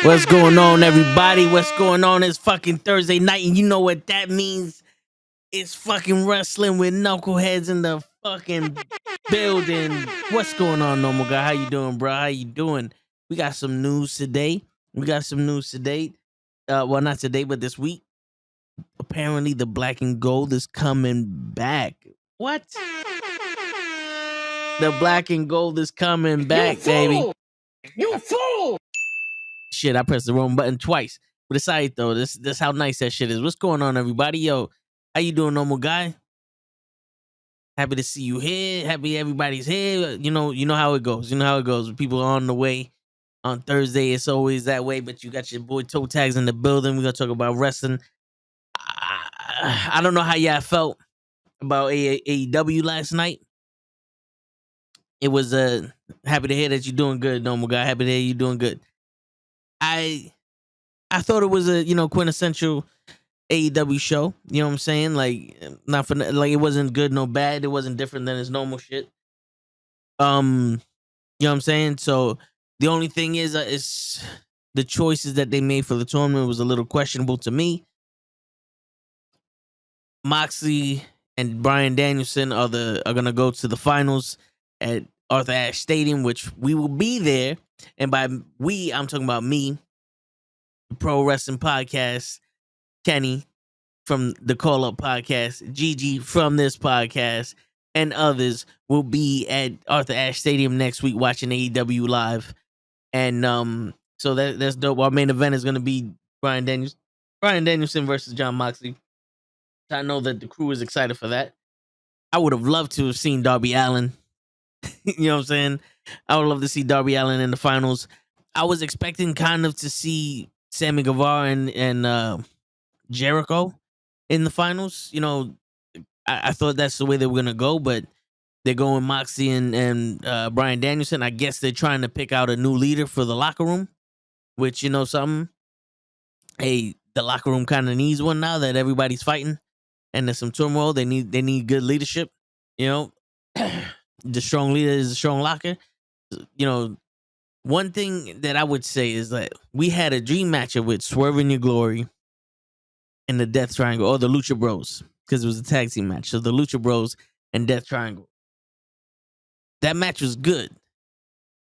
What's going on, everybody? What's going on? It's fucking Thursday night, and you know what that means? It's fucking wrestling with knuckleheads in the fucking building. What's going on, normal guy? How you doing, bro? How you doing? We got some news today. Well, not today, but this week. Apparently, the black and gold is coming back. What? The black and gold is coming back, baby. You fool! Shit, I pressed the wrong button twice. But it's alright though. This how nice that shit is. What's going on, everybody? Yo, how you doing, normal guy? Happy to see you here. Happy everybody's here. You know how it goes. You know how it goes. When people are on the way on Thursday, it's always that way. But you got your boy Toe Tags in the building. We're gonna talk about wrestling. I don't know how y'all felt about AEW last night. It was happy to hear that you're doing good, normal guy. Happy to hear you doing good. I thought it was a quintessential AEW show. You know what I'm saying? Like not for like it wasn't good no bad. It wasn't different than his normal shit. You know what I'm saying? So the only thing is the choices that they made for the tournament was a little questionable to me. Moxley and Bryan Danielson are gonna go to the finals at Arthur Ashe Stadium, which we will be there. And by we, I'm talking about me, the Pro Wrestling Podcast, Kenny from the Call Up Podcast, Gigi from this podcast, and others will be at Arthur Ashe Stadium next week watching AEW live. And so that's dope. Our main event is gonna be Bryan Danielson versus Jon Moxley. I know that the crew is excited for that. I would have loved to have seen Darby Allin. You know what I'm saying? I would love to see Darby Allin in the finals. I was expecting kind of to see Sammy Guevara and Jericho in the finals. You know, I thought that's the way they were gonna go, but they're going Moxie and Bryan Danielson. I guess they're trying to pick out a new leader for the locker room, which, you know something, hey, the locker room kind of needs one now that everybody's fighting and there's some turmoil. They need good leadership. You know, the strong leader is a strong locker. You know, one thing that I would say is that we had a dream matchup with Swerve in Your Glory and the Death Triangle, or the Lucha Bros, because it was a tag team match. So the Lucha Bros and Death Triangle. That match was good.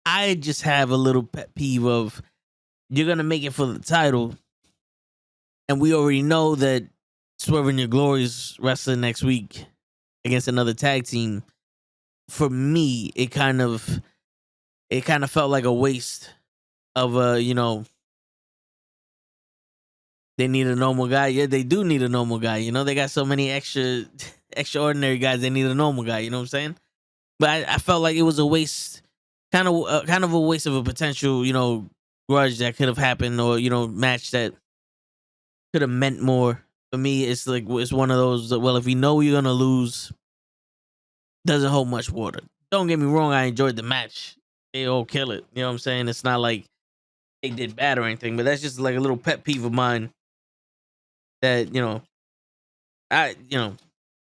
I just have a little pet peeve of you're gonna make it for the title, and we already know that Swerve in Your Glory is wrestling next week against another tag team. For me, it kind of felt like a waste of they need a normal guy. Yeah, they do need a normal guy. You know, they got so many extraordinary guys. They need a normal guy. You know what I'm saying? But I felt like it was a waste, kind of a waste of a potential, grudge that could have happened, or match that could have meant more. For me, it's like it's one of those that, well, if you know you're gonna lose, doesn't hold much water. Don't get me wrong, I enjoyed the match. They all kill it. You know what I'm saying? It's not like they did bad or anything, but that's just like a little pet peeve of mine. That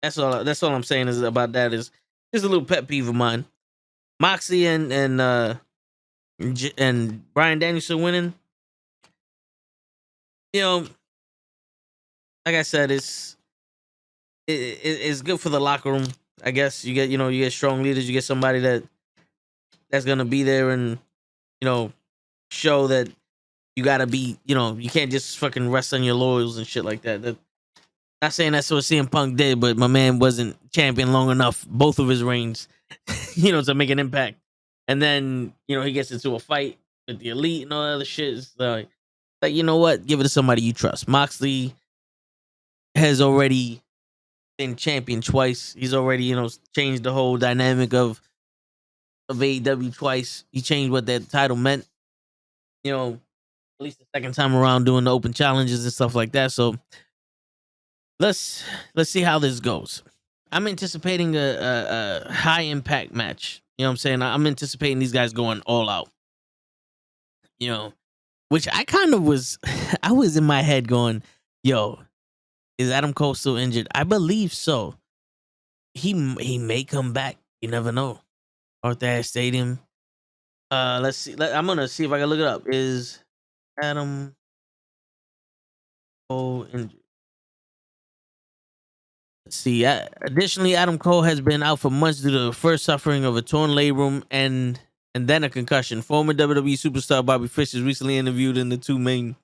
that's all I'm saying is about that is just a little pet peeve of mine. Moxie and Bryan Danielson winning. You know, like I said, it's good for the locker room. I guess you get strong leaders. You get somebody that's gonna be there and show that you gotta be. You can't just fucking rest on your laurels and shit like that. Not saying that's what CM Punk did, but my man wasn't champion long enough, both of his reigns, to make an impact. And then he gets into a fight with the Elite and all that other shit. It's like you know what? Give it to somebody you trust. Moxley has already been champion twice. He's already, changed the whole dynamic of AEW twice. He changed what that title meant. At least the second time around doing the open challenges and stuff like that. So let's see how this goes. I'm anticipating a high impact match. You know what I'm saying? I'm anticipating these guys going all out. Which I kind of was. I was in my head going, yo, is Adam Cole still injured? I believe so. He may come back. You never know. Arthur Ashe Stadium. Let's see. I'm gonna see if I can look it up. Is Adam Cole injury. Let's see. Additionally, Adam Cole has been out for months due to the first suffering of a torn labrum and then a concussion. Former WWE superstar Bobby Fish is recently interviewed in the two-man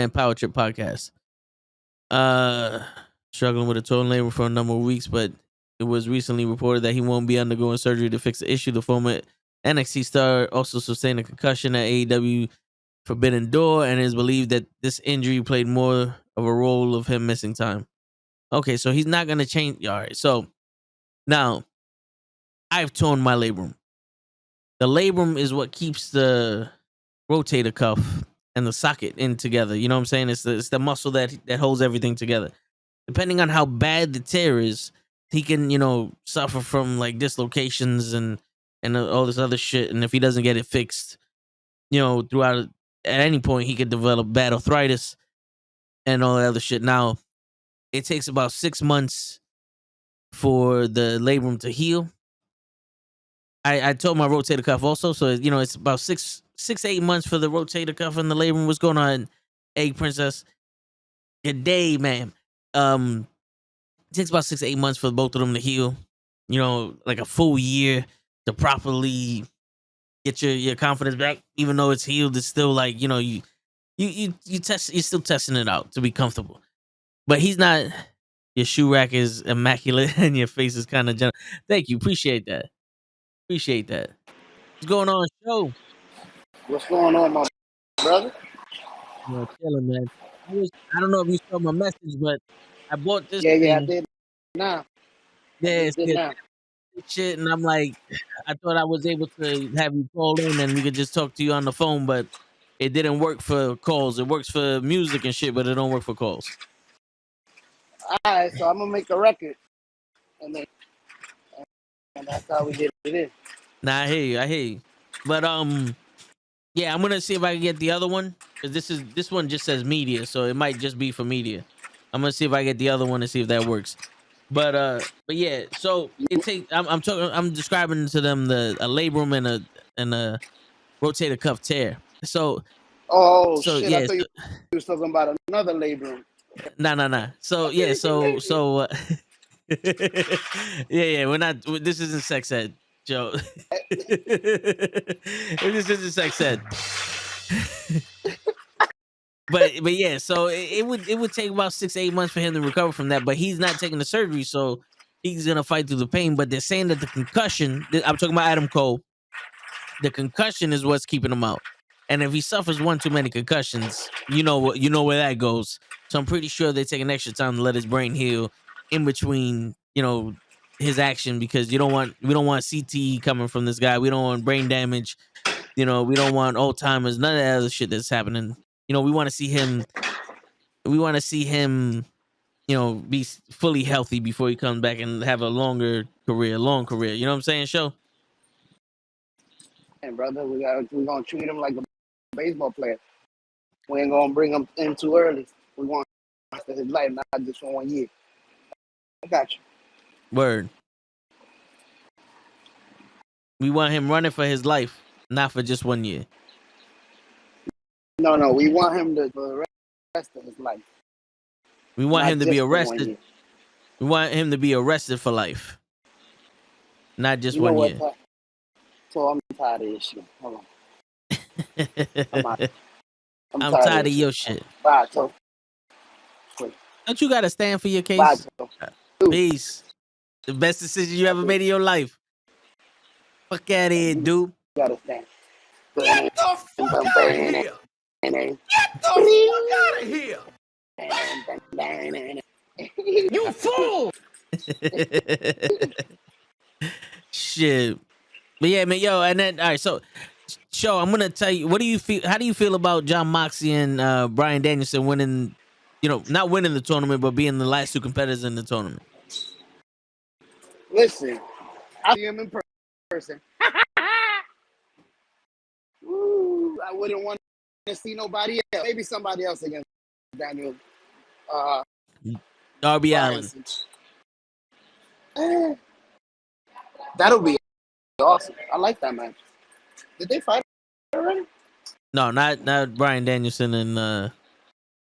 Power Trip podcast. Struggling with a torn labrum for a number of weeks, but it was recently reported that he won't be undergoing surgery to fix the issue. The former NXT star also sustained a concussion at AEW Forbidden Door, and it is believed that this injury played more of a role of him missing time. Okay, so he's not gonna change. All right, so now I've torn my labrum. The labrum is what keeps the rotator cuff and the socket in together. You know what I'm saying? It's the muscle that holds everything together. Depending on how bad the tear is, he can, suffer from like dislocations and all this other shit. And if he doesn't get it fixed, throughout at any point, he could develop bad arthritis and all that other shit. Now, it takes about 6 months for the labrum to heal. I told my rotator cuff also, so it's about 8 months for the rotator cuff and the labrum. What's going on, Egg Princess? Good day, ma'am. It takes about 6 to 8 months for both of them to heal. Like a full year to properly get your confidence back. Even though it's healed, it's still like you're still testing it out to be comfortable. But he's not. Your shoe rack is immaculate and your face is kind of gentle. Thank you, appreciate that. What's going on, show? What's going on, my brother? Chilling, man. I don't know if you saw my message, but I bought this. Yeah, I did. Now, yeah, now. Shit, and I'm like, I thought I was able to have you call in and we could just talk to you on the phone, but it didn't work for calls. It works for music and shit, but it don't work for calls. All right, so I'm gonna make a record, and that's how we get it in. Nah, I hear you. But yeah, I'm gonna see if I can get the other one, because this one just says media, so it might just be for media. I'm gonna see if I get the other one and see if that works. But yeah, so I'm describing to them a labrum and a rotator cuff tear. So shit! Yeah, I thought you were talking about another labrum. Nah. So yeah, yeah, we're not. This isn't sex ed, Joe. This isn't sex ed. but yeah, so it would take about 6 to 8 months for him to recover from that. But he's not taking the surgery, so he's gonna fight through the pain. But they're saying that the concussion. I'm talking about Adam Cole. The concussion is what's keeping him out. And if he suffers one too many concussions, you know where that goes. So I'm pretty sure they take an extra time to let his brain heal in between, his action, because we don't want CTE coming from this guy. We don't want brain damage. We don't want Alzheimer's, none of that other shit that's happening. We want to see him. We want to see him, be fully healthy before he comes back and have a long career. You know what I'm saying, Show? And brother, we're gonna treat him like a baseball player. We ain't gonna bring him in too early. We want after his life, not just for 1 year. I got you. Word. We want him running for his life, not for just 1 year. No, we want him for the rest of his life. We want him to be arrested. We want him to be arrested for life, not just 1 year. So I'm tired of this shit. Hold on. I'm tired of your shit. Bye, Toe. Don't you gotta stand for your case? Bye, Toe. Peace. The best decision you ever made in your life. Fuck out of here, dude. You gotta stand. Get the fuck out of here! Get the fuck out of here! You fool! Shit. But yeah, man, yo, and then all right, so Show, I'm gonna tell you, how do you feel about John Moxley and Bryan Danielson winning, not winning the tournament, but being the last two competitors in the tournament? Listen, I see him in person. Woo, I wouldn't want to see nobody else. Maybe somebody else against Daniel. Darby Allin. That'll be awesome. I like that match. Did they fight already? No, not Bryan Danielson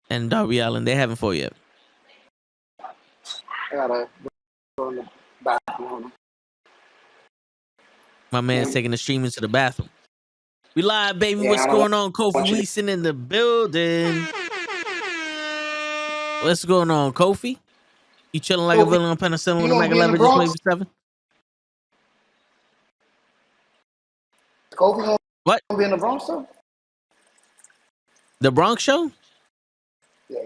and Darby Allin. They haven't fought yet. I gotta go in the bathroom. My man's taking the streaming to the bathroom. We live, baby. Yeah, What's I don't going on, Kofi watch it. Weeson in the building? What's going on, Kofi? You chilling like a Kofi, villain on penicillin you with a gonna Mac be in the 11 just played Bronx? for 7? Kofi gonna What? be in the Bronx though? The Bronx show? Yeah.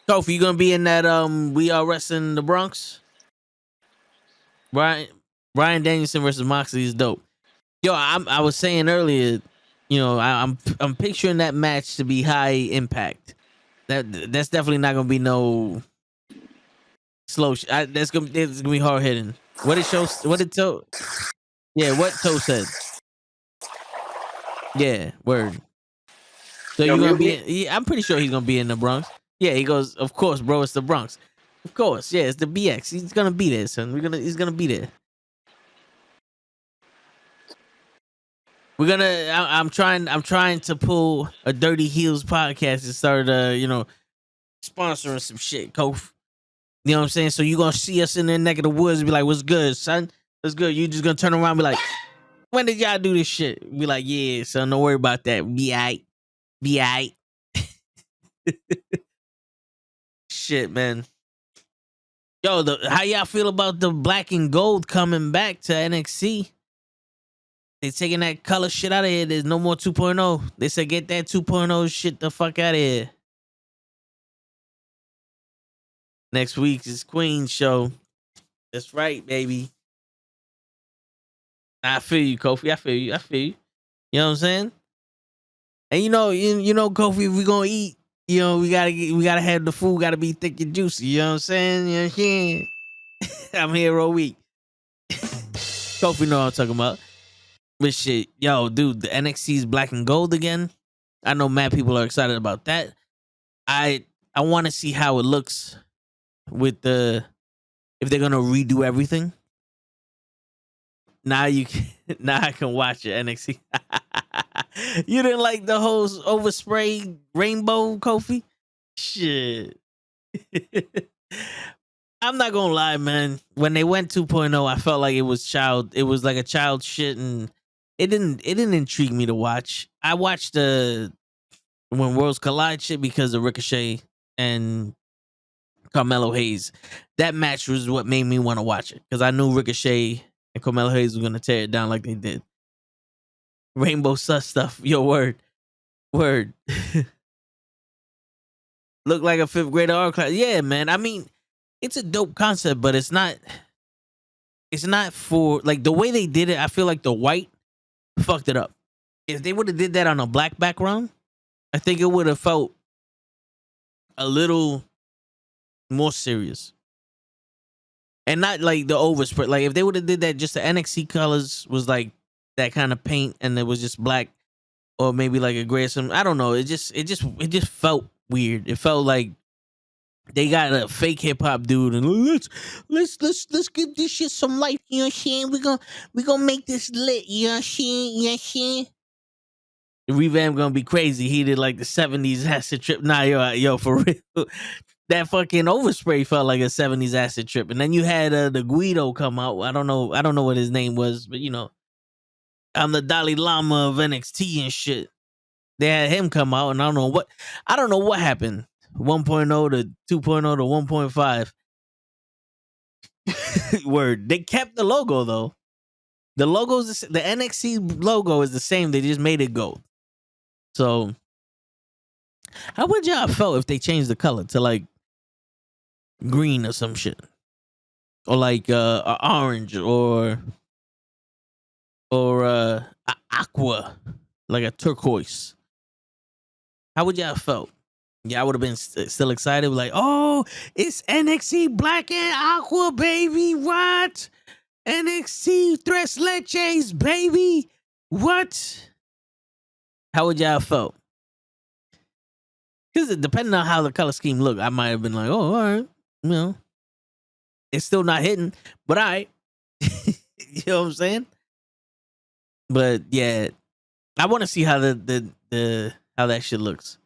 Kofi, you gonna be in that We Are Wrestling the Bronx? Bryan Danielson versus Moxley is dope. Yo, I was saying earlier, you know, I'm picturing that match to be high impact. That's definitely not gonna be no slow. It's gonna be hard hitting. What did Toe? Yeah, what Toe said. Yeah, word. So Yo, you're gonna mute be? me. Yeah, I'm pretty sure he's gonna be in the Bronx. Yeah, he goes. Of course, bro. It's the Bronx. Of course, yeah. It's the BX. He's gonna be there, son. He's gonna be there. We're gonna. I'm trying to pull a Dirty Heels podcast and start, sponsoring some shit, Kof. You know what I'm saying? So you gonna see us in the neck of the woods and be like, "What's good, son? What's good?" You just gonna turn around and be like, "When did y'all do this shit?" Be like, "Yeah, son. Don't worry about that. Be aight. Be aight." Shit, man. Yo, how y'all feel about the black and gold coming back to NXT? They taking that color shit out of here. There's no more 2.0. They said get that 2.0 shit the fuck out of here. Next week is Queen's show. That's right, baby. I feel you, Kofi. I feel you. You know what I'm saying? And you know, Kofi, if we gonna eat, we gotta have the food gotta be thick and juicy. You know what I'm saying? You know what I'm saying? I'm here all week. Kofi know what I'm talking about. But shit, yo, dude, the NXT's black and gold again. I know mad people are excited about that. I want to see how it looks with if they're gonna redo everything. Now I can watch it, NXT. You didn't like the whole overspray rainbow, Kofi? Shit. I'm not gonna lie, man. When they went 2.0, I felt like it was like a child shit, and it didn't intrigue me to watch. I watched the When Worlds Collide shit because of Ricochet and Carmelo Hayes. That match was what made me want to watch it because I knew Ricochet and Carmelo Hayes were gonna tear it down like they did. Rainbow sus stuff, yo, word. Look like a 5th grader art class. Yeah, man. I mean, it's a dope concept, but it's not for like the way they did it. I feel like the white fucked it up. If they would have did that on a black background, I think it would have felt a little more serious. And not like the overspray. Like if they would have did that, just the NXT colors was like that kind of paint, and it was just black, or maybe like a gray or something. I don't know. It just felt weird. It felt like they got a fake hip hop dude, and let's give this shit some life. You know what I'm saying? We gonna make this lit. You know what I'm saying? You know what I'm saying? The revamp gonna be crazy. He did like the 70s acid trip. Nah, yo, for real. That fucking overspray felt like a 70s acid trip. And then you had the Guido come out. I don't know what his name was, but I'm the Dalai Lama of NXT and shit. They had him come out, and I don't know what happened. 1.0 to 2.0 to 1.5. Word. They kept the logo though. The logo's the NXT logo is the same. They just made it gold. So how would y'all felt if they changed the color to like green or some shit, or like orange, or aqua, like a turquoise? How would y'all felt? Yeah, I would have been still excited, like, oh, it's NXT Black and Aqua, baby. What? NXT Tres Leches, baby. What? How would y'all felt? Because depending on how the color scheme looked, I might have been like, oh, all right, it's still not hitting, but all right. You know what I'm saying? But yeah, I want to see how the how that shit looks.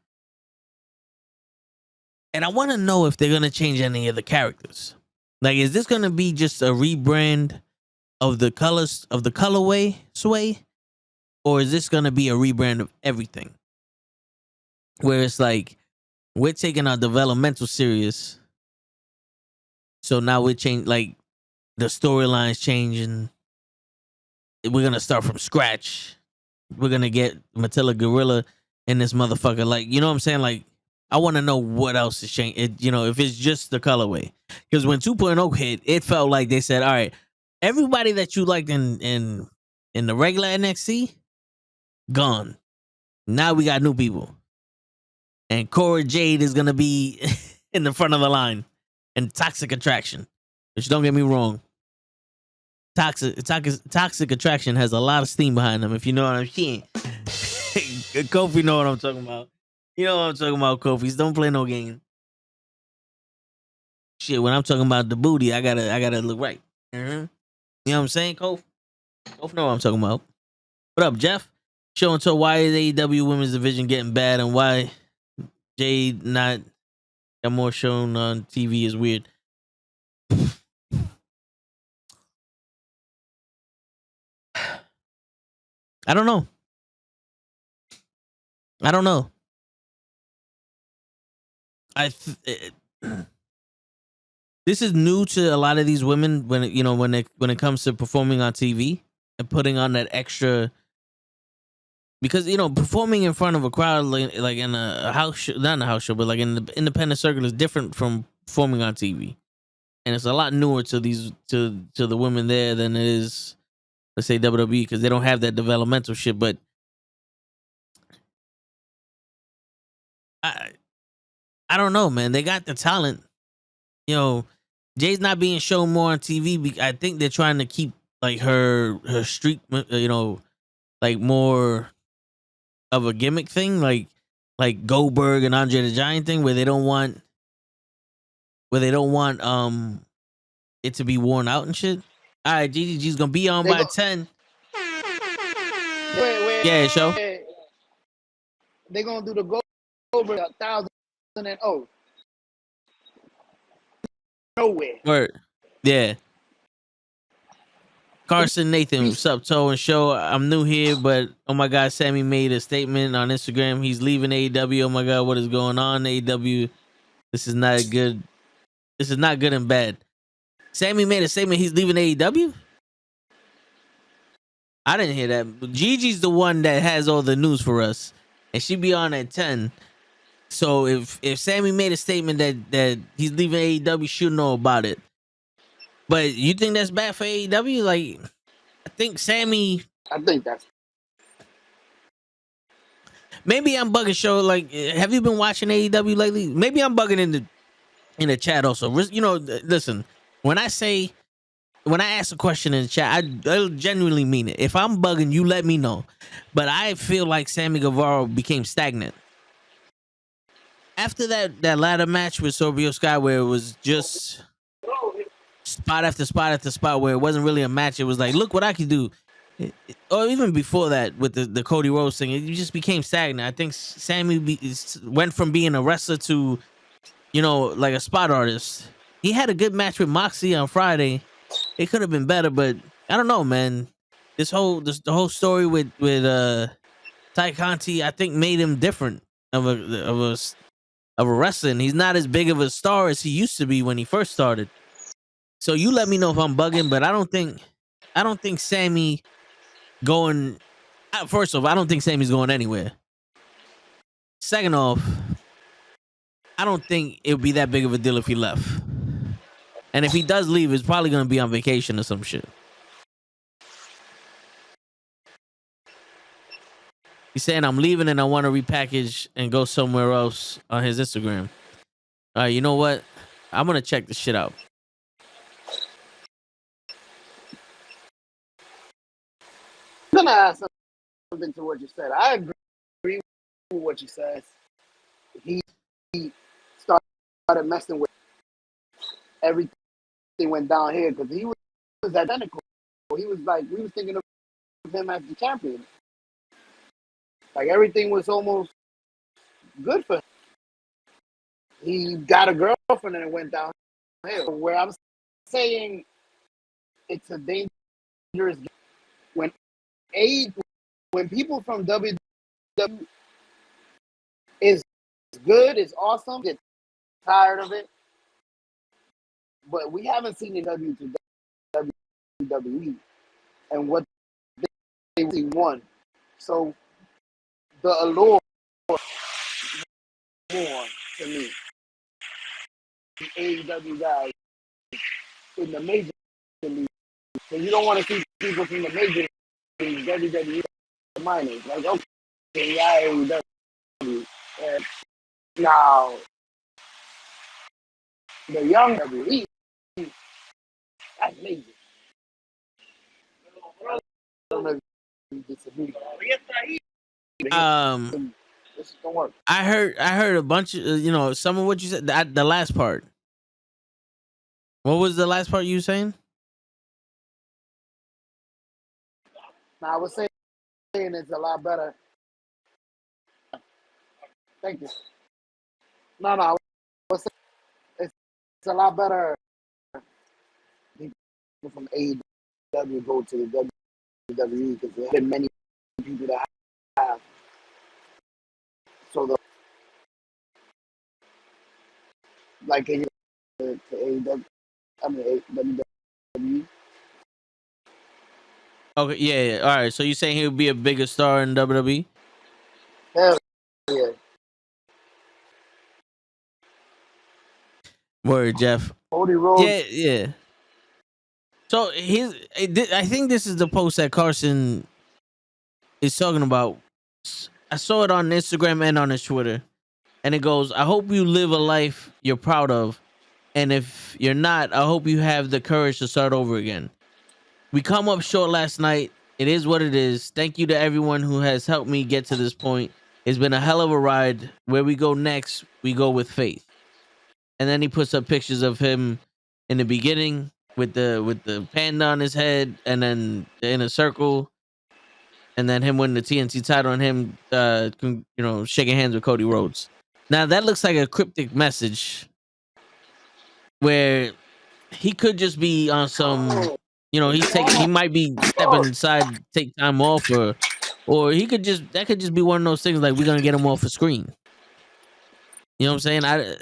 And I want to know if they're going to change any of the characters. Like, is this going to be just a rebrand of the colors, of the colorway sway? Or is this going to be a rebrand of everything? Where it's like, we're taking our developmental serious. So now we're changing, like, the storyline's changing. We're going to start from scratch. We're going to get Matilda Gorilla in this motherfucker. Like, you know what I'm saying? Like, I want to know what else is changing. You know, if it's just the colorway. Because when 2.0 hit, it felt like they said, all right, everybody that you liked in the regular NXT, gone. Now we got new people. And Cora Jade is going to be in the front of the line. And Toxic Attraction. Which, don't get me wrong, Toxic Attraction has a lot of steam behind them, if you know what I'm saying. Kofi know what I'm talking about. You know what I'm talking about, Kofi's. Don't play no game. Shit, when I'm talking about the booty, I gotta look right. You know what I'm saying, Kofi? Kofi know what I'm talking about. What up, Jeff? Show and tell why is AEW Women's Division getting bad and why Jade not got more shown on TV is weird. I don't know. This is new to a lot of these women when it comes to performing on TV and putting on that extra, because performing in front of a crowd like in a house show, not in a house show, but like in the independent circle is different from performing on TV, and it's a lot newer to the women there than it is, let's say, WWE, because they don't have that developmental shit. But I don't know, man. They got the talent. Jay's not being shown more on TV. I think they're trying to keep like her streak, like more of a gimmick thing, like Goldberg and Andre the Giant thing, where they don't want it to be worn out and shit. All right, GGG's gonna be on by 10. Wait. Yeah, show. They gonna do the Goldberg 1,000 and nowhere. Word. Yeah. Carson Nathan, what's up, Toe and Show? I'm new here, but oh my God, Sammy made a statement on Instagram. He's leaving AEW. Oh my God, what is going on, AEW? This is not good. This is not good and bad. Sammy made a statement. He's leaving AEW. I didn't hear that. Gigi's the one that has all the news for us, and she be on at 10. So if Sammy made a statement that he's leaving AEW, she'll know about it. But you think that's bad for AEW? Like, I think that's. Maybe I'm bugging, Show. Like, have you been watching AEW lately? Maybe I'm bugging in the chat also. Listen, when I ask a question in the chat, I genuinely mean it. If I'm bugging, you let me know. But I feel like Sammy Guevara became stagnant. After that ladder match with Scorpio Sky, where it was just spot after spot after spot, where it wasn't really a match, it was like, look what I can do. Or even before that with the Cody Rhodes thing, it just became stagnant. I think Sammy went from being a wrestler to, like a spot artist. He had a good match with Moxie on Friday. It could have been better, but I don't know, man. The whole story with Ty Conti, I think, made him different of a wrestler. And he's not as big of a star as he used to be when he first started. So you let me know if I'm bugging, but I don't think Sammy going. First off, I don't think Sammy's going anywhere. Second off, I don't think it would be that big of a deal if he left. And if he does leave, it's probably going to be on vacation or some shit. He's saying, I'm leaving and I want to repackage and go somewhere else on his Instagram. All right, you know what? I'm going to check this shit out. I'm going to add something to what you said. I agree with what you said. He started messing with everything. Went down here because he was identical. He was like, we was thinking of him as the champion. Like everything was almost good for him. He got a girlfriend and it went downhill. Where I'm saying it's a dangerous game. When when people from WWE is good, it's awesome, get tired of it. But we haven't seen it to WWE and what they won. So the allure more to me. The AEW guys in the major league. So you don't want to see people from the major league, WWE minors. Like, okay, yeah, AEW. Now, the young WWE, that's major. I don't know if you disagree. This don't work. I heard a bunch of some of what you said. The last part. What was the last part you were saying? Now I was saying it's a lot better. Thank you. No, I was saying it's a lot better. People from AEW go to the WWE because there have been many people that have. So like to AEW, I mean WWE. Okay, yeah. All right. So you saying he would be a bigger star in WWE? Hell yeah. Word, Jeff. Cody Rhodes. Yeah. So I think this is the post that Carson is talking about. I saw it on Instagram and on his Twitter, and it goes, "I hope you live a life you're proud of, and if you're not, I hope you have the courage to start over again. We come up short last night. It is what it is. Thank you to everyone who has helped me get to this point. It's been a hell of a ride. Where we go next, we go with faith." And then he puts up pictures of him in the beginning with the panda on his head, and then in a circle, and then him winning the TNT title, and him shaking hands with Cody Rhodes. Now that looks like a cryptic message where he could just be on some, he might be stepping aside, take time off, or that could just be one of those things like we're gonna get him off the screen. You know what I'm saying?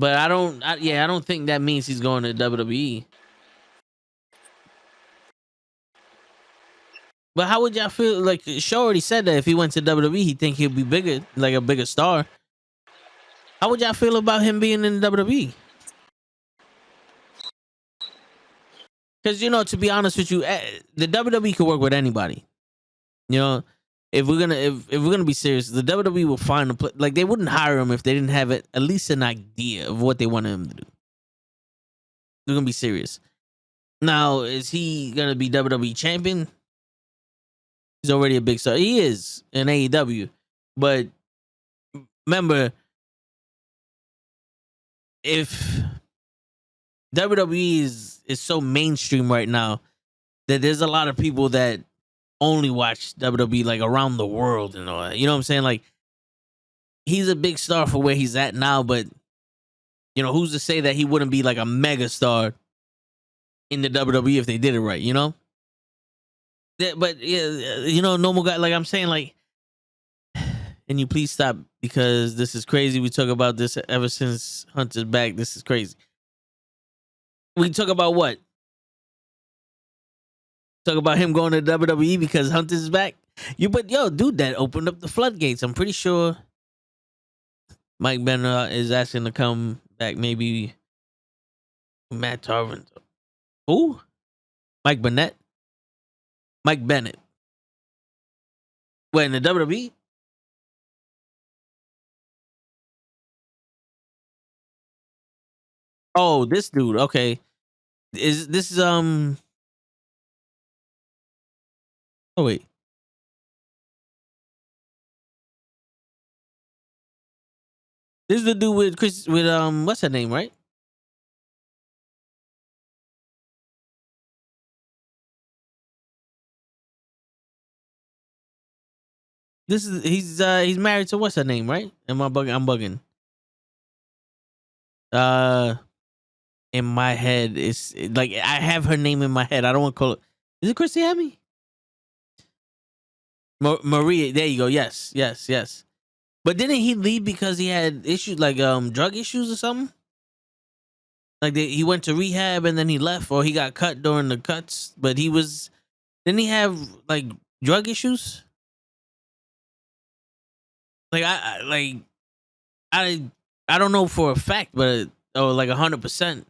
But I don't think that means he's going to WWE. But how would y'all feel? Like, Shaw already said that if he went to WWE, he think he'd be bigger, like a bigger star. How would y'all feel about him being in WWE? Because to be honest with you, the WWE could work with anybody. If we're gonna be serious, the WWE will find a place. Like, they wouldn't hire him if they didn't have at least an idea of what they wanted him to do. They're gonna be serious. Now, is he gonna be WWE champion? He's already a big star. He is in AEW, but remember, if WWE is so mainstream right now that there's a lot of people that only watch WWE, like, around the world and all that. You know what I'm saying? Like, he's a big star for where he's at now, but who's to say that he wouldn't be like a mega star in the WWE if they did it right? But yeah, normal guy. Like I'm saying, like, and you please stop because this is crazy. We talk about this ever since Hunter's back. This is crazy. We talk about what? Talk about him going to WWE because Hunter's back. But dude, that opened up the floodgates. I'm pretty sure Mike Bennett is asking to come back. Maybe Matt Tarvin. Who? Mike Bennett. Mike Bennett. Wait, in the WWE? Oh, this dude. Okay. Oh wait. This is the dude with what's her name, right? He's married to what's her name, right? Am I bugging? I'm bugging. In my head, it's like I have her name in my head. I don't want to call it. Is it Chrissy Hemme? Maria. There you go. Yes. But didn't he leave because he had issues like drug issues or something? Like he went to rehab and then he left, or he got cut during the cuts. But didn't he have like drug issues? Like I don't know for a fact, but or like 100%.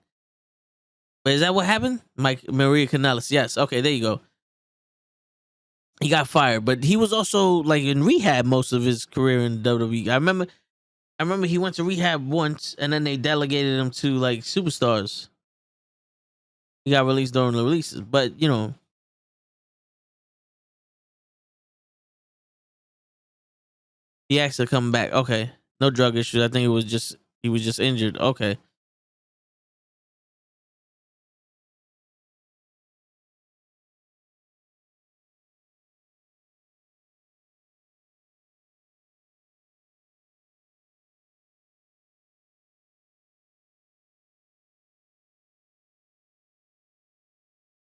But is that what happened? Maria Kanellis. Yes. Okay, there you go. He got fired, but he was also like in rehab most of his career in WWE. I remember he went to rehab once, and then they delegated him to like superstars. He got released during the releases, but you know, he asked to come back. Okay, no drug issues. I think he was just injured. Okay.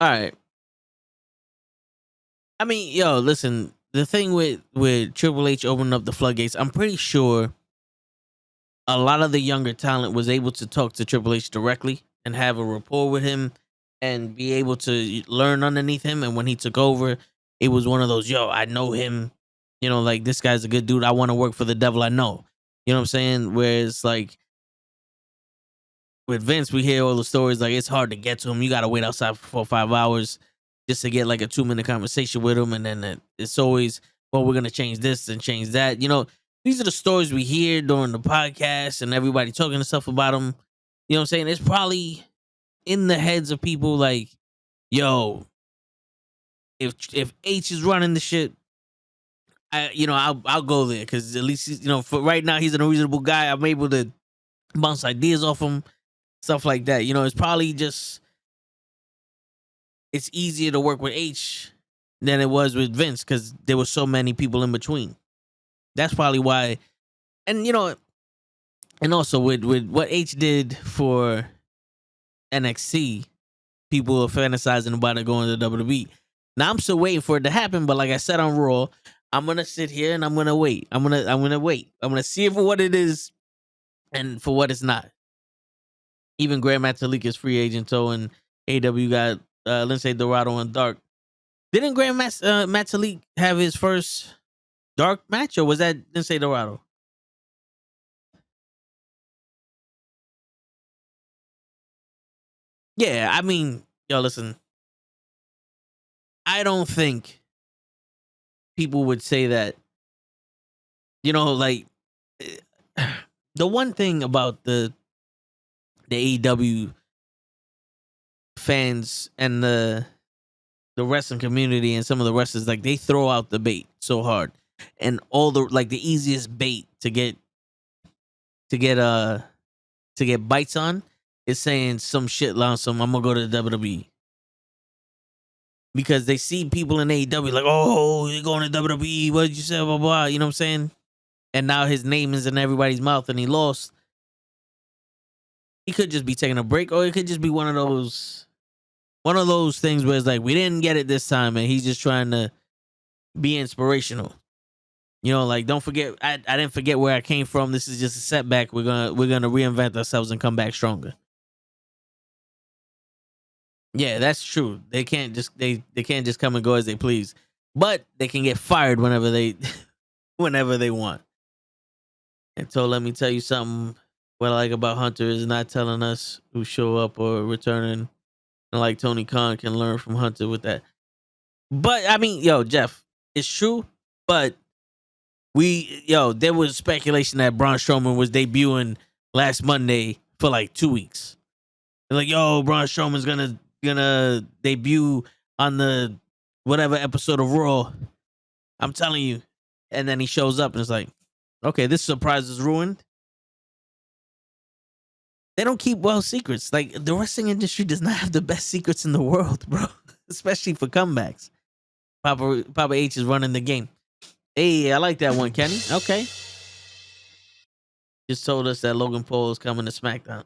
All right. I mean, yo, listen. The thing with Triple H opening up the floodgates, I'm pretty sure a lot of the younger talent was able to talk to Triple H directly and have a rapport with him and be able to learn underneath him. And when he took over, it was one of those, yo, I know him. You know, like this guy's a good dude. I want to work for the devil I know. You know what I'm saying? Whereas like with Vince, we hear all the stories like it's hard to get to him. You got to wait outside for 4 or 5 hours just to get like a 2-minute conversation with him. And then it's always, well, we're going to change this and change that. You know, these are the stories we hear during the podcast and everybody talking and stuff about him. You know what I'm saying? It's probably in the heads of people like, yo, if H is running the shit, I'll go there because at least, you know, for right now, he's an unreasonable guy. I'm able to bounce ideas off him, stuff like that. You know, it's probably just, it's easier to work with H than it was with Vince because there were so many people in between. That's probably why. And, you know, and also with what H did for NXT, people are fantasizing about it going to WWE. Now, I'm still waiting for it to happen, but like I said on Raw, I'm going to sit here and I'm going to wait. I'm going to wait. I'm going to see it for what it is and for what it's not. Even Grand Metalik is free agent, so and AEW got Lindsay Dorado and Dark. Didn't Grand Metalik have his first Dark match, or was that Lindsay Dorado? Yeah, I mean, yo, listen. I don't think people would say that. You know, like the one thing about the AEW fans and the wrestling community and some of the wrestlers, like they throw out the bait so hard, and all the like the easiest bait to get bites on is saying some shit like some I'm gonna go to the WWE. Because they see people in AEW like, oh, you're going to WWE, what did you say, blah, blah, you know what I'm saying? And now his name is in everybody's mouth and he lost. He could just be taking a break, or it could just be one of those things where it's like, we didn't get it this time, and he's just trying to be inspirational. You know, like, don't forget, I didn't forget where I came from. This is just a setback. We're gonna reinvent ourselves and come back stronger. Yeah, that's true. They can't just come and go as they please, but they can get fired whenever they want. And so let me tell you something. What I like about Hunter is not telling us who show up or returning. And like Tony Khan can learn from Hunter with that. But I mean, yo, Jeff, it's true. But there was speculation that Braun Strowman was debuting last Monday for like 2 weeks. They're like, yo, Braun Strowman's gonna debut on the whatever episode of Raw. I'm telling you. And then he shows up and it's like, okay, this surprise is ruined. They don't keep well secrets. Like, the wrestling industry does not have the best secrets in the world, bro. Especially for comebacks. Papa H is running the game. Hey, I like that one, Kenny. Okay. Just told us that Logan Paul is coming to SmackDown.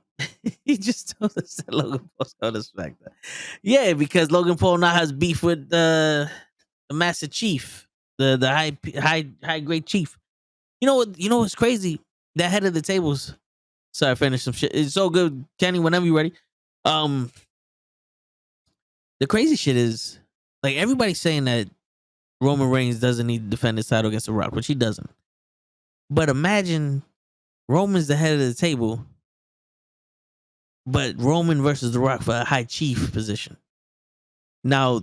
He just told us that Logan Paul's coming to SmackDown. Yeah, because Logan Paul now has beef with the Master Chief, the high grade chief. You know what? You know what's crazy? That head of the tables. Sorry, I finished some shit. It's so good, Kenny. Whenever you're ready. The crazy shit is like everybody's saying that Roman Reigns doesn't need to defend his title against The Rock, which he doesn't. But imagine Roman's the head of the table, but Roman versus The Rock for a high chief position. Now,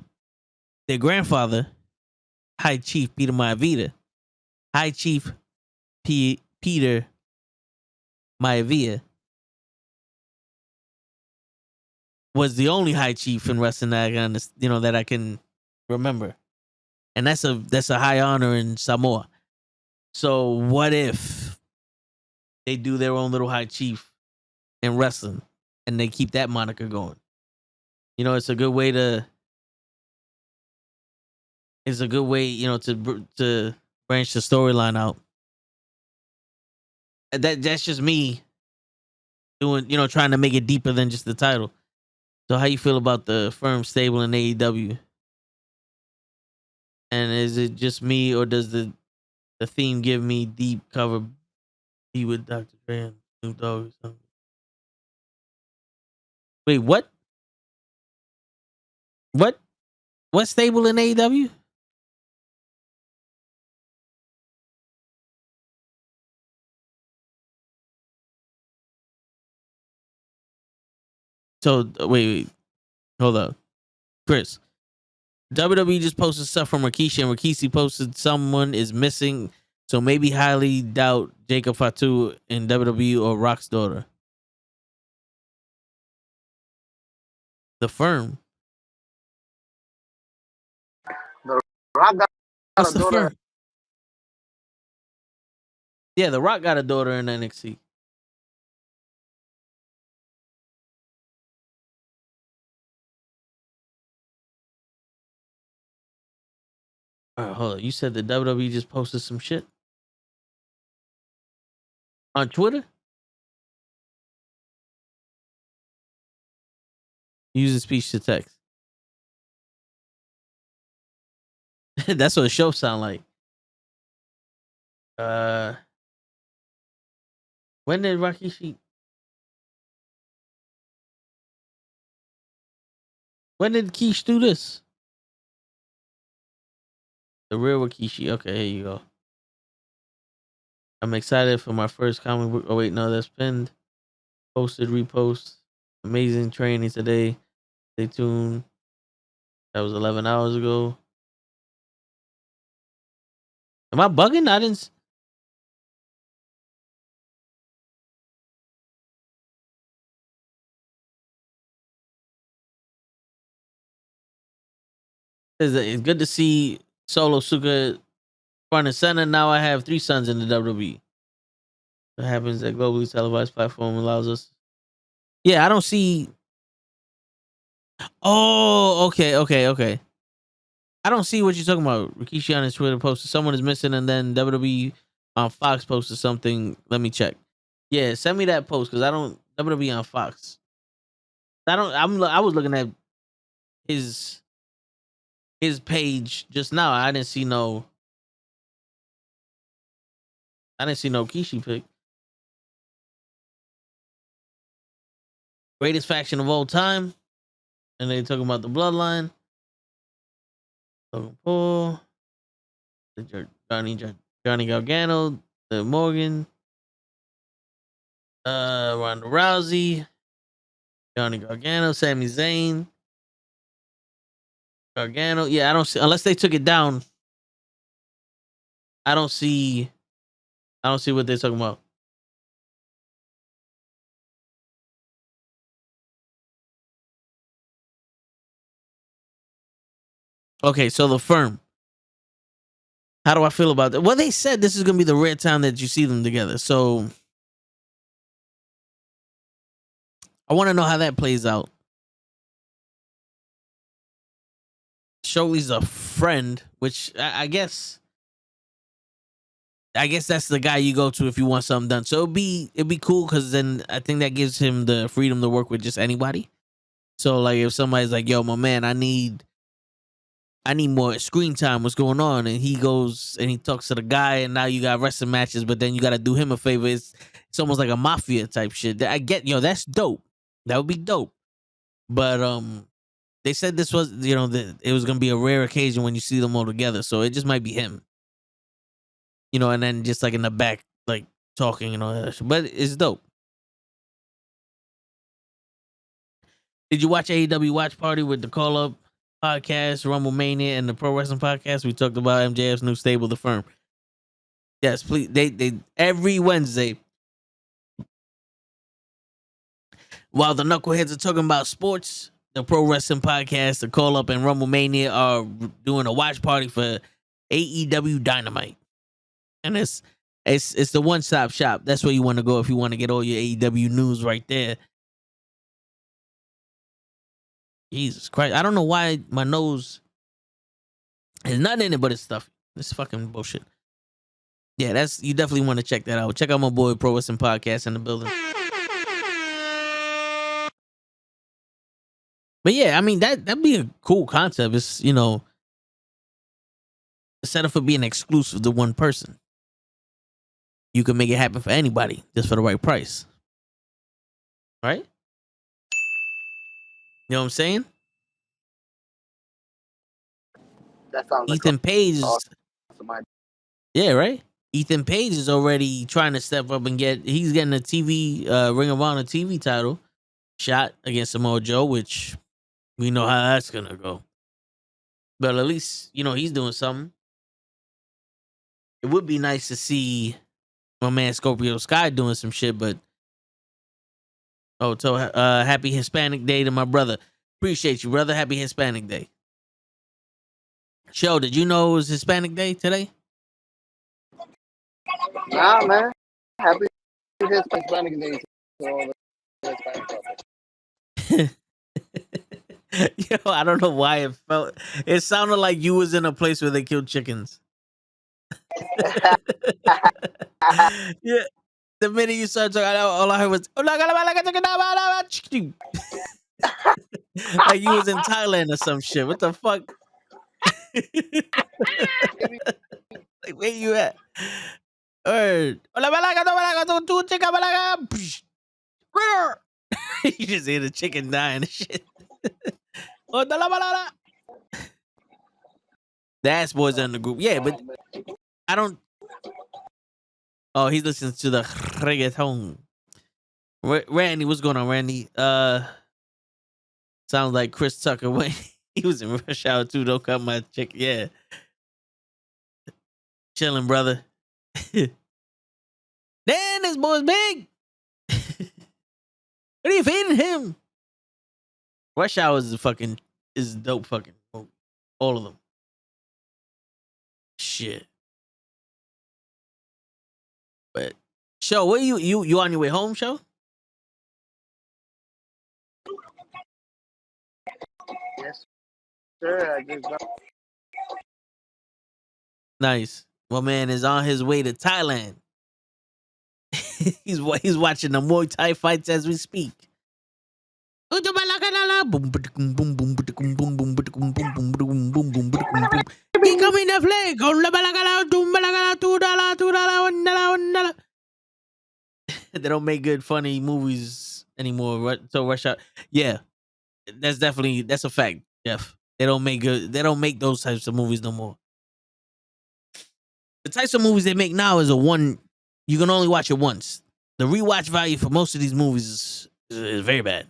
their grandfather, High Chief Peter Maivia, High Chief Peter Maivia, was the only high chief in wrestling that that I can remember, and that's a high honor in Samoa. So what if they do their own little high chief in wrestling, and they keep that moniker going? You know, it's a good way to. It's a good way, to branch the storyline out. That's just me doing, trying to make it deeper than just the title. So how you feel about the firm stable in AEW? And is it just me, or does the theme give me deep cover? Be with Dr. Dre and Snoop Dogg or something. Wait, what? What? What stable in AEW? So wait, hold up, Chris. WWE just posted stuff from Rikishi, and Rikishi posted someone is missing. So maybe highly doubt Jacob Fatu in WWE or Rock's daughter. The firm. The Rock got What's a the daughter. firm? Yeah, The Rock got a daughter in NXT. All right, hold on. You said the WWE just posted some shit on Twitter? Using speech to text. That's what the show sound like. When did Rikishi? When did Kish do this? The real Rikishi. Okay, here you go. I'm excited for my first comic book. Oh wait, no, that's pinned. Posted, repost. Amazing training today. Stay tuned. That was 11 hours ago. Am I bugging? I didn't. It's good to see Solo Suka front and center. Now I have 3 sons in the WWE. What happens that globally televised platform allows us. Yeah, I don't see. Oh, okay. I don't see what you're talking about. Rikishi on his Twitter posted someone is missing, and then WWE on Fox posted something. Let me check. Yeah, send me that post because I don't WWE on Fox. I was looking at his page just now. I didn't see no Kishi pick. Greatest faction of all time, and they talking about the bloodline. Logan Paul, Johnny Gargano, the Morgan, Ronda Rousey, Johnny Gargano, Sami Zayn, Gargano. Yeah, I don't see unless they took it down. I don't see what they're talking about. Okay, so the firm. How do I feel about that? Well, they said this is gonna be the rare time that you see them together. So I want to know how that plays out. Showley's a friend, which I guess I guess that's the guy you go to if you want something done. So it'd be cool because then I think that gives him the freedom to work with just anybody. So like if somebody's like, "Yo, my man, I need more screen time. What's going on?" And he goes and he talks to the guy, and now you got wrestling matches, but then you got to do him a favor. It's almost like a mafia type shit. I get, that's dope. That would be dope. But they said this was, it was gonna be a rare occasion when you see them all together. So it just might be him. And then just like in the back, like talking and all that shit. But it's dope. Did you watch AEW Watch Party with the Call Up podcast, Rumble Mania, and the Pro Wrestling Podcast? We talked about MJF's new stable, The Firm. Yes, please. They every Wednesday, while the knuckleheads are talking about sports, the Pro Wrestling Podcast, the Call Up, and Rumble Mania are doing a watch party for AEW Dynamite. And it's the one-stop shop. That's where you want to go if you want to get all your AEW news right there. Jesus Christ. I don't know why my nose has nothing in it, but it's stuffy. It's fucking bullshit. Yeah, you definitely want to check that out. Check out my boy Pro Wrestling Podcast in the building. But yeah, I mean, that'd be a cool concept. It's, set up for being exclusive to one person. You can make it happen for anybody just for the right price. Right? You know what I'm saying? That sounds like Ethan Page. awesome. Yeah, right? Ethan Page is already trying to step up and he's getting a TV, Ring of Honor TV title shot against Samoa Joe, which we know how that's going to go. But at least, he's doing something. It would be nice to see my man Scorpio Sky doing some shit, but so happy Hispanic Day to my brother. Appreciate you, brother. Happy Hispanic Day. Show, did you know it was Hispanic Day today? Nah, man. Happy Hispanic Day to all the Hispanic people. Yo, I don't know why it sounded like you was in a place where they killed chickens. Yeah, the minute you started talking, all I heard was like you was in Thailand or some shit. What the fuck? Like, where you at? You just hear the chicken dying and shit. The ass boys are in the group. Yeah, but I don't. Oh, he listens to the reggaeton. Randy, what's going on, Randy? Sounds like Chris Tucker when he was in Rush Hour 2. Don't cut my chick. Yeah. Chilling, brother. Damn, this boy's big. What are you feeding him? Rush Hour is dope fucking movie. All of them. Shit. But Show, where you on your way home, Show? Yes, sir. I just Nice. My man is on his way to Thailand. He's watching the Muay Thai fights as we speak. He coming to play. They don't make good funny movies anymore. Right? So Rush Hour, yeah, that's a fact. Jeff, they don't make those types of movies no more. The types of movies they make now is you can only watch it once. The rewatch value for most of these movies is very bad.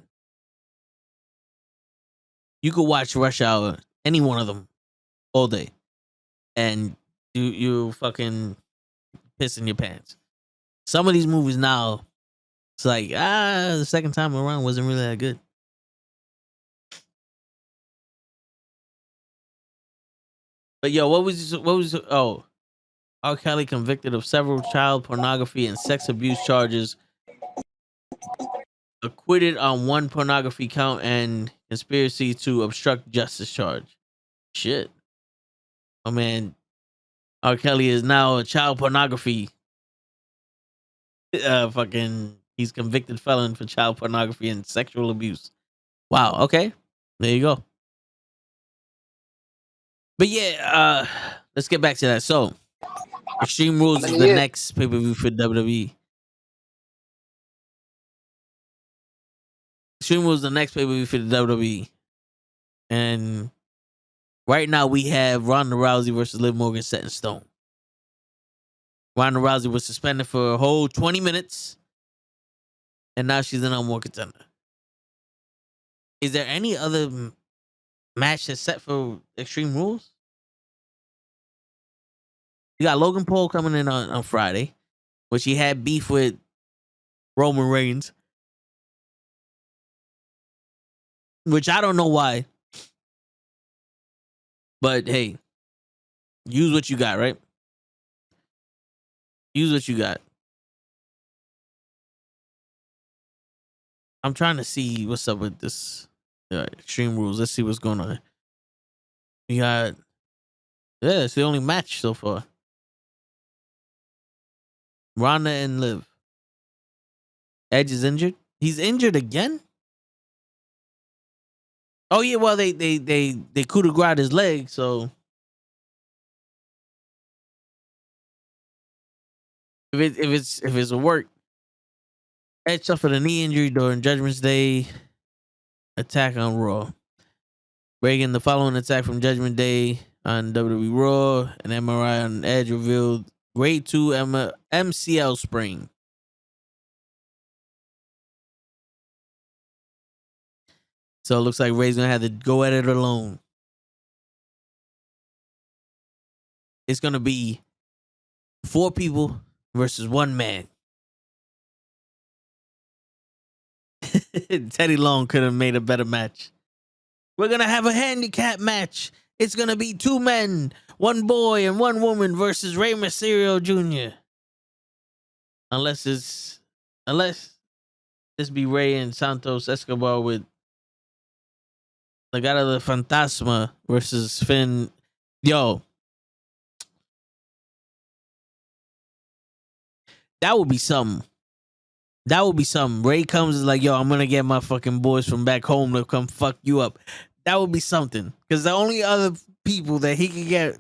You could watch Rush Hour, any one of them, all day, and you fucking piss in your pants. Some of these movies now, it's like the second time around wasn't really that good. But yo, what was R. Kelly convicted of several child pornography and sex abuse charges, acquitted on one pornography count and conspiracy to obstruct justice charge. Shit. My man R. Kelly is now a child pornography. He's convicted felon for child pornography and sexual abuse. Wow. Okay, there you go. But yeah, let's get back to that. So, Extreme Rules is the next pay-per-view for WWE. Extreme Rules is the next pay-per-view for the WWE. And right now we have Ronda Rousey versus Liv Morgan set in stone. Ronda Rousey was suspended for a whole 20 minutes. And now she's the number one contender. Is there any other match that's set for Extreme Rules? We got Logan Paul coming in on Friday, which he had beef with Roman Reigns. Which I don't know why. But hey, use what you got, right? Use what you got. I'm trying to see what's up with this Extreme Rules. Let's see what's going on. We got, it's the only match so far. Ronda and Liv. Edge is injured. He's injured again. Oh yeah, well they coup de grace his leg, so if it's a work. Edge suffered a knee injury during Judgment Day attack on Raw. Reagan, the following attack from Judgment Day on WWE Raw, an MRI on Edge revealed grade 2 MCL sprain. So it looks like Ray's gonna have to go at it alone. It's gonna be 4 people versus 1 man. Teddy Long could have made a better match. We're gonna have a handicap match. It's gonna be 2 men, 1 boy, and 1 woman versus Rey Mysterio Jr. Unless this be Rey and Santos Escobar with Legado del Fantasma versus Finn. Yo, that would be something. That would be something. Ray comes is like, yo, I'm gonna get my fucking boys from back home to come fuck you up. That would be something. Because the only other people that he could get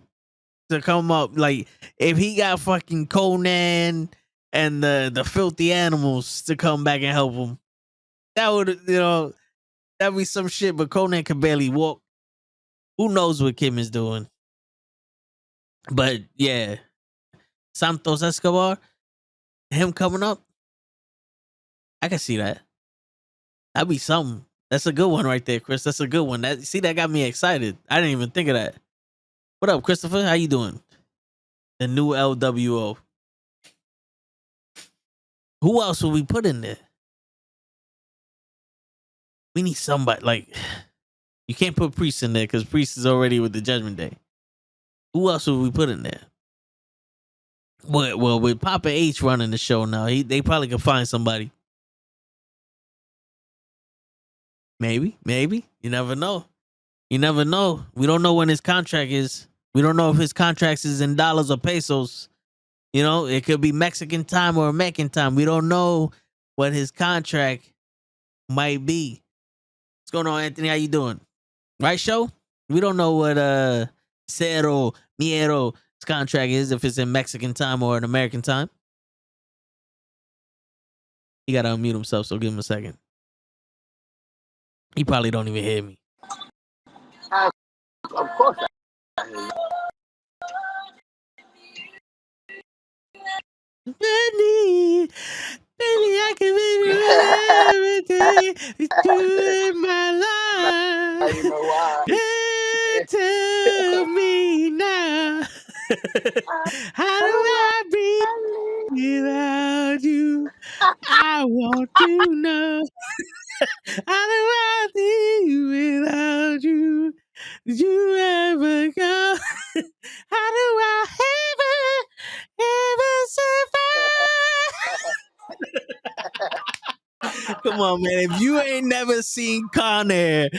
to come up, like, if he got fucking Conan and the filthy animals to come back and help him, that would, that'd be some shit. But Conan can barely walk. Who knows what Kim is doing? But yeah, Santos Escobar, him coming up, I can see that. That'd be something. That's a good one right there, Chris. That's a good one. That got me excited. I didn't even think of that. What up, Christopher? How you doing? The new LWO. Who else would we put in there? We need somebody. Like, you can't put Priest in there because Priest is already with the Judgment Day. Who else would we put in there? Well, with Papa H running the show now, they probably could find somebody. Maybe. You never know. We don't know when his contract is. We don't know if his contract is in dollars or pesos. It could be Mexican time or American time. We don't know what his contract might be. What's going on, Anthony? How you doing? Right, show? We don't know what Cero Miero's contract is, if it's in Mexican time or in American time. He got to unmute himself, so give him a second. He probably don't even hear me. Of course. Baby, I can be everything you in my life. You know why? Tell me now. How do I breathe without you? I want to know. How do I live without you? Did you ever go? How do I ever survive? Come on, man. If you ain't never seen Con Air,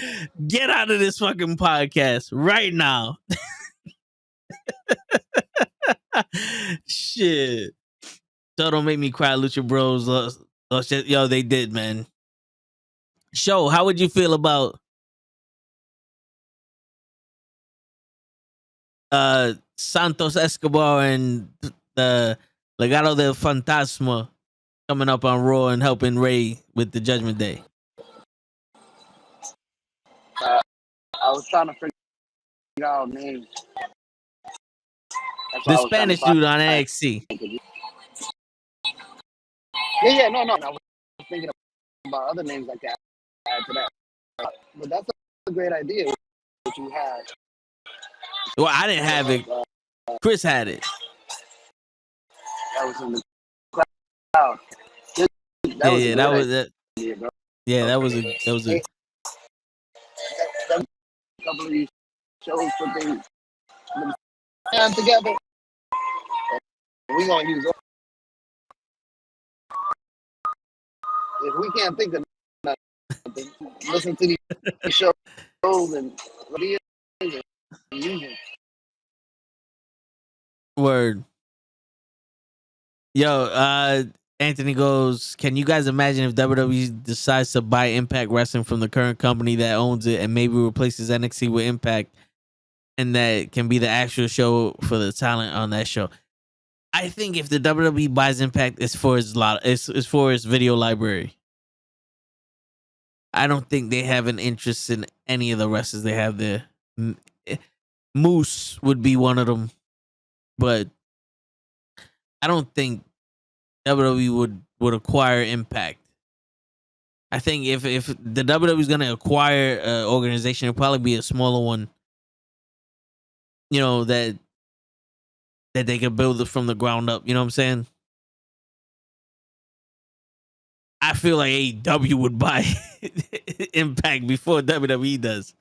get out of this fucking podcast right now. Shit. So don't make me cry. Lucha Bros lost yo, they did, man. Show, how would you feel about Santos Escobar and the Legado del Fantasma coming up on Raw and helping Ray with the Judgment Day? I was trying to figure out names. That's why The I was trying to Spanish dude on find. NXT. No. I was thinking about other names like that. Add to that. But that's a great idea that you had. Well, I didn't have it. Chris had it. That was in the crowd. That was a That great was that. idea, bro. Yeah, that was a That couple of these shows put them together. We're gonna use. If we can't think of nothing, listen to these shows and videos and use them. Word. Yo, Anthony goes, can you guys imagine if WWE decides to buy Impact Wrestling from the current company that owns it and maybe replaces NXT with Impact, and that can be the actual show for the talent on that show? I think if the WWE buys Impact, it's for it's for its video library. I don't think they have an interest in any of the wrestlers they have there. Moose would be one of them, but I don't think WWE would acquire Impact. I think if the WWE is going to acquire an organization, it'll probably be a smaller one. You know, that they can build it from the ground up. You know what I'm saying? I feel like AEW would buy Impact before WWE does.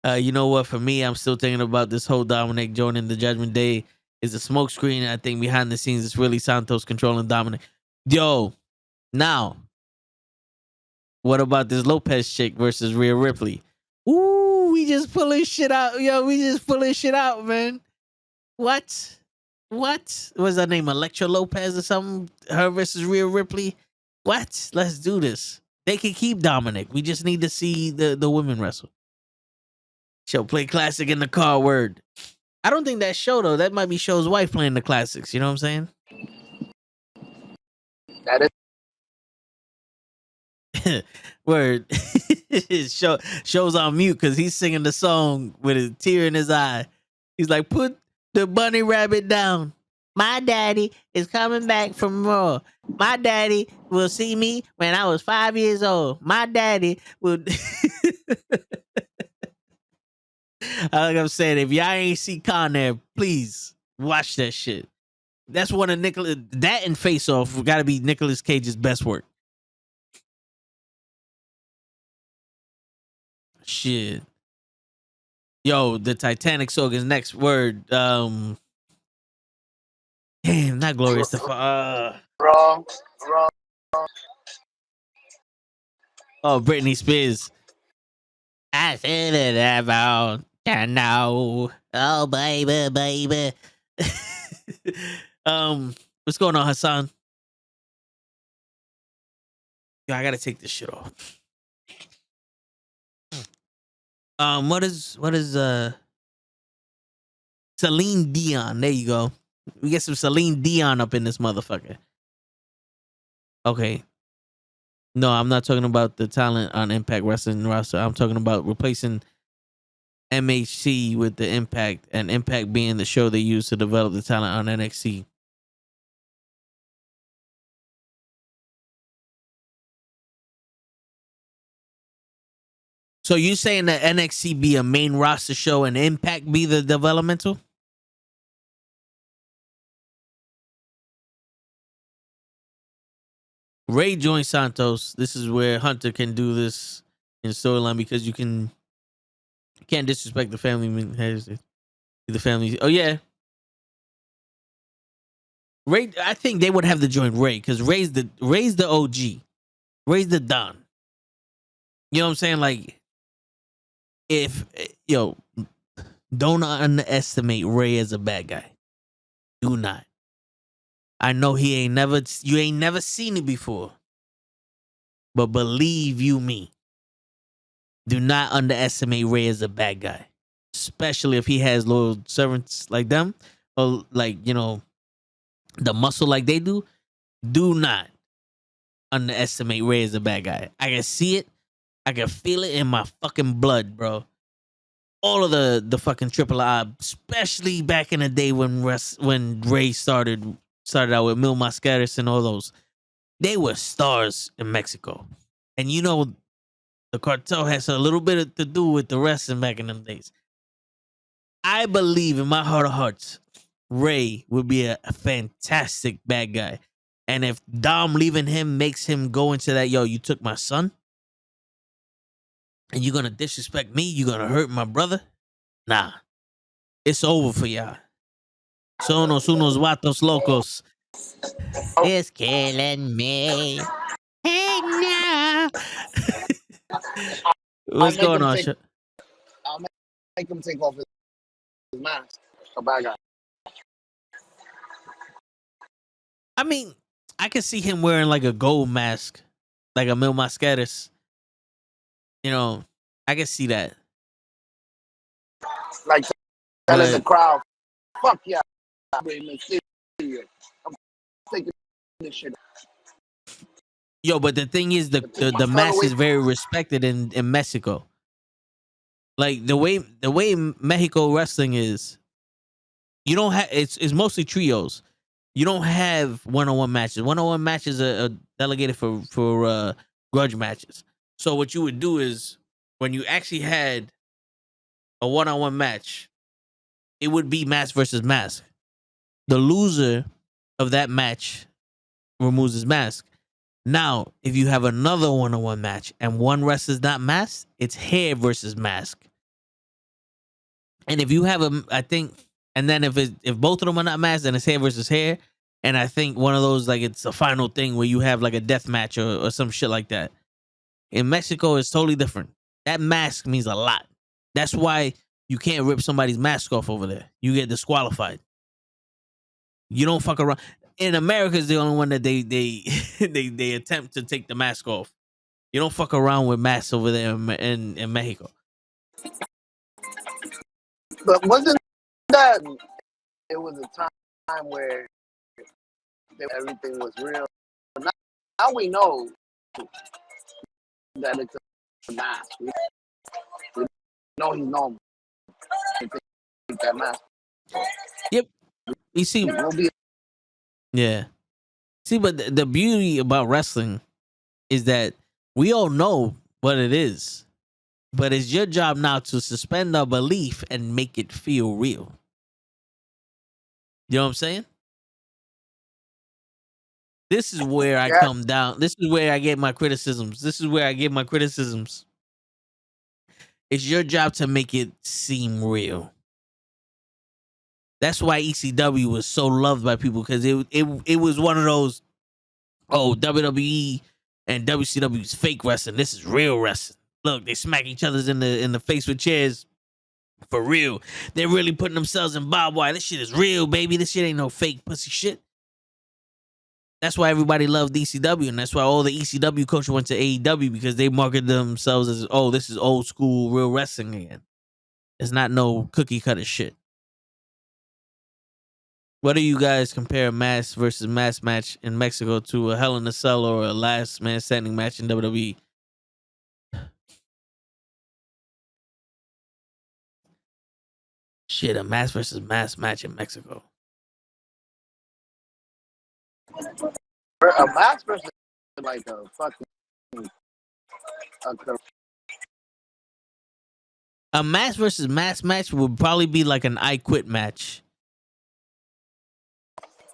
You know what? For me, I'm still thinking about this whole Dominic joining the Judgment Day is a smokescreen. I think behind the scenes, it's really Santos controlling Dominic. Yo, now, what about this Lopez chick versus Rhea Ripley? Ooh, we just pulling shit out. Yo, we just pulling shit out, man. What? What's her name? Electra Lopez or something? Her versus Rhea Ripley? What? Let's do this. They can keep Dominic. We just need to see the women wrestle. She'll play classic in the car. Word. I don't think that's Show, though. That might be Show's wife playing the classics. You know what I'm saying? That is. Word. Show's on mute because he's singing the song with a tear in his eye. He's like, put the bunny rabbit down. My daddy is coming back from Raw. My daddy will see me when I was 5 years old. My daddy would. Like I'm saying, if y'all ain't see Con Air, please watch that shit. That's one of NuKKle. That and Face Off got to be Nicolas Cage's best work. Shit. Yo, the Titanic song is next. Word. Damn, not Glorious. Wrong. Oh, Britney Spears. I said it about you know. Oh, baby. What's going on, Hassan? Yo, I gotta take this shit off. What is Celine Dion? There you go. We get some Celine Dion up in this motherfucker. Okay. No, I'm not talking about the talent on Impact Wrestling roster. I'm talking about replacing MHC with the Impact, and Impact being the show they use to develop the talent on NXT. So you saying that NXT be a main roster show and Impact be the developmental? Ray joins Santos. This is where Hunter can do this in storyline because you can't disrespect the family. The family. Oh yeah. Ray, I think they would have to join Ray because Ray's the OG. Ray's the Don. You know what I'm saying? Like, don't underestimate Ray as a bad guy. Do not. I know you ain't never seen it before. But believe you me, do not underestimate Ray as a bad guy. Especially if he has loyal servants like them. Or like, the muscle like they do. Do not underestimate Ray as a bad guy. I can see it. I can feel it in my fucking blood, bro. All of the fucking triple I, especially back in the day when Ray started out with Mil Mascaras and all those, they were stars in Mexico. And the cartel has a little bit to do with the wrestling back in them days. I believe in my heart of hearts, Ray would be a fantastic bad guy. And if Dom leaving him makes him go into that, yo, you took my son and you're going to disrespect me, you're going to hurt my brother. Nah, it's over for y'all. Sonos unos vatos locos. It's killing me. Hey, now. What's going on? I'll make him take off his mask. A bad guy. I mean, I can see him wearing like a gold mask, like a Mil Mascaras. I can see that. Like telling the crowd, fuck yeah. I'm taking this shit. Yo, but the thing is, the mask is very respected in Mexico. Like the way Mexico wrestling is, you don't have it's mostly trios. You don't have one-on-one matches. One-on-one matches are delegated for grudge matches. So what you would do is when you actually had a one-on-one match, it would be mask versus mask. The loser of that match removes his mask. Now, if you have another one-on-one match and one wrestler's not masked, it's hair versus mask. And if you have and then if both of them are not masked, then it's hair versus hair. And I think one of those, like, it's a final thing where you have like a death match or some shit like that. In Mexico, it's totally different. That mask means a lot. That's why you can't rip somebody's mask off over there. You get disqualified. You don't fuck around. In America, is the only one that they they attempt to take the mask off. You don't fuck around with masks over there in Mexico. But wasn't that it was a time where everything was real? Now we know that it's a mask. We know he's normal. Take that mask. Yep. You see, yeah. See, but the beauty about wrestling is that we all know what it is, but it's your job now to suspend our belief and make it feel real. You know what I'm saying? This is where I come down. This is where I get my criticisms. It's your job to make it seem real. That's why ECW was so loved by people, because it was one of those, WWE and WCW's fake wrestling. This is real wrestling. Look, they smack each other in the face with chairs for real. They're really putting themselves in barbed wire. This shit is real, baby. This shit ain't no fake pussy shit. That's why everybody loved ECW, and that's why all the ECW coaches went to AEW, because they marketed themselves as, this is old school real wrestling again. It's not no cookie cutter shit. What do you guys compare mask versus mask match in Mexico to a Hell in a Cell or a last man standing match in WWE? Shit, a mask versus mask match in Mexico. A mask versus like a fucking a mask versus mask match would probably be like an I Quit match.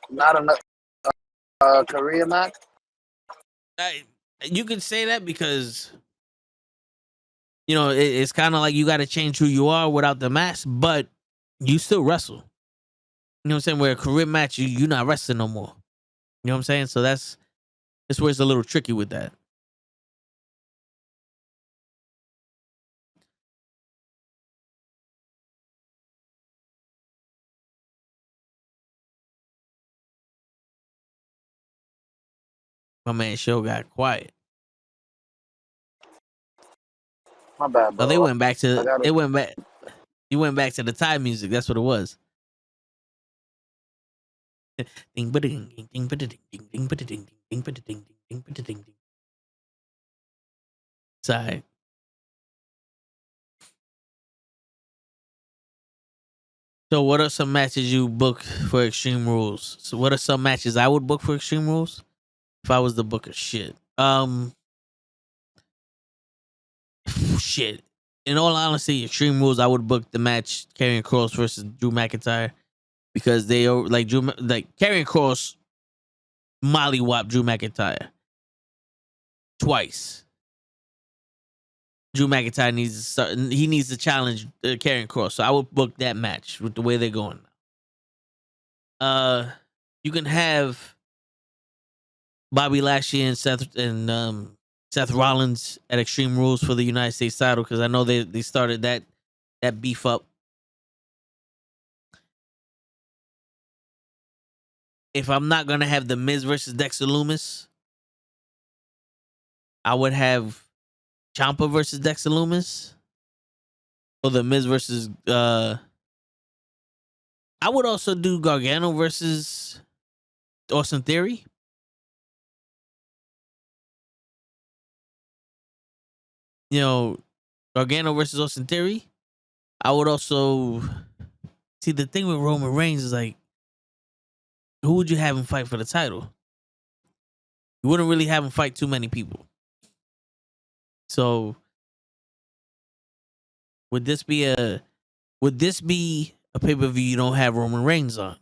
Not a career match. You could say that because it's kind of like you got to change who you are without the mask, but you still wrestle. You know what I'm saying? Where a career match, you're not wrestling no more. You know what I'm saying? So that's where it's a little tricky with that. My man show got quiet. My bad, bro. Oh, they went back I to gotta. it went back. You went back to the Thai music. That's what it was. Ding ba ding ding ding ba ding ding ding ba ding ding ba ding ding ba ding ding. Sorry. So, what are some matches you book for Extreme Rules? So, what are some matches I would book for Extreme Rules if I was the booker? Shit. Shit. In all honesty, Extreme Rules, I would book the match Karrion Kross versus Drew McIntyre because they are like Karrion Kross mollywop Drew McIntyre twice. Drew McIntyre needs to start. He needs to challenge Karrion Kross, so I would book that match with the way they're going. You can have Bobby Lashley and Seth Rollins at Extreme Rules for the United States title because I know they started that beef up. If I'm not gonna have the Miz versus Dexter Lumis, I would have Ciampa versus Dexter Lumis, or the Miz versus. I would also do Gargano versus Austin Theory. You know, Gargano versus Austin Theory. I would also see the thing with Roman Reigns is like, who would you have him fight for the title? You wouldn't really have him fight too many people. So would this be a pay-per-view you don't have Roman Reigns on?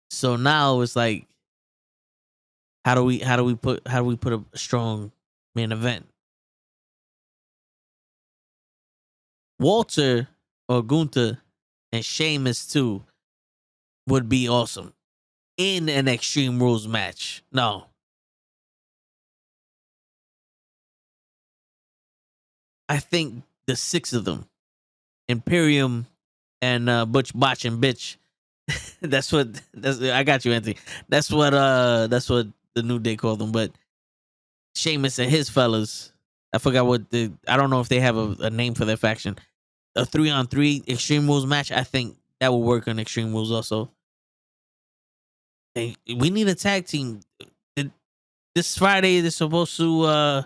So now it's like, how do we put a strong main event? Walter or Gunther and Sheamus too would be awesome in an Extreme Rules match. No. I think the 6 of them, Imperium and Butch Botch and Bitch. that's I got you, Anthony. That's what the New Day called them. But Sheamus and his fellas, I forgot I don't know if they have a name for their faction. A 3-on-3 Extreme Rules match. I think that will work on Extreme Rules also. Hey, we need a tag team. This Friday they're supposed to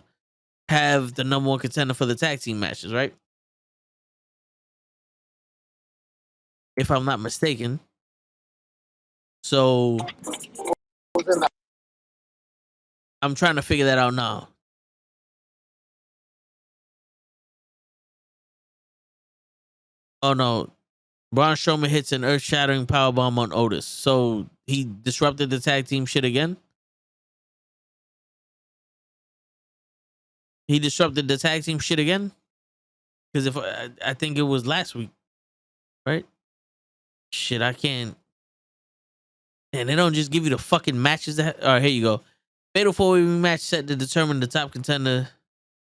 have the number 1 contender for the tag team matches, right? If I'm not mistaken. So I'm trying to figure that out now. Oh no. Braun Strowman hits an earth-shattering powerbomb on Otis. So he disrupted the tag team shit again? He disrupted the tag team shit again? Because if I think it was last week, right? Shit, I can't. And they don't just give you the fucking matches that. All right, here you go. Fatal 4-way match set to determine the top contender.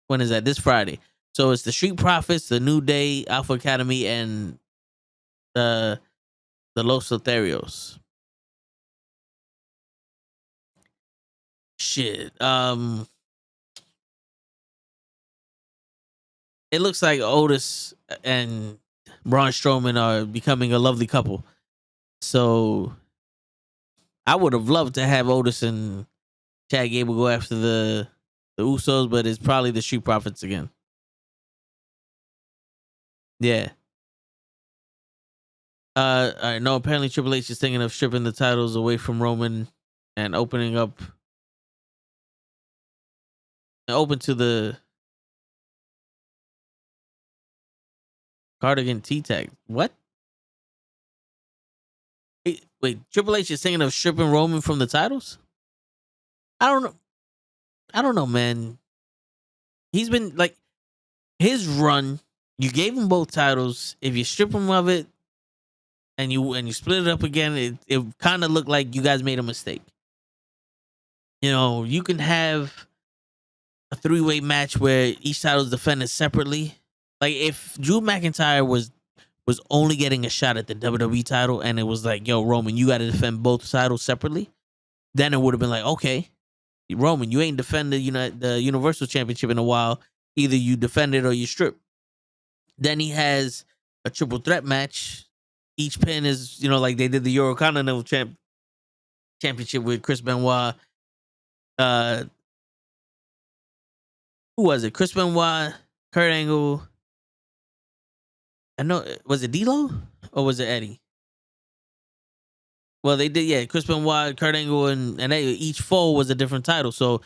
When is that? This Friday. So it's the Street Profits, the New Day, Alpha Academy, and the Los Lotharios. Shit. It looks like Otis and Braun Strowman are becoming a lovely couple. So I would have loved to have Otis and Chad Gable go after the Usos, but it's probably the Street Profits again. Yeah. All right. No, apparently Triple H is thinking of stripping the titles away from Roman and open to the Cardigan T-Tag. What? Wait, Triple H is thinking of stripping Roman from the titles? I don't know, man. He's been like, his run, you gave him both titles. If you strip him of it and you split it up again, it kind of looked like you guys made a mistake. You know, you can have a 3-way match where each title is defended separately. Like if Drew McIntyre was was only getting a shot at the WWE title, and it was like, yo, Roman, you got to defend both titles separately, then it would have been like, okay, Roman, you ain't defended the Universal Championship in a while. Either you defend it or you strip. Then he has a triple threat match. Each pin is, like they did the Eurocontinental Championship with Chris Benoit. Who was it? Chris Benoit, Kurt Angle. I know, was it D'Lo or was it Eddie? Well, they did, yeah. Chris Benoit, Kurt Angle, and each foe was a different title. So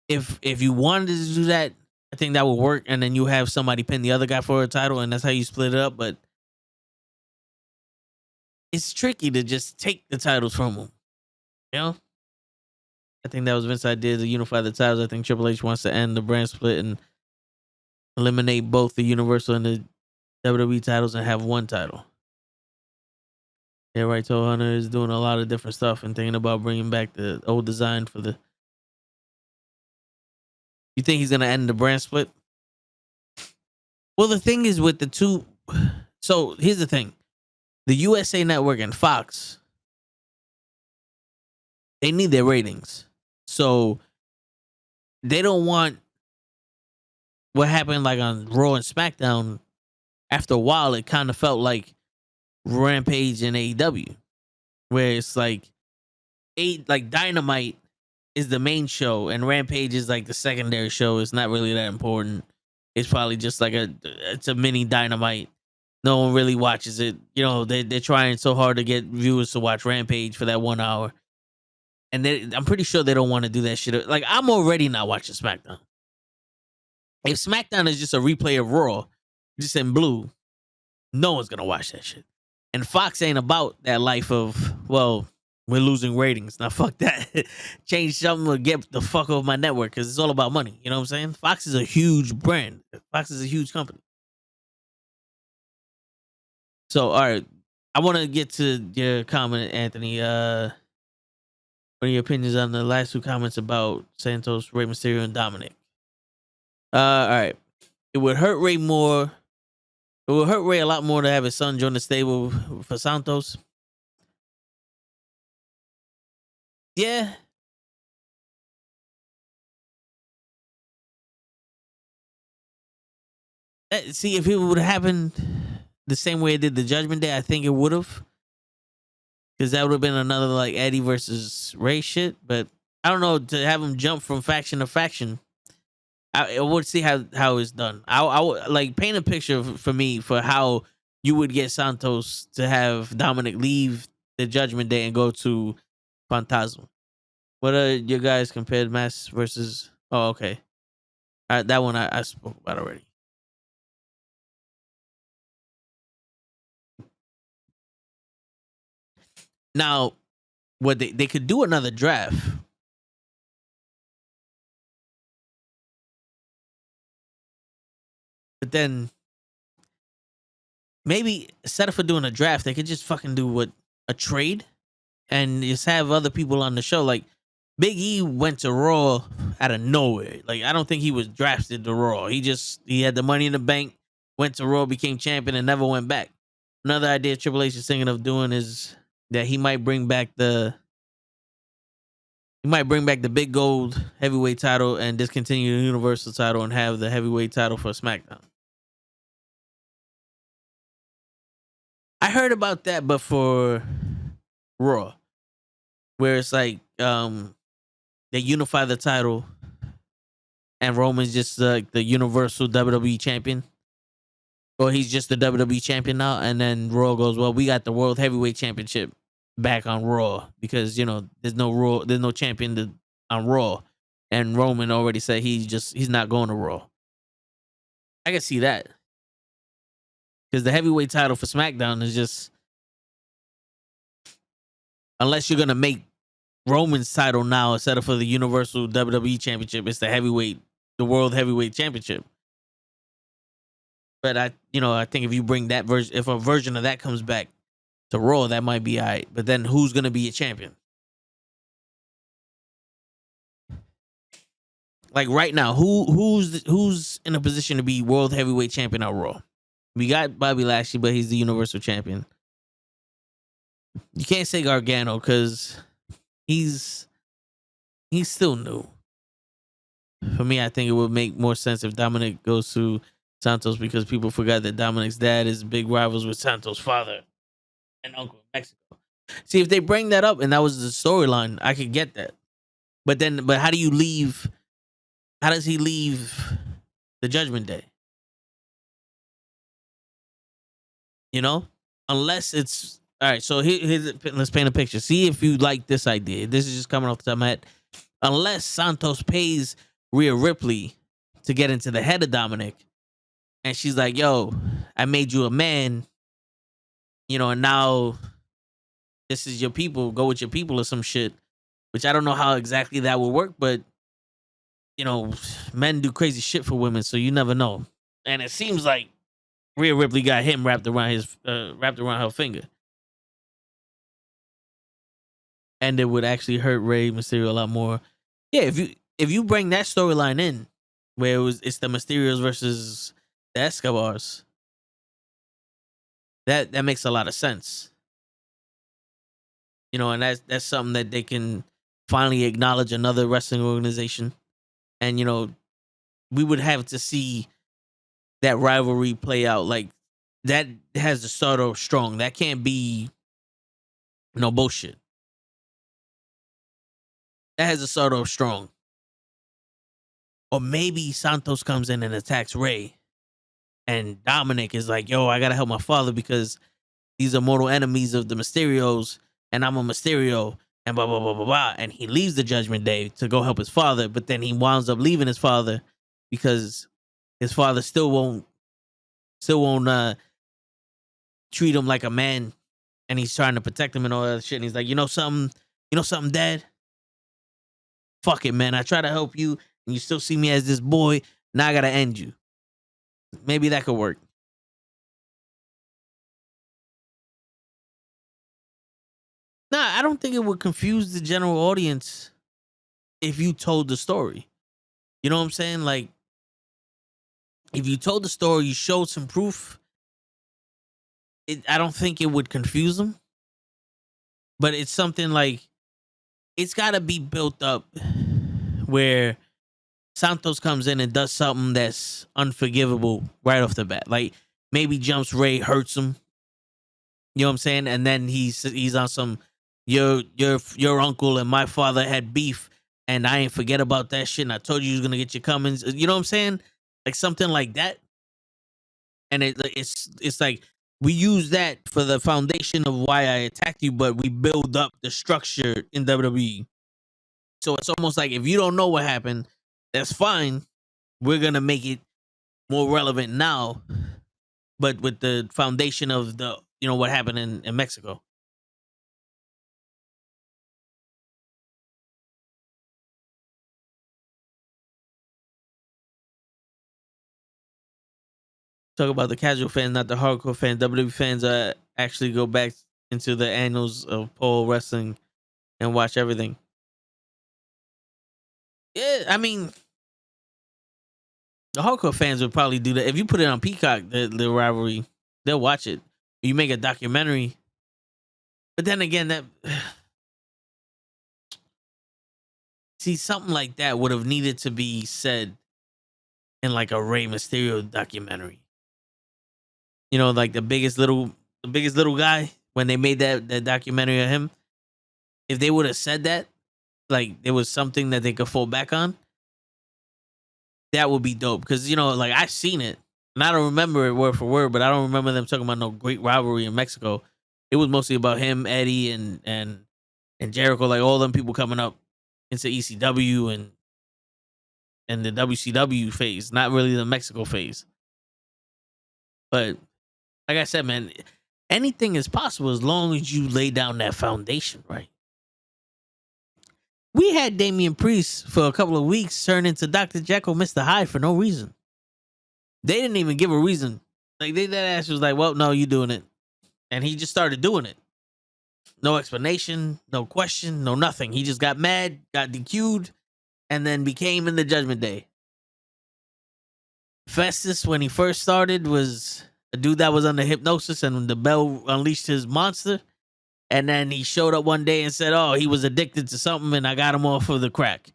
if you wanted to do that, I think that would work. And then you have somebody pin the other guy for a title, and that's how you split it up. But it's tricky to just take the titles from them. I think that was Vince's idea to unify the titles. I think Triple H wants to end the brand split and eliminate both the Universal and the WWE titles and have one title. Yeah, right. So Hunter is doing a lot of different stuff and thinking about bringing back the old design for the. You think he's gonna end the brand split? Well, the thing is with the two. So here's the thing: the USA Network and Fox, they need their ratings, so they don't want what happened like on Raw and SmackDown. After a while, it kind of felt like Rampage and AEW, where it's like Dynamite is the main show and Rampage is like the secondary show. It's not really that important. It's probably just like it's a mini Dynamite. No one really watches it. They're trying so hard to get viewers to watch Rampage for that 1 hour, and I'm pretty sure they don't want to do that shit. Like, I'm already not watching SmackDown. If SmackDown is just a replay of Raw, just in blue, no one's gonna watch that shit. And Fox ain't about that life of, well, we're losing ratings. Now, fuck that. Change something or get the fuck off my network, because it's all about money. You know what I'm saying? Fox is a huge brand. Fox is a huge company. So, all right. I want to get to your comment, Anthony. What are your opinions on the last two comments about Santos, Rey Mysterio, and Dominic? All right. It would hurt Rey more. It would hurt Rey a lot more to have his son join the stable for Santos. Yeah. See, if it would have happened the same way it did the Judgment Day, I think it would have. Because that would have been another like Eddie versus Rey shit. But I don't know, to have him jump from faction to faction. I would see how it's done. I would like paint a picture for me for how you would get Santos to have Dominic leave the Judgment Day and go to Phantasm. What are your guys compared Mass versus? Oh, okay. All right, that one I spoke about already. Now, what they could do another draft. But then maybe instead of doing a draft, they could just fucking do a trade and just have other people on the show. Like Big E went to Raw out of nowhere. Like, I don't think he was drafted to Raw. He had the money in the bank, went to Raw, became champion, and never went back. Another idea Triple H is thinking of doing is that he might bring back the big gold heavyweight title and discontinue the Universal title and have the heavyweight title for SmackDown. I heard about that, but for Raw, where it's like they unify the title and Roman's just like the Universal WWE champion, or he's just the WWE champion now, and then Raw goes, well, we got the World Heavyweight Championship back on Raw because there's no champion on Raw, and Roman already said he's not going to Raw. I can see that. Because the heavyweight title for SmackDown is just, unless you're gonna make Roman's title now instead of for the Universal WWE Championship, it's the World Heavyweight Championship. But I think if you bring that version, if a version of that comes back to Raw, that might be alright. But then who's gonna be a champion? Like right now, who's in a position to be World Heavyweight Champion on Raw? We got Bobby Lashley, but he's the Universal Champion. You can't say Gargano because he's still new. For me, I think it would make more sense if Dominic goes to Santos because people forgot that Dominic's dad is big rivals with Santos' father and uncle in Mexico. See, if they bring that up and that was the storyline, I could get that. But how do you leave? How does he leave the Judgment Day? You know, unless it's all right. So let's paint a picture. See if you like this idea. This is just coming off the top of my head. Unless Santos pays Rhea Ripley to get into the head of Dominic, and she's like, "Yo, I made you a man, you know, and now this is your people. Go with your people or some shit." Which I don't know how exactly that will work, but you know, men do crazy shit for women, so you never know. And it seems like Rhea Ripley got him wrapped around her finger, and it would actually hurt Rey Mysterio a lot more. Yeah, if you bring that storyline in, where it's the Mysterios versus the Escobars, that makes a lot of sense. You know, and that's something that they can finally acknowledge another wrestling organization, and you know, we would have to see that rivalry play out. Like that has to start off strong. That can't be no bullshit. That has to start off strong. Or maybe Santos comes in and attacks Rey, and Dominic is like, "Yo, I gotta help my father because these are mortal enemies of the Mysterios, and I'm a Mysterio." And blah blah blah blah blah, and he leaves the Judgment Day to go help his father, but then he winds up leaving his father because his father still won't treat him like a man, and he's trying to protect him and all that shit. And he's like, you know something, Dad? Fuck it, man. I try to help you, and you still see me as this boy. Now I gotta end you. Maybe that could work. Nah, I don't think it would confuse the general audience if you told the story. You know what I'm saying? Like, if you told the story, you showed some proof, I don't think it would confuse them. But it's something like, it's got to be built up where Santos comes in and does something that's unforgivable right off the bat. Like, maybe jumps Rey, hurts him. You know what I'm saying? And then he's on some, your uncle and my father had beef, and I ain't forget about that shit, and I told you was gonna get your comings. You know what I'm saying? Like something like that. And it's like, we use that for the foundation of why I attacked you, but we build up the structure in WWE. So it's almost like, if you don't know what happened, that's fine. We're gonna make it more relevant now, but with the foundation of the, you know, what happened in Mexico. Talk about the casual fans, not the hardcore fans. WWE fans actually go back into the annals of pole wrestling and watch everything. Yeah, I mean, the hardcore fans would probably do that. If you put it on Peacock, the rivalry, they'll watch it. You make a documentary. But then again, that see, something like that would have needed to be said in like a Rey Mysterio documentary. You know, like the biggest little guy, when they made that documentary of him. If they would have said that, like there was something that they could fall back on, that would be dope. Because, you know, like I've seen it, and I don't remember it word for word, but I don't remember them talking about no great rivalry in Mexico. It was mostly about him, Eddie, and Jericho, like all them people coming up into ECW and the WCW phase, not really the Mexico phase. But like I said, man, anything is possible as long as you lay down that foundation, right? We had Damian Priest for a couple of weeks turn into Dr. Jekyll, Mr. Hyde for no reason. They didn't even give a reason. Like, that ass was like, well, no, you doing it. And he just started doing it. No explanation, no question, no nothing. He just got mad, got DQ'd, and then became in the Judgment Day. Festus, when he first started, was a dude that was under hypnosis, and the bell unleashed his monster. And then he showed up one day and said, "Oh, he was addicted to something, and I got him off of the crack."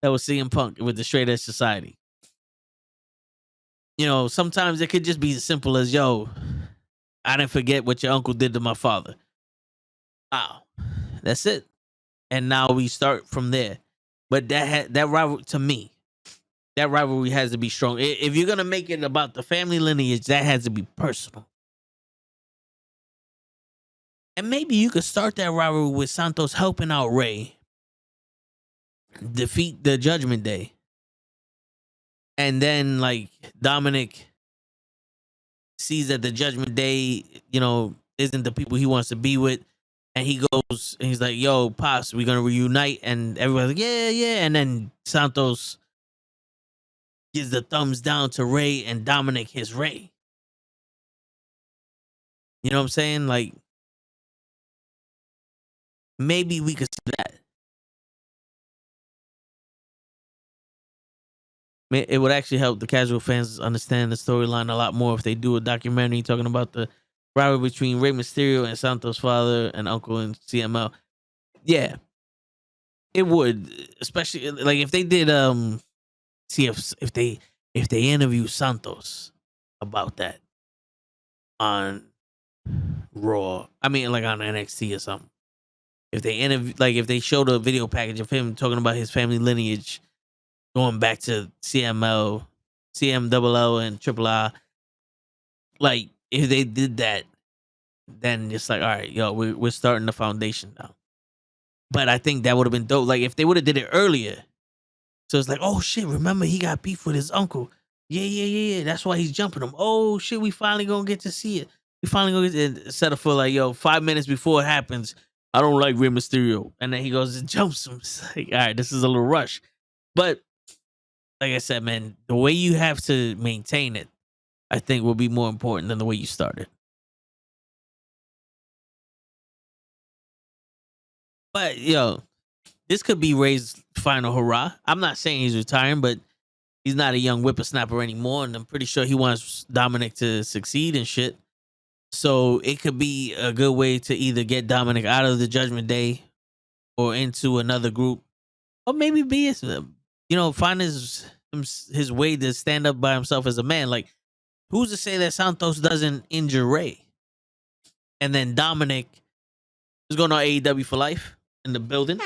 That was CM Punk with the Straight Edge Society. You know, sometimes it could just be as simple as, "Yo, I didn't forget what your uncle did to my father." Wow, that's it. And now we start from there. But that rivalry, to me, that rivalry has to be strong. If you're gonna make it about the family lineage, that has to be personal. And maybe you could start that rivalry with Santos helping out Ray defeat the Judgment Day. And then, like, Dominic sees that the Judgment Day, you know, isn't the people he wants to be with. And he goes and he's like, "Yo, Pops, we're going to reunite." And everyone's like, "Yeah, yeah." And then Santos gives the thumbs down to Ray, and Dominic hits Ray. You know what I'm saying? Like, maybe we could see that. It would actually help the casual fans understand the storyline a lot more if they do a documentary talking about the rivalry between Rey Mysterio and Santos' father and uncle and CML. Yeah, it would, especially like if they did see if they interview Santos about that on Raw. I mean, like on NXT or something. If they interview, like if they showed a video package of him talking about his family lineage, going back to CML, CMLL, and Triple I, like if they did that, then it's like, all right, yo, we're starting the foundation now. But I think that would have been dope. Like if they would have did it earlier. So it's like, oh shit, remember he got beef with his uncle. Yeah. That's why he's jumping him. Oh shit, we finally gonna get to see it. We finally gonna get it. Instead of for like, yo, 5 minutes before it happens, I don't like Rey Mysterio. And then he goes and jumps him. It's like, all right, this is a little rush. But like I said, man, the way you have to maintain it, I think will be more important than the way you started. But yo, this could be Ray's final hurrah. I'm not saying he's retiring, but he's not a young whippersnapper anymore, and I'm pretty sure he wants Dominic to succeed and shit. So it could be a good way to either get Dominic out of the Judgment Day or into another group, or maybe be, find his way to stand up by himself as a man. Like, who's to say that Santos doesn't injure Ray, and then Dominic is going on AEW for life in the building?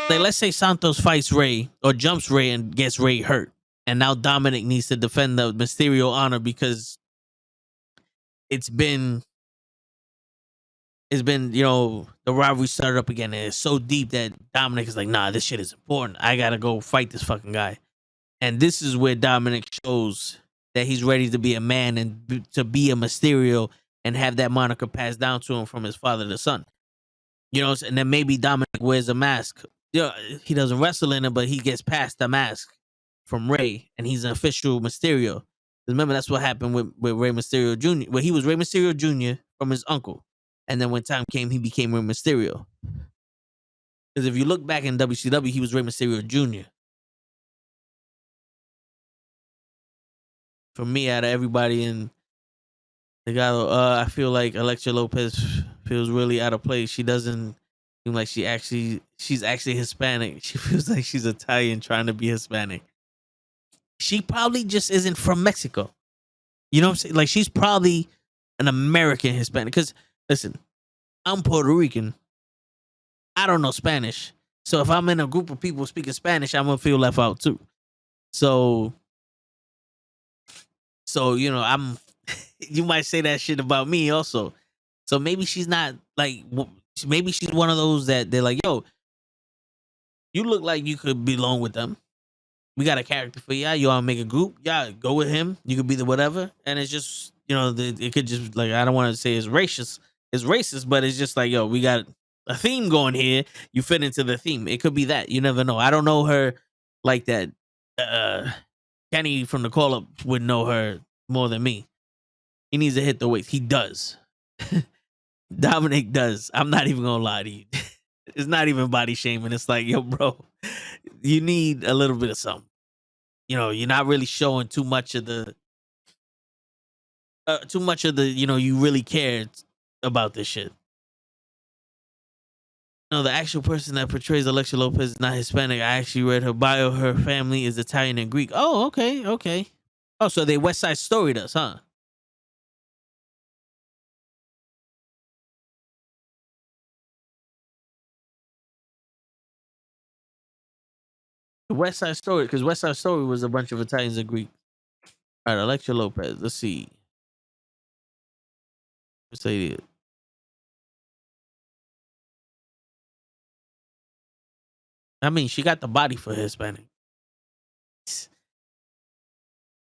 Like, let's say Santos fights Ray or jumps Ray and gets Ray hurt, and now Dominic needs to defend the Mysterio honor because it's been the rivalry started up again, and it's so deep that Dominic is like, nah, this shit is important. I gotta go fight this fucking guy. And this is where Dominic shows that he's ready to be a man and to be a Mysterio and have that moniker passed down to him from his father to son. And then maybe Dominic wears a mask. He doesn't wrestle in it, but he gets past the mask from Ray, and he's an official Mysterio. Remember, that's what happened with Rey Mysterio Jr., where he was Rey Mysterio Jr. from his uncle. And then when time came, he became Rey Mysterio. Because if you look back in WCW, he was Rey Mysterio Jr. For me, out of everybody in the guy, I feel like Elektra Lopez feels really out of place. She doesn't seem like she's actually Hispanic. She feels like she's Italian trying to be Hispanic. She probably just isn't from Mexico. You know what I'm saying? Like, she's probably an American Hispanic. Because, listen, I'm Puerto Rican. I don't know Spanish. So if I'm in a group of people speaking Spanish, I'm going to feel left out too. So I'm... you might say that shit about me also. So maybe she's not like... Maybe she's one of those that they're like, yo, you look like you could belong with them. We got a character for y'all. You all make a group. Yeah, go with him. You could be the whatever. And it's just, it could just, like, I don't want to say it's racist, but it's just like, yo, we got a theme going here. You fit into the theme. It could be that. You never know. I don't know her like that. Kenny from the call-up would know her more than me. He needs to hit the weights. He does. Dominic does. I'm not even going to lie to you. It's not even body shaming. It's like, yo, bro, you need a little bit of something. You're not really showing too much of the too much of the, you really cared about this shit. No, the actual person that portrays Alexia Lopez is not Hispanic. I actually read her bio. Her family is Italian and Greek. Oh, okay. Oh, so they West Side Storied us, huh? West Side Story, because West Side Story was a bunch of Italians and Greeks. All right, Alexia Lopez. Let's see. Let's say it. I mean, she got the body for Hispanic.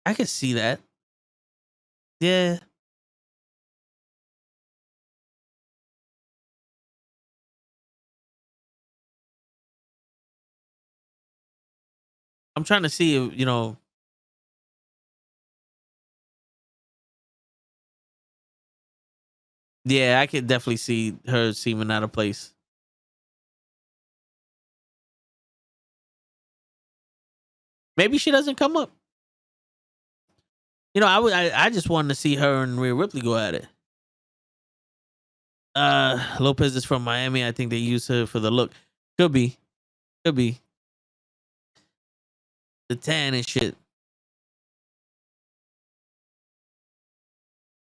I can see that. Yeah. I'm trying to see if, yeah, I could definitely see her seeming out of place. Maybe she doesn't come up. I just wanted to see her and Rhea Ripley go at it. Lopez is from Miami. I think they use her for the look. Could be. The tan and shit.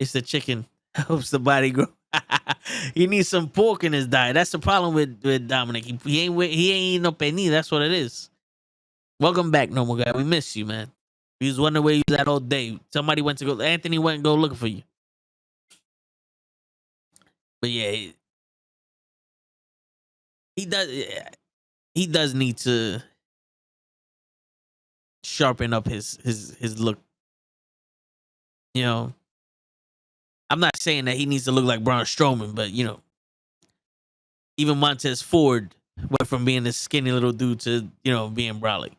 It's the chicken. Helps the body grow. He needs some pork in his diet. That's the problem with Dominic. He ain't eating no penny. That's what it is. Welcome back, normal guy. We miss you, man. We was wondering where you was at all day. Somebody went to go. Anthony went and go looking for you. But yeah, he does. He does need to sharpen up his look. I'm not saying that he needs to look like Braun Strowman, but even Montez Ford went from being this skinny little dude to being brolic.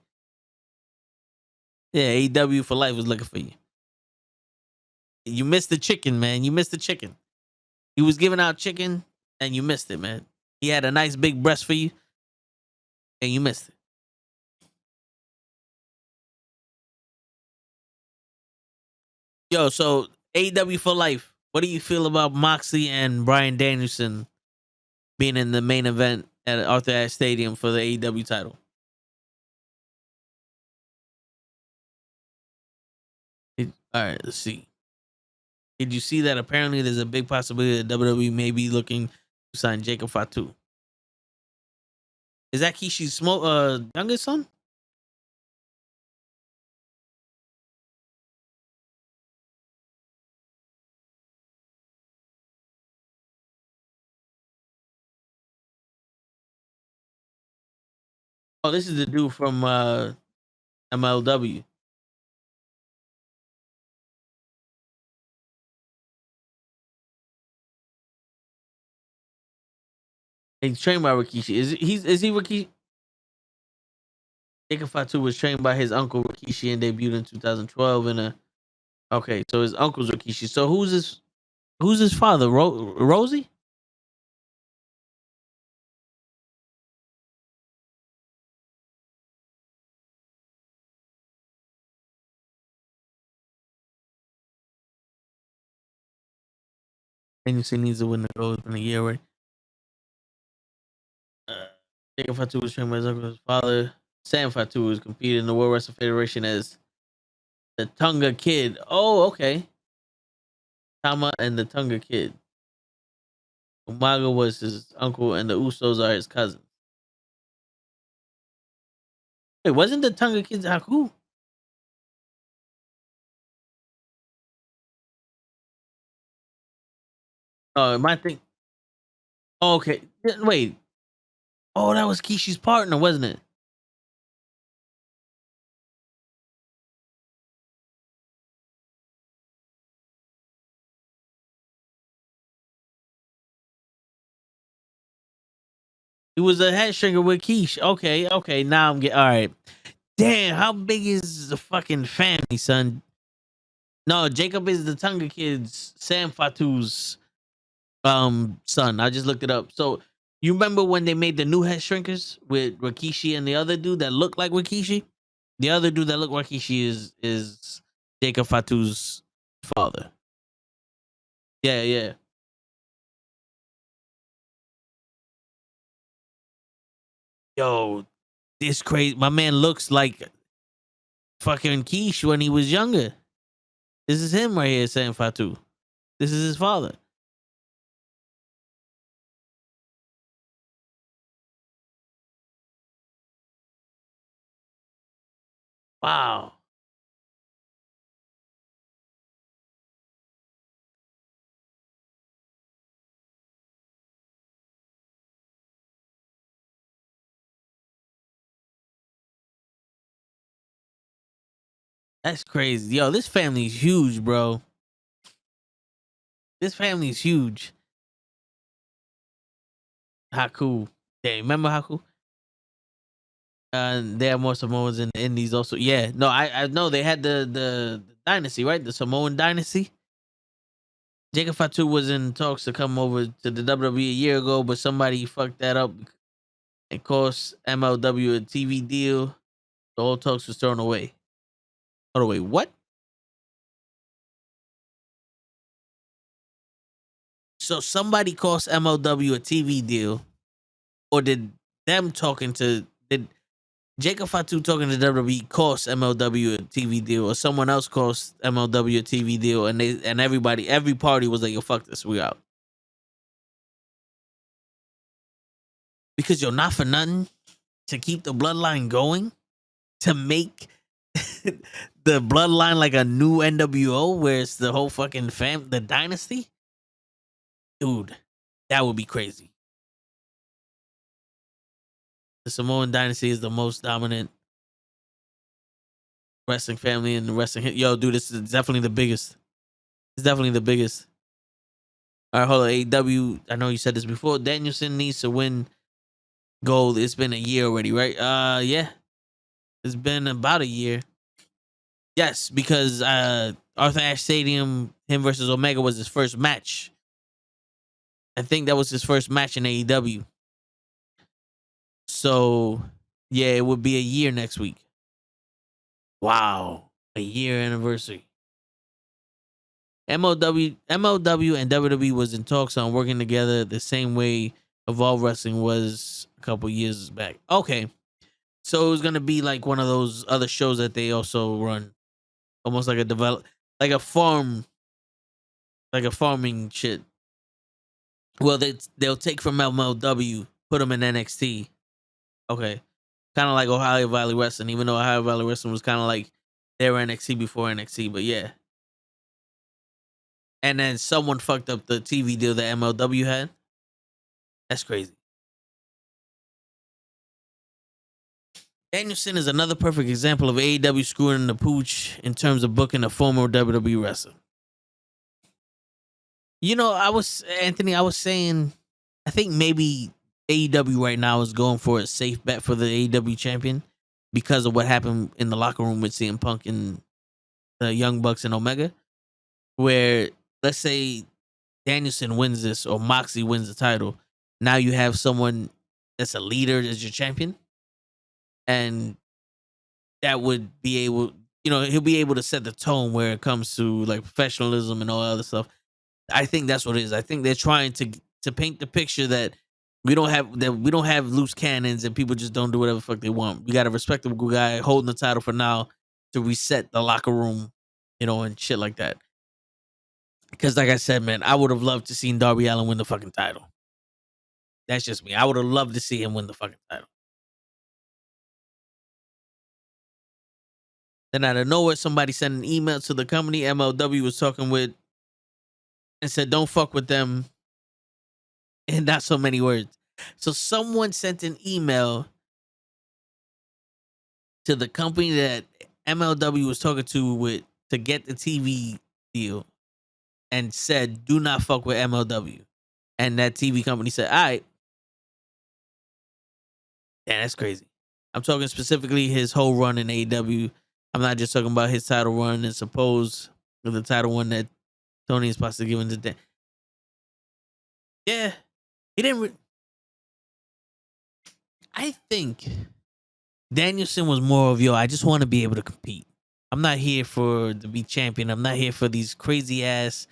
Yeah, AEW for life was looking for you. You missed the chicken, man. You missed the chicken. He was giving out chicken, and you missed it, man. He had a nice big breast for you, and you missed it. Yo, so AEW for life. What do you feel about Moxley and Bryan Danielson being in the main event at Arthur Ashe Stadium for the AEW title? All right, let's see. Did you see that apparently there's a big possibility that WWE may be looking to sign Jacob Fatu? Is that Kishi's youngest son? Oh, this is the dude from MLW. He's trained by Rikishi. Is he Rikishi? Jacob Fatu was trained by his uncle Rikishi and debuted in 2012 in a. Okay, so his uncle's Rikishi. So who's his father? Rosie? Danielson needs to win the gold in a year, right? Jacob Fatu was trained by his uncle's father. Sam Fatu was competed in the World Wrestling Federation as the Tonga Kid. Oh, okay. Tama and the Tonga Kid. Umaga was his uncle, and the Usos are his cousins. Wait, wasn't the Tonga Kid Haku? Oh, my thing. Oh, okay. Wait. Oh, that was Kishi's partner, wasn't it? He was a head stringer with Kish. Okay. Now I'm getting all right. Damn, how big is the fucking family, son? No, Jacob is the Tonga Kid's Sam Fatu's son. I just looked it up. So you remember when they made the new head shrinkers with Rikishi and the other dude that looked like Rikishi? The other dude that looked like Rikishi is Jacob Fatu's father. Yeah, yeah. Yo, this crazy. My man looks like fucking Quiche when he was younger. This is him right here saying Fatu. This is his father. Wow. That's crazy. Yo, this family's huge, bro. This family's huge. Haku. Yeah, remember Haku? They have more Samoans in the Indies also. Yeah, no, I know they had the dynasty, right? The Samoan dynasty. Jacob Fatu was in talks to come over to the WWE a year ago, but somebody fucked that up and cost MLW a TV deal. The whole talks was thrown away. Hold on, wait, what? So somebody cost MLW a TV deal, or did them talking to did Jacob Fatu talking to WWE cost MLW a TV deal, or someone else cost MLW a TV deal, and every party was like, "Yo, fuck this, we out." Because you're not for nothing to keep the bloodline going, to make the bloodline like a new NWO where it's the whole fucking the dynasty. Dude, that would be crazy. The Samoan dynasty is the most dominant wrestling family in the wrestling. Yo, dude, this is definitely the biggest. It's definitely the biggest. All right, hold on. AEW, I know you said this before. Danielson needs to win gold. It's been a year already, right? Yeah. It's been about a year. Yes, because Arthur Ashe Stadium, him versus Omega was his first match. I think that was his first match in AEW. So, yeah, it would be a year next week. Wow. A year anniversary. MLW and WWE was in talks on working together the same way Evolve Wrestling was a couple years back. Okay. So it was gonna be like one of those other shows that they also run. Almost like like a farm, like a farming shit. Well, they'll take from MLW, put them in NXT. Okay. Kind of like Ohio Valley Wrestling, even though Ohio Valley Wrestling was kind of like they were NXT before NXT, but yeah. And then someone fucked up the TV deal that MLW had. That's crazy. Danielson is another perfect example of AEW screwing the pooch in terms of booking a former WWE wrestler. You know, I was saying, I think maybe AEW right now is going for a safe bet for the AEW champion because of what happened in the locker room with CM Punk and the Young Bucks and Omega, where let's say Danielson wins this or Moxley wins the title. Now you have someone that's a leader as your champion, and that would be able, he'll be able to set the tone where it comes to like professionalism and all that other stuff. I think that's what it is. I think they're trying to paint the picture that we don't have loose cannons and people just don't do whatever the fuck they want. We got a respectable guy holding the title for now to reset the locker room, and shit like that. Because like I said, man, I would have loved to see Darby Allin win the fucking title. That's just me. I would have loved to see him win the fucking title. Then out of nowhere, somebody sent an email to the company MLW was talking with and said, "Don't fuck with them." And not so many words. So someone sent an email to the company that MLW was talking to get the TV deal and said, "Do not fuck with MLW." And that TV company said, "All right." Yeah, that's crazy. I'm talking specifically his whole run in AEW. I'm not just talking about his title run and suppose the title one that Tony is supposed to give him today. Yeah, he didn't. I think Danielson was more of, I just want to be able to compete. I'm not here to be champion. I'm not here for these crazy ass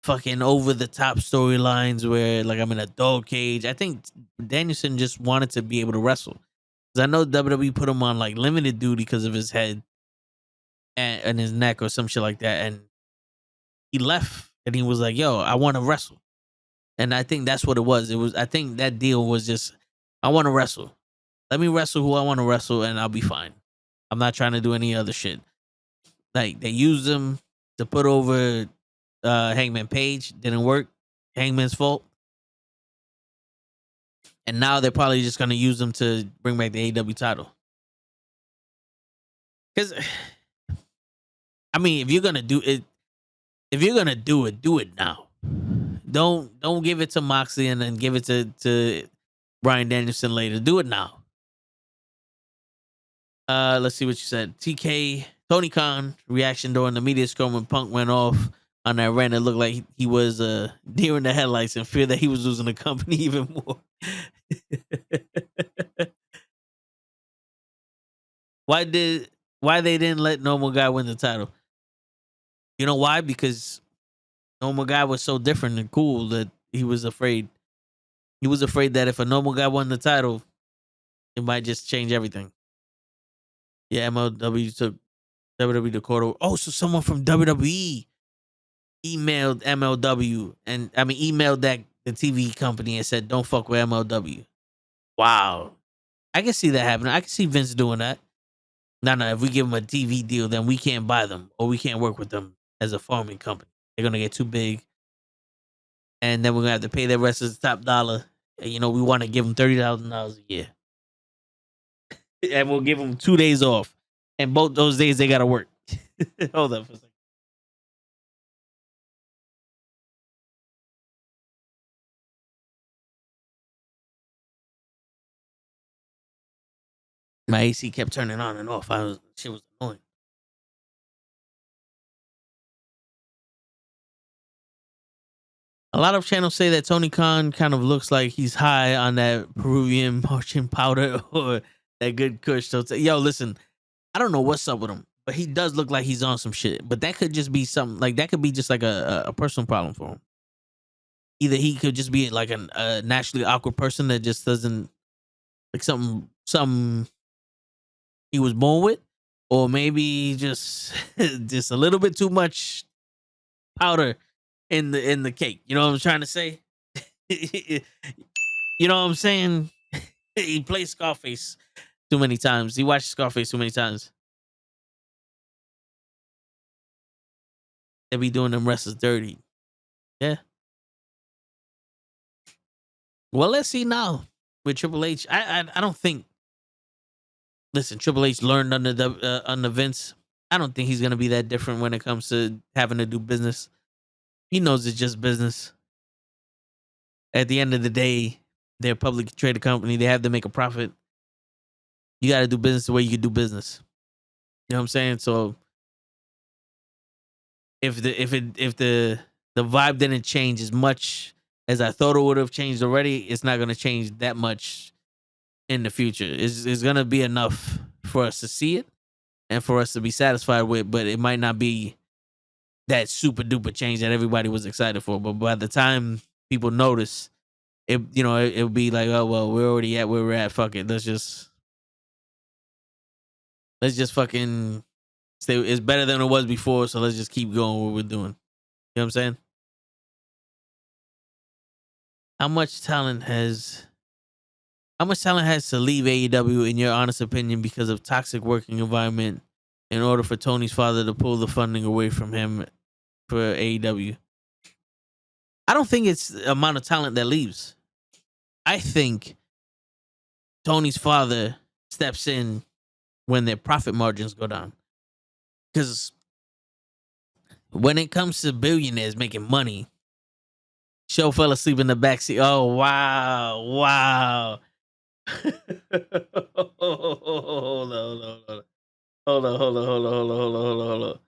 fucking over the top storylines where like I'm in a dog cage. I think Danielson just wanted to be able to wrestle. Because I know WWE put him on like limited duty because of his head and his neck or some shit like that. And he left and he was like, yo, I want to wrestle. And I think that's what it was. I think that deal was just, I want to wrestle. Let me wrestle who I want to wrestle and I'll be fine. I'm not trying to do any other shit. Like they used him to put over Hangman Page. Didn't work. Hangman's fault. And now they're probably just going to use him to bring back the AEW title. Because, I mean, if you're going to do it, do it now. Don't give it to Moxley and then give it to Bryan Danielson later. Do it now. Let's see what you said. TK, Tony Khan reaction during the media scrum when Punk went off on that rant. It looked like he was deer in the headlights and feared that he was losing the company even more. Why they didn't let Normal Guy win the title? You know why? Because Normal Guy was so different and cool that he was afraid. He was afraid that if a Normal Guy won the title, it might just change everything. Yeah, MLW took WWE to court. Oh, so someone from WWE emailed MLW and emailed the TV company and said, "Don't fuck with MLW." Wow, I can see that happening. I can see Vince doing that. No, if we give them a TV deal, then we can't buy them or we can't work with them as a farming company. They're gonna get too big, and then we're gonna have to pay their wrestlers top dollar. And, we want to give them $30,000 a year, and we'll give them 2 days off, and both those days they gotta work. Hold up for a second. My AC kept turning on and off. Shit was annoying. A lot of channels say that Tony Khan kind of looks like he's high on that Peruvian marching powder or that good kush. So, yo, listen, I don't know what's up with him, but he does look like he's on some shit. But that could just be something like that could be just like a personal problem for him. Either he could just be like a naturally awkward person that just doesn't like something he was born with, or maybe just a little bit too much powder in the cake. You know what I'm trying to say? You know what I'm saying? He plays Scarface too many times. He watched Scarface too many times. They be doing them wrestlers dirty. Yeah. Well, let's see now with Triple H. I don't think. Listen, Triple H learned under Vince. I don't think he's gonna be that different when it comes to having to do business. He knows it's just business. At the end of the day, they're a publicly traded company. They have to make a profit. You got to do business the way you can do business. You know what I'm saying? So if the vibe didn't change as much as I thought it would have changed already, it's not going to change that much in the future. It's going to be enough for us to see it and for us to be satisfied with, but it might not be that super duper change that everybody was excited for. But by the time people notice, it'll be like, oh well, we're already at where we're at. Fuck it, let's just fucking stay. It's better than it was before, so let's just keep going what we're doing. You know what I'm saying? How much talent has to leave AEW in your honest opinion because of toxic working environment in order for Tony's father to pull the funding away from him for AEW? I don't think it's the amount of talent that leaves. I think Tony's father steps in when their profit margins go down. Because when it comes to billionaires making money, Show fell asleep in the backseat. Oh, wow. Wow. Hold on. Hold on.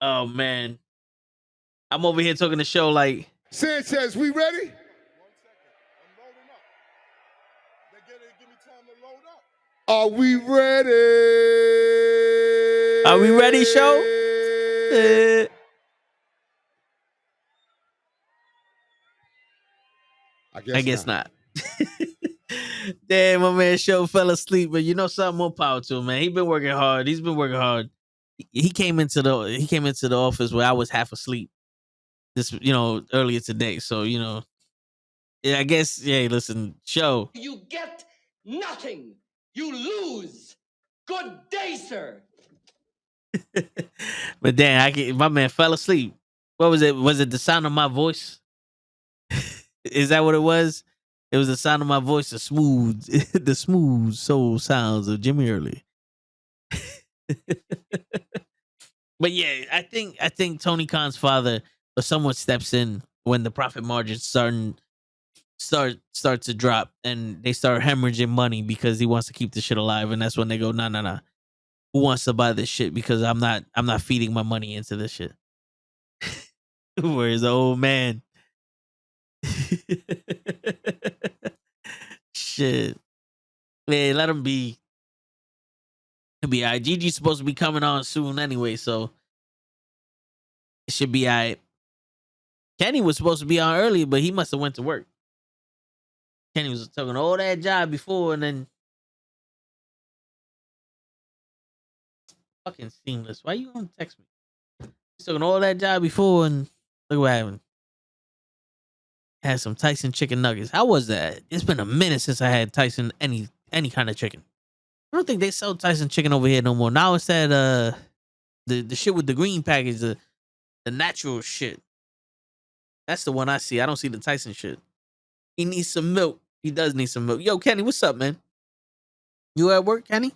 Oh, man. I'm over here talking to Show like... Sanchez, we ready? 1 second. I'm loading up. Give me time to load up. Are we ready? Are we ready, Show? I guess not. Damn, my man Show fell asleep, but you know something, more power to him, man. He's been working hard. He came into the office where I was half asleep this, earlier today. So, yeah, I guess, yeah, listen, Show. You get nothing. You lose. Good day, sir. But damn, my man fell asleep. What was it? Was it the sound of my voice? Is that what it was? It was the sound of my voice, the smooth soul sounds of Jimmy Early. But yeah, I think Tony Khan's father or someone steps in when the profit margins start to drop and they start hemorrhaging money because he wants to keep the shit alive, and that's when they go, nah. Who wants to buy this shit? Because I'm not feeding my money into this shit. Where's the old man? Shit. Man, let him be. It'll be alright. Gigi's supposed to be coming on soon anyway, so it should be alright. Kenny was supposed to be on earlier, but he must have went to work. Kenny was talking all that job before, and then fucking seamless. Why you gonna text me? He's talking all that job before, and look what happened. Had some Tyson chicken nuggets. How was that? It's been a minute since I had Tyson any kind of chicken. I don't think they sell Tyson chicken over here no more. Now it's that the shit with the green package, the natural shit. That's the one I see. I don't see the Tyson shit. He needs some milk. He does need some milk. Yo, Kenny, what's up, man? You at work, Kenny?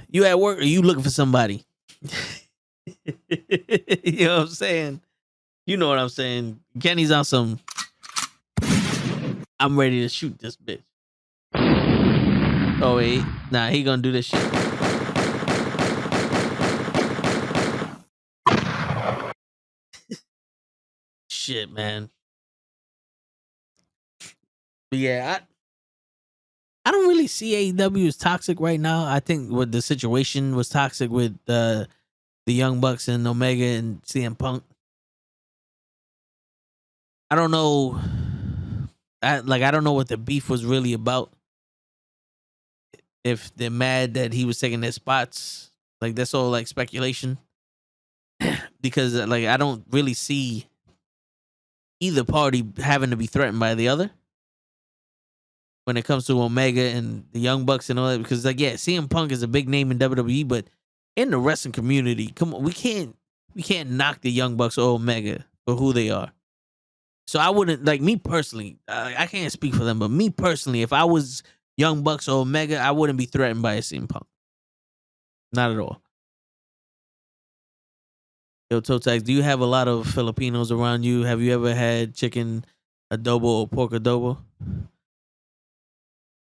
You at work or you looking for somebody? You know what I'm saying? You know what I'm saying. Kenny's on some, I'm ready to shoot this bitch. Oh, wait. Nah, he gonna do this shit. Shit, man. But yeah, I don't really see AEW as toxic right now. I think what the situation was toxic with the Young Bucks and Omega and CM Punk. I don't know. I don't know what the beef was really about. If they're mad that he was taking their spots, like that's all like speculation. Because like I don't really see either party having to be threatened by the other when it comes to Omega and the Young Bucks and all that. Because like, yeah, CM Punk is a big name in WWE, but in the wrestling community, come on, we can't knock the Young Bucks or Omega for who they are. So I wouldn't, like, me personally, I can't speak for them, but me personally, if I was Young Bucks or Omega, I wouldn't be threatened by a CM Punk. Not at all. Yo, Totax, do you have a lot of Filipinos around you? Have you ever had chicken adobo or pork adobo?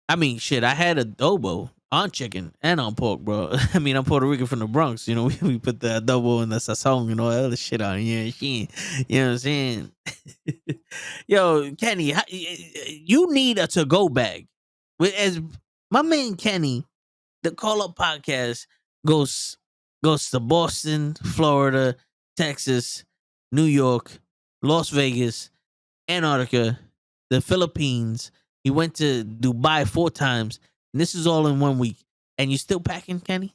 I mean, shit, I had adobo on chicken and on pork, bro. I mean, I'm Puerto Rican from the Bronx. You know, we put the adobo and the sazon and all that other shit on. You know what I'm saying? Yo, Kenny, you need a to-go bag. As my man Kenny, the Call Up Podcast goes to Boston, Florida, Texas, New York, Las Vegas, Antarctica, the Philippines. He went to Dubai 4 times, and this is all in 1 week. And you still packing, Kenny?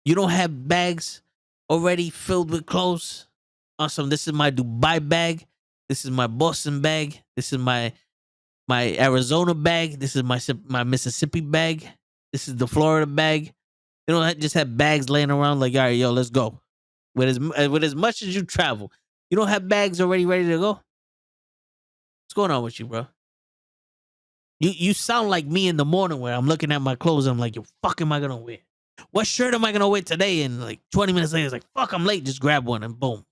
You don't have bags already filled with clothes? Awesome. This is my Dubai bag. This is my Boston bag. This is my Arizona bag. This is my Mississippi bag. This is the Florida bag. You don't just have bags laying around like, all right, yo, let's go. With as much as you travel, you don't have bags already ready to go? What's going on with you, bro? You sound like me in the morning where I'm looking at my clothes and I'm like, yo, fuck am I gonna wear? What shirt am I gonna wear today? And like 20 minutes later, it's like, fuck, I'm late. Just grab one and boom.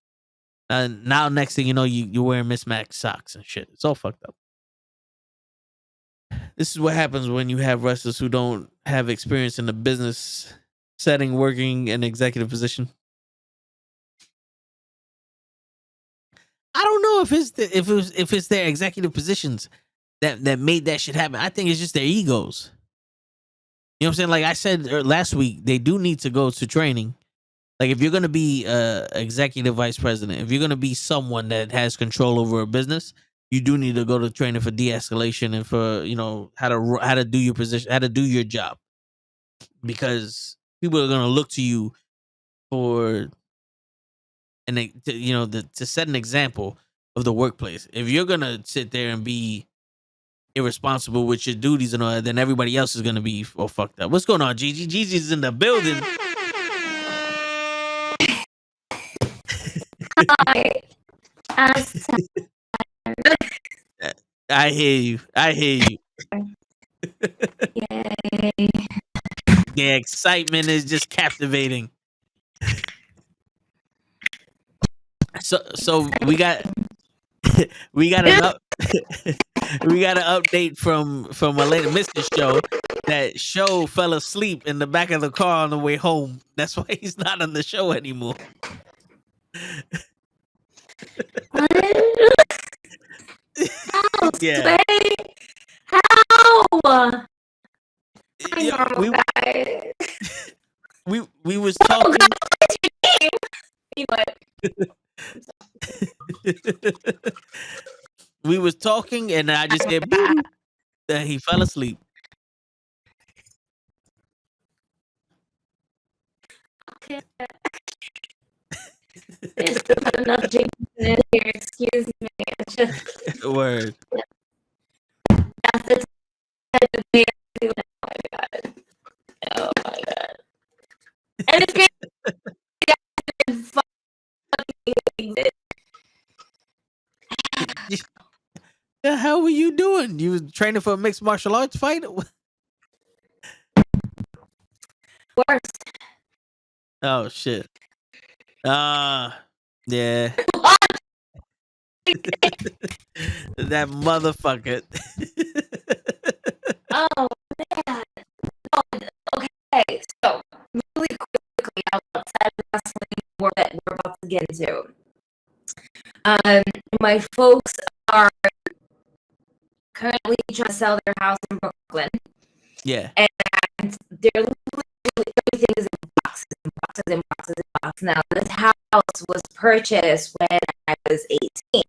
And now next thing you know, you're wearing mismatched socks and shit. It's all fucked up. This is what happens when you have wrestlers who don't have experience in the business setting, working in executive position. I don't know if it's their executive positions that made that shit happen. I think it's just their egos. You know what I'm saying? Like I said last week, they do need to go to training Like if you're gonna be executive vice president, if you're gonna be someone that has control over a business, you do need to go to training for de-escalation and for how to do your position, how to do your job, because people are gonna look to you for to set an example of the workplace. If you're gonna sit there and be irresponsible with your duties and all that, then everybody else is gonna be all fucked up. What's going on, Gigi? Gigi's in the building. Hi. I hear you. Yay. The excitement is just captivating. So we got an we got an update from a lady, Mr. Show. That Show fell asleep in the back of the car on the way home. That's why he's not on the show anymore. How? Yeah. How? We was talking. We was talking, and I just said that he fell asleep. Okay. There's still not enough James in here. Excuse me. It's just Word. that's the type of day I do. Oh my god. Oh my god. And it's great. The hell were you doing? You was training for a mixed martial arts fight? Worst. Oh shit. Yeah. That motherfucker. Oh man. Oh, okay, so really quickly outside of the wrestling world that we're about to get into. My folks are currently trying to sell their house in Brooklyn. Yeah. And they're literally everything is in boxes and boxes and boxes and boxes. Now, this house was purchased when I was 18.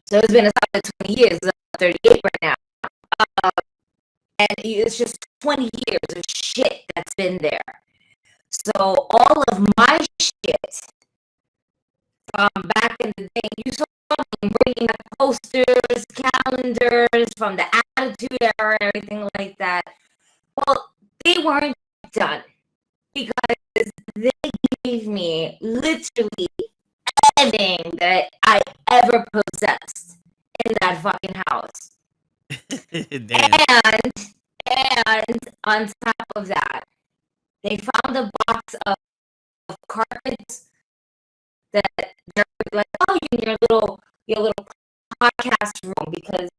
So it's been a solid 20 years. I'm 38 right now. And it's just 20 years of shit that's been there. So all of my shit from back in the day, you saw me bringing up posters, calendars from the Attitude Era and everything like that. Well, they weren't done because they gave me literally everything that I ever possessed in that fucking house. Damn. And on top of that, they found a box of carpets that they're like, oh, you in your little podcast room because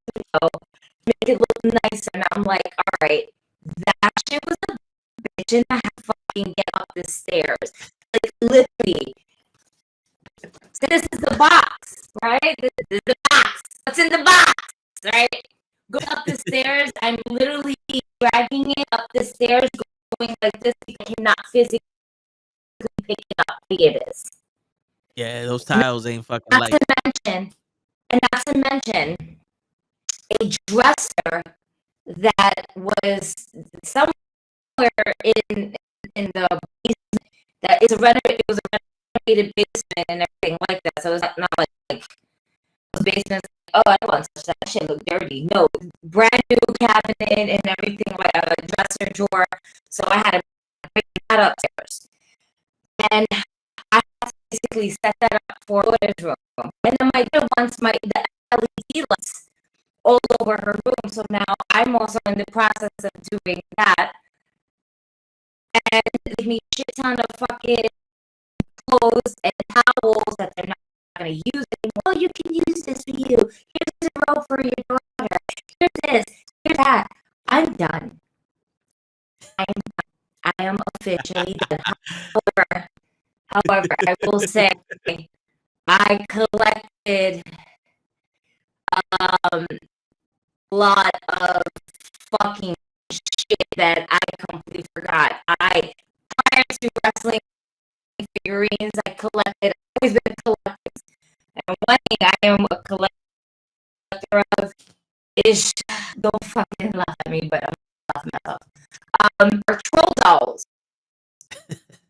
make it look nicer. And I'm like, all right, that shit was a bitch, and I had to fucking get up the stairs. Like literally. So this is the box, right? This is the box. What's in the box, right? Go up the stairs. I'm literally dragging it up the stairs, going like this because I cannot physically pick it up. It is. Yeah, those tiles ain't fucking Not light. to mention, a dresser that was somewhere in the basement. That is it was a renovated basement and everything like that. So it's not like those basements. Oh, I don't want to touch that. That shit look dirty. No, brand new cabinet and everything, like a dresser drawer. So I had to bring that upstairs, and I had to basically set that up for a daughter's room. And then my daughter wants the LED lights all over her room. So now I'm also in the process of doing that. And they give me shit ton of fucking clothes and towels that they're not going to use anymore. Oh, you can use this for you. Here's a robe for your daughter. Here's this. Here's that. I'm done. I am officially done. However, I will say I collected a lot of fucking shit that I completely forgot. Prior to wrestling figurines I collected. I've always been collecting. And one thing I am a collector of is, don't fucking laugh at me, but I'm laughing at myself. Are troll dolls.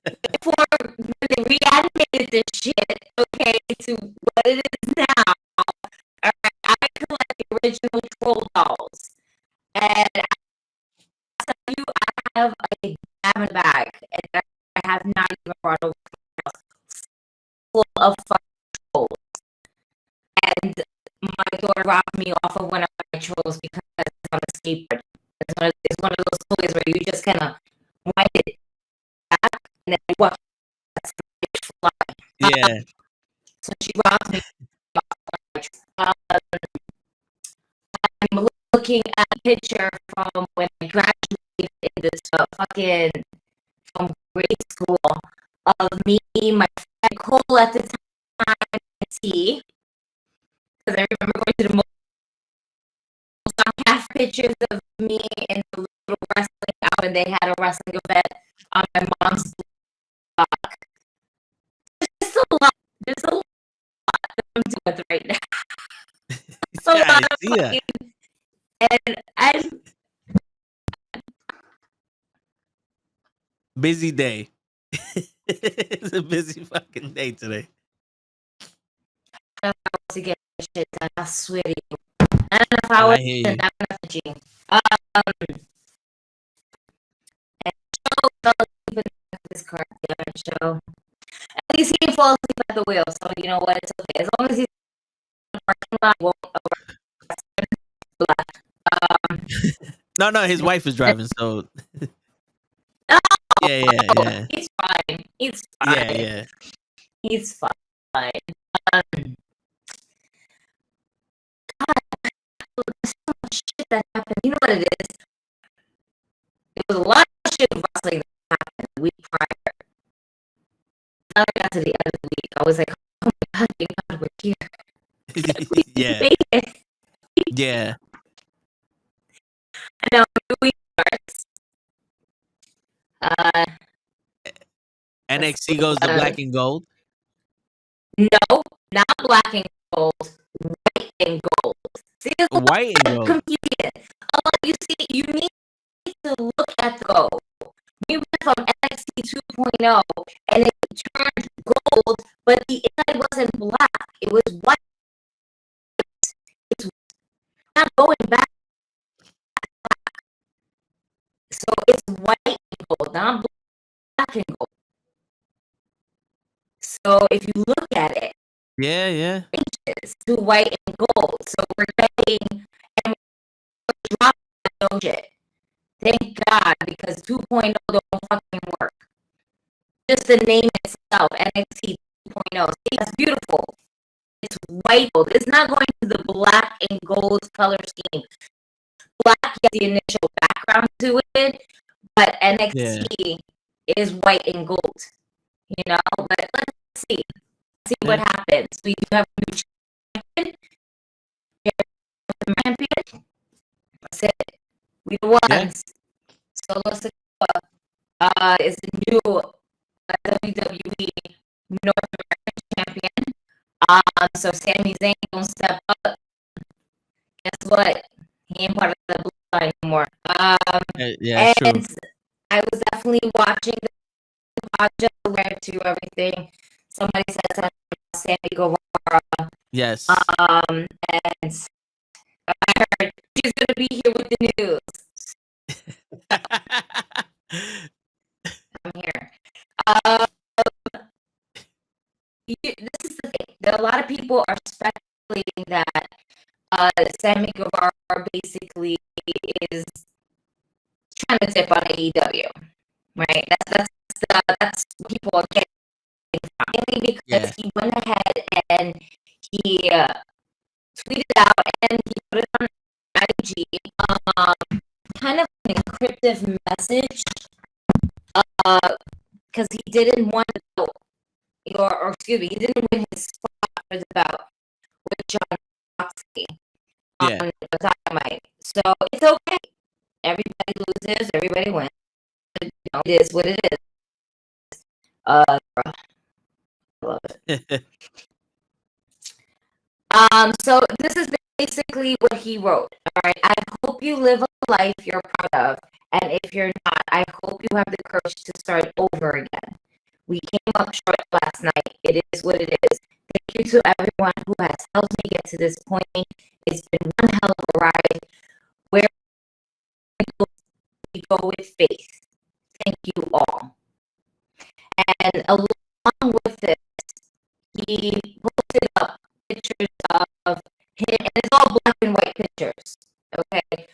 Before when they reanimated this shit, okay, to what it is now, all right, I collect the original troll dolls. And I tell you, I have a diamond bag, and I have not even brought over full of fucking trolls. And my daughter robbed me off of one of my trolls because it's on a skateboard. It's one of those toys where you just kind of wind it back and then watch it fly. Yeah. So she robbed me off. I'm looking at a picture from when I graduated in this fucking from grade school of me, my friend Cole at the time, T. Because I remember going to the half pictures of me in the little wrestling out, and they had a wrestling event on my mom's block. There's a lot. There's a lot that I'm doing with right now. So Yeah, I see that. and I'm Busy day. It's a busy fucking day today. to get shit done. I swear to you. Not enough hours I hear you. and not enough energy. And Joe fell asleep in this car. Damn it, Joe. At least he didn't fall asleep at the wheel, so you know what? It's okay. As long as he's in the parking lot, won't No, his wife is driving, so oh, yeah. he's fine. He's fine. Yeah. He's fine. God, there's so much shit that happened. You know what it is? There was a lot of shit of wrestling that happened the week prior. Now I got to the end of the week, I was like, oh my god, thank God we're here. We Yeah. made it. Yeah. And now the week starts. NXT goes to black and gold. No, not black and gold, white and gold. See, it's White and gold. confusing. You see, you need to look at the gold. We went from NXT 2.0 and it turned gold, but the inside wasn't black. It was white. It's not going back. So it's white and gold, not black and gold. So if you look at it, Yeah. changes to white and gold. So we're getting and we're dropping no shit. Thank God, because 2.0 don't fucking work. Just the name itself, NXT 2.0. See, that's beautiful. It's white gold. It's not going to the black and gold color scheme. Black has the initial background to it, but NXT is white and gold. You know, but let's see. See what happens. We do have a new champion. Champion. That's it. We the ones. Yeah. Solo Sikoa is the new WWE North American champion. So Sami Zayn don't step up. Guess what? He ain't part of the bloodline anymore. Yeah, true. And I was definitely watching the podcast, aware to everything. Somebody said something about Sammy Guevara. Yes. And I heard she's gonna be here with the news. I'm here. This is the thing. That a lot of people are speculating that Sammy Guevara basically is trying to dip on AEW, right? That's what people are getting from. Mainly because he went ahead and he tweeted out and he put it on IG, kind of an encryptive message, because he didn't want to go, or excuse me, he didn't win his spot for the bout with John Moxley on the Dynamite. So it's okay. Everybody loses, everybody wins. You know, it is what it is. So this is basically what he wrote. All right. I hope you live a life you're proud of. And if you're not, I hope you have the courage to start over again. We came up short last night. It is what it is. Thank you to everyone who has helped me get to this point. It's been one hell of a ride. Where we go with faith. Thank you all. And along with this, he posted up pictures of him, and it's all black and white pictures. Okay,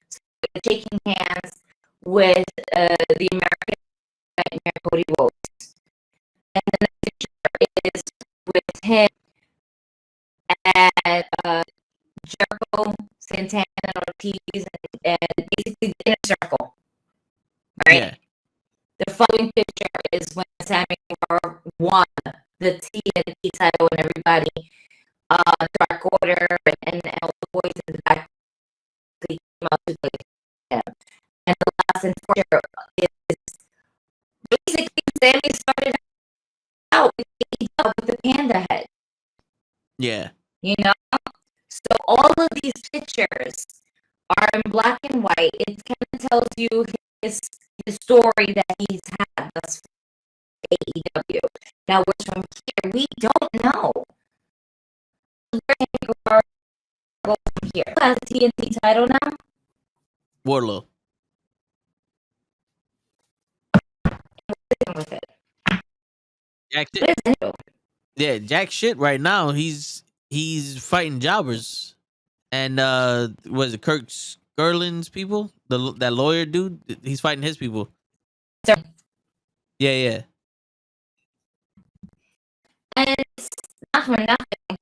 so shaking hands with the American Nightmare Cody Rhodes, and then the picture is with him and Jericho, Santana, and Ortiz, and basically the inner circle. Right. Yeah. The following picture is when Sammy Guevara won the TNT title, and everybody, Dark Order and all the boys in the back came out to play him. And the last and fourth is basically Sammy started out with the panda head. Yeah. You know? So all of these pictures are in black and white. It kind of tells you his story that he's had thus far AEW. Now, what's from here, we don't know. Where can we go from here? Who has a TNT title now? Wardlow. With it. Jack What is it? Yeah, Jack shit right now. He's fighting jobbers. And was it Kirk Skurlin's people? That lawyer dude? He's fighting his people. So, Yeah. and it's not for nothing.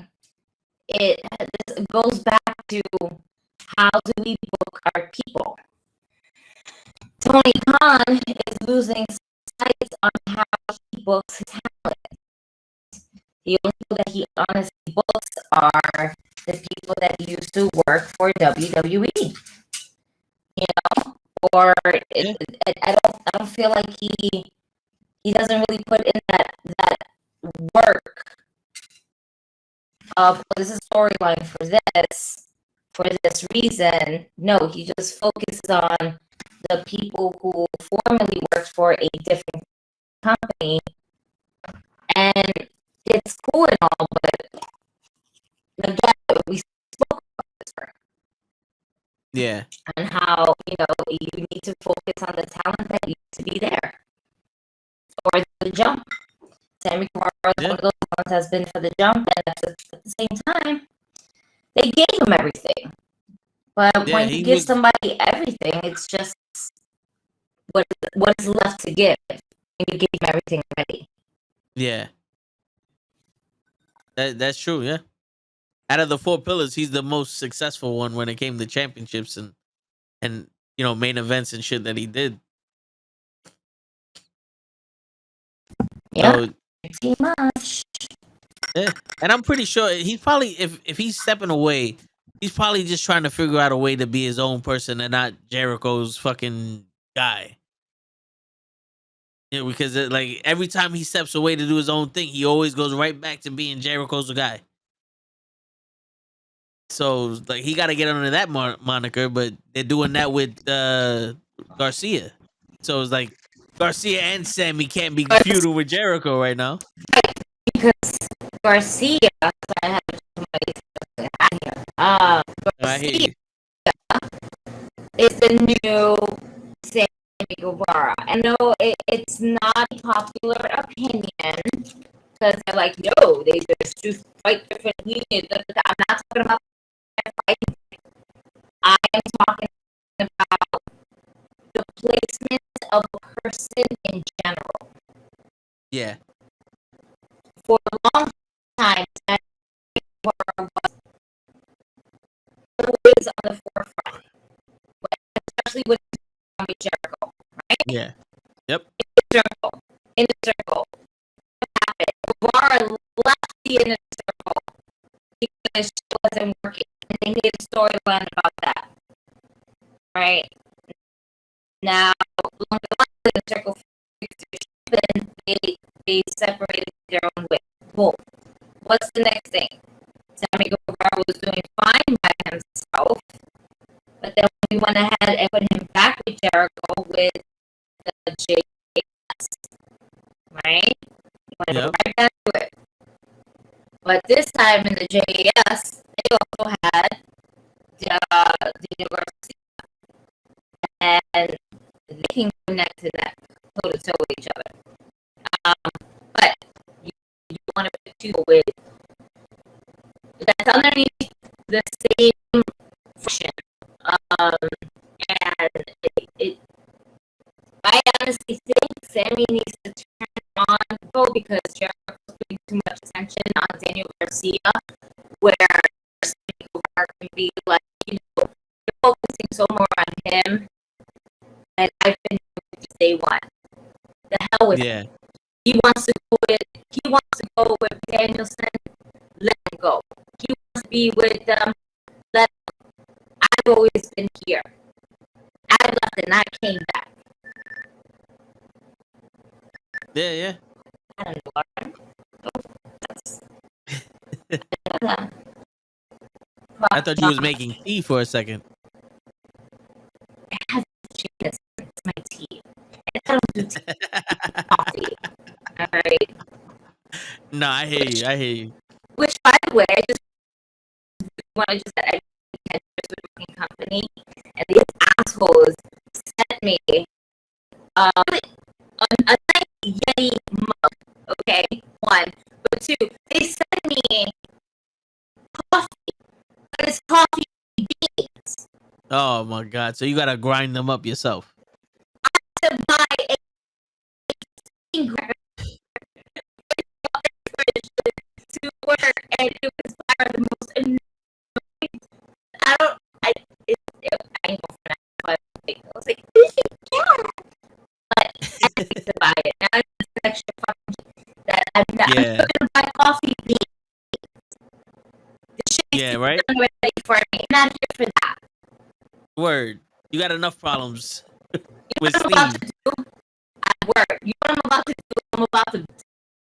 This goes back to how do we book our people? Tony Khan is losing sight on how he books his talent. The only people that he honestly books are the people that used to work for WWE. You know, or I don't feel like he doesn't really put in that work of this is storyline for this reason. No, he just focuses on the people who formerly worked for a different company, and it's cool and all, but again, we spoke about this first. Yeah. And how, you need to focus on the talent that used to be there. Or the jump. Sammy Guevara, one of those ones has been for the jump, and at the same time, they gave him everything. But when you give somebody everything, it's just what is left to give. And you gave him everything already. Yeah. That's true, yeah. Out of the four pillars, he's the most successful one when it came to championships and main events and shit that he did. Yeah, so, pretty much. Yeah, and I'm pretty sure he's probably if he's stepping away, he's probably just trying to figure out a way to be his own person and not Jericho's fucking guy. Because like every time he steps away to do his own thing, he always goes right back to being Jericho's guy. So like he got to get under that moniker, but they're doing that with Garcia. So it's like Garcia and Sammy can't be feuding with Jericho right now. Because Garcia, I have Garcia is the new Sammy Guevara. I know it's not a popular opinion because they're like, no, they just fight differently. I'm not talking about fighting. I am talking about the placement of a person in general. Yeah. For a long time, Sammy Guevara was always on the forefront, especially with Jericho, right? Yeah. Yep. In the circle. What happened? Guevara left the inner circle because it wasn't working, and they made a storyline about that. Right? Now, along the line, the circle fixed their ship, and they separated their own way. Boom. What's the next thing? Sammy Guevara was doing fine by himself, but then we went ahead and put him back with Jericho with the JS, right? We went right back to it. But this time in the JS, they also had the University, and they can go neck to neck, toe to toe with each other. But you want to put two with that's underneath the same function. And I honestly think Sammy needs to turn on Go because Jericho's putting too much attention on Daniel Garcia, where Sammy Guevara can be like, you're focusing so more on him, and I've been to day one. The hell with him. He wants to go with Danielson. Let him go. He wants to be with them. Let him. I've always been here. I left and I came back. Yeah. I don't know. That's I thought you was making tea for a second. It has chicken. It's my tea. I don't do tea. Coffee. All right. No, I hear you. Which, by the way, I just want to just say I had a working company, and these assholes sent me a nice Yeti mug. Okay, one, but two, they sent me coffee. But it's coffee beans. Oh my god! So you gotta grind them up yourself. I had to buy a to work, and it was by the most annoying. I ain't gonna I was like, yeah. But I need to buy it. Now it's an extra fucking that I'm gonna buy coffee beans. The shit is right? ready for me. I'm not here for that. Word. You got enough problems with Steve. At work. You know what I'm about to do? I'm about to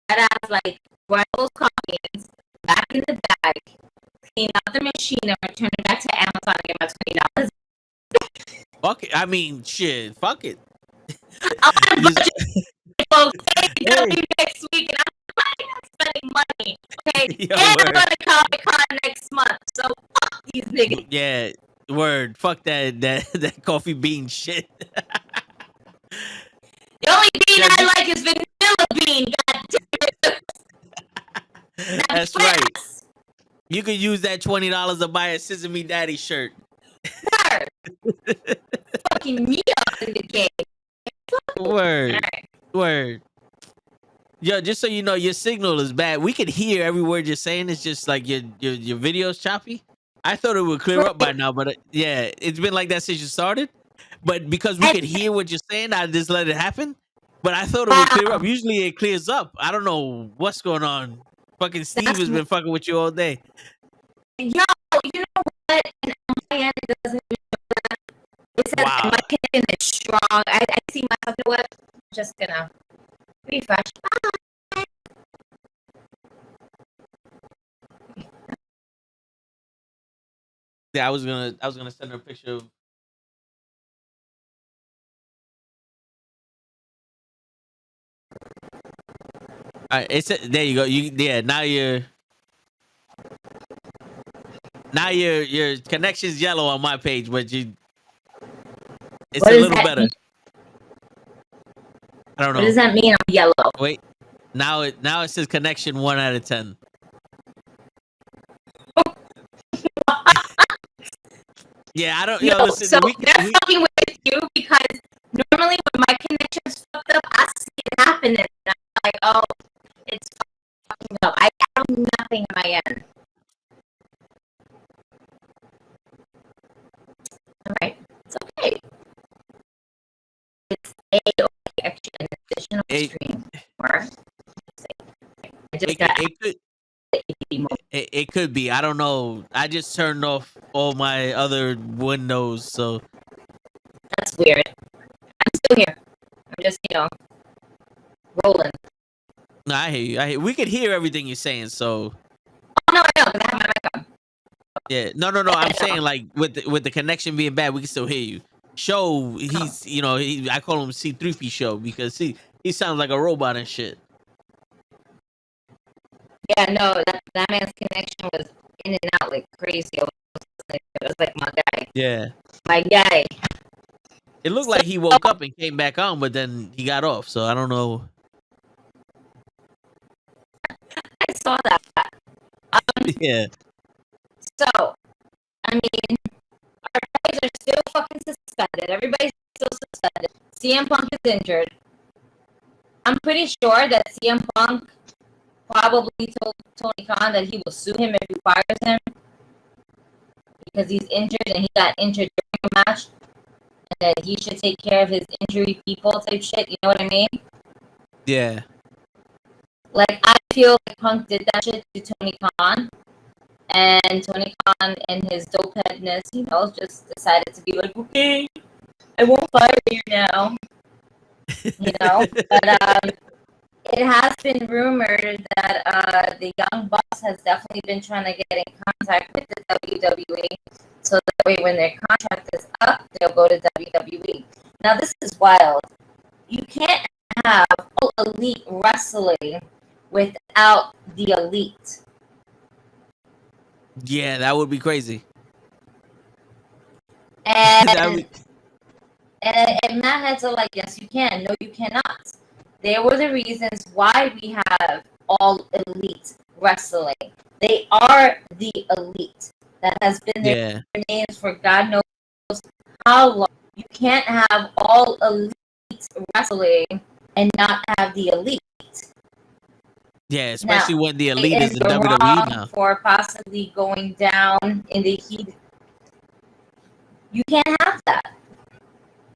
that ass like grind those coffees back in the bag, clean out the machine, and return it back to Amazon and get my $20. Fuck it. I mean, shit. Fuck it. I'm folks, AEW next week, and I'm not spending money. Okay, and I'm going to Comic-Con next month. So fuck these niggas. Yeah, word. Fuck that coffee bean shit. The only bean I like is vanilla bean. God damn it. That's right. You could use that $20 to buy a Sesame Daddy shirt. Fucking me up in the game. Word. Word. Yo, just so you know, your signal is bad. We could hear every word you're saying. It's just like your video's choppy. I thought it would clear up by now, but it's been like that since you started. But because we could hear what you're saying, I just let it happen. But I thought it would clear up. Usually it clears up. I don't know what's going on. Fucking Steve has been fucking with you all day. Yo, you know what? And on my end, it doesn't even show that. It says my connection is strong. I see myself. You know what? I'm just gonna refresh. Yeah, I was gonna send her a picture of. All right, there you go. Now your connection's yellow on my page, but it's a little better. Mean? I don't know. What does that mean? I'm yellow. Wait, now it says connection 1 out of 10. Yeah, I don't. Listen, so they're fucking with you because normally when my connection's fucked up, I see it happening. And I'm like, oh, it's fucking up. I have nothing on my end. All right, it's okay. It's actually an additional stream. Or it could be. I don't know. I just turned off all my other windows, so that's weird. I'm still here. I'm just rolling. No, I hear you. I hear. We could hear everything you're saying. So Oh no, I know, because I have my mic on. yeah, no. I'm saying like with the connection being bad, we can still hear you. Show he's I call him C3P Show because he sounds like a robot and shit. Yeah, no, that man's connection was in and out like crazy. It was like my guy. Yeah. My guy. It looked like he woke up and came back on, but then he got off. So I don't know. I saw that. Yeah. So, I mean, our guys are still fucking suspended. Everybody's still suspended. CM Punk is injured. I'm pretty sure that CM Punk probably told Tony Khan that he will sue him if he fires him because he's injured and he got injured during a match, and that he should take care of his injury people type shit. You know what I mean? Yeah. Like, I feel like Punk did that shit to Tony Khan, and Tony Khan, in his dopeheadness, just decided to be like, okay, I won't fire you now. But it has been rumored that the Young Bucks has definitely been trying to get in contact with the WWE, so that way when their contract is up, they'll go to WWE. Now, this is wild. You can't have all elite wrestling without the elite. Yeah, that would be crazy. And Matt heads are like, yes, you can. No, you cannot. They were the reasons why we have all elite wrestling. They are the elite. That has been their names for God knows how long. You can't have all elite wrestling and not have the elite. Yeah, especially now, when the elite is in WWE now. For possibly going down in the heat. You can't have that.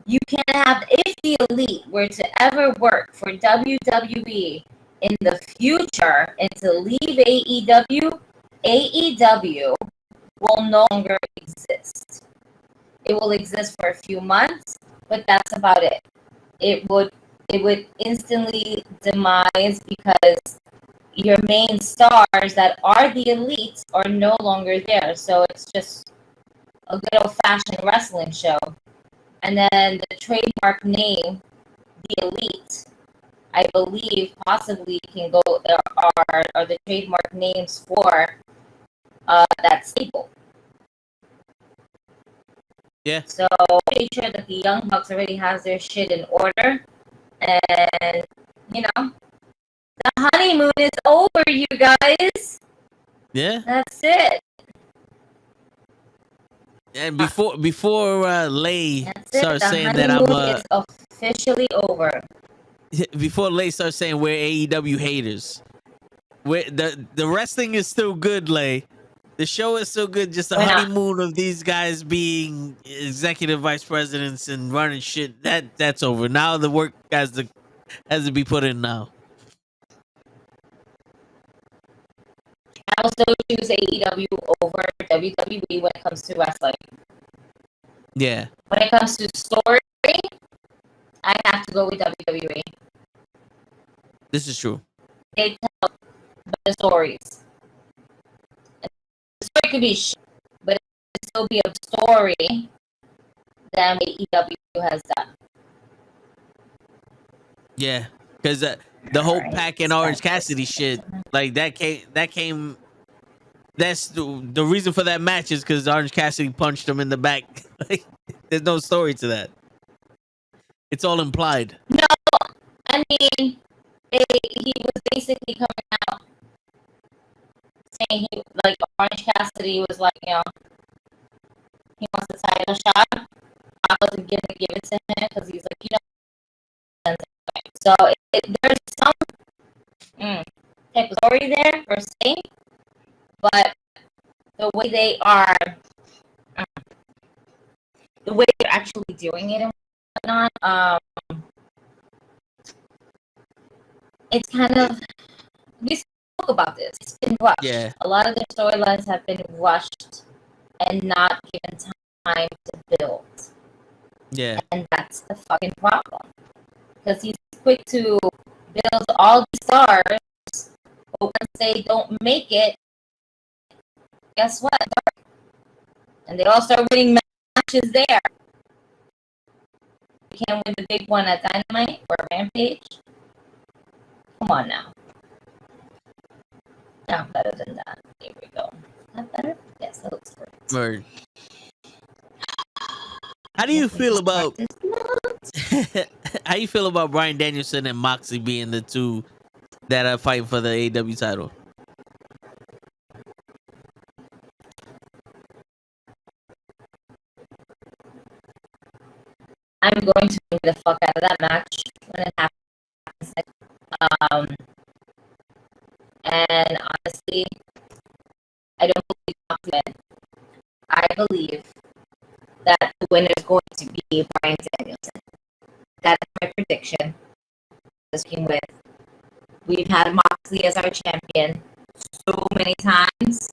You can't have, if the elite were to ever work for WWE in the future and to leave AEW will no longer exist. It will exist for a few months, but that's about it. It would instantly demise because your main stars that are the elites are no longer there. So it's just a good old-fashioned wrestling show. And then the trademark name, the Elite, I believe possibly can go, are the trademark names for that stable. Yeah. So I'm pretty sure that the Young Bucks already has their shit in order. And, the honeymoon is over, you guys. Yeah. That's it. And before Lay starts saying that it's officially over. Before Lay starts saying we're AEW haters, the wrestling is still good, Lay. The show is still good. Just the honeymoon of these guys being executive vice presidents and running shit. That's over. Now the work has to be put in now. I also choose AEW over WWE when it comes to wrestling. Yeah. When it comes to story, I have to go with WWE. This is true. They tell better stories. The story could be shit, but it could still be a story than what AEW has done. Yeah, because the whole Pac and Orange Cassidy shit, like that came. That's the reason for that match is because Orange Cassidy punched him in the back. Like, there's no story to that. It's all implied. No, I mean, he was basically coming out saying Orange Cassidy was like, he wants a title shot. I wasn't gonna give it to him because he's like, so there's some type of story there per se, but the way they are, the way they're actually doing it and whatnot, it's kind of, we spoke about this. It's been rushed. Yeah. A lot of their storylines have been rushed and not given time to build. Yeah. And that's the fucking problem. Because he's quick to builds all the stars, but once they don't make it, guess what? And they all start winning matches there. You can't win the big one at Dynamite or Rampage. Come on now. Not better than that. Here we go. Not better? Yes, that looks great. Word. How do you feel about how you feel about Bryan Danielson and Moxley being the two that are fighting for the AEW title? I'm going to bring the fuck out of that match when it happens. And honestly, I don't believe Moxley win. I believe that the winner is going to be Bryan Danielson. That is my prediction. We've had Moxley as our champion so many times.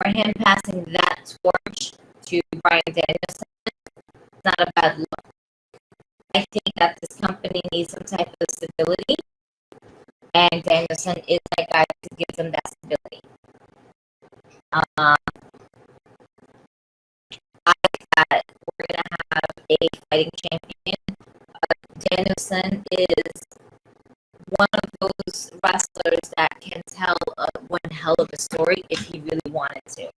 For him passing that torch to Bryan Danielson, it's not a bad look. I think that this company needs some type of stability, and Danielson is that guy to give them that stability. I think that we're going to have a fighting champion. Danielson is one of those wrestlers that can tell one hell of a story if he really wanted to.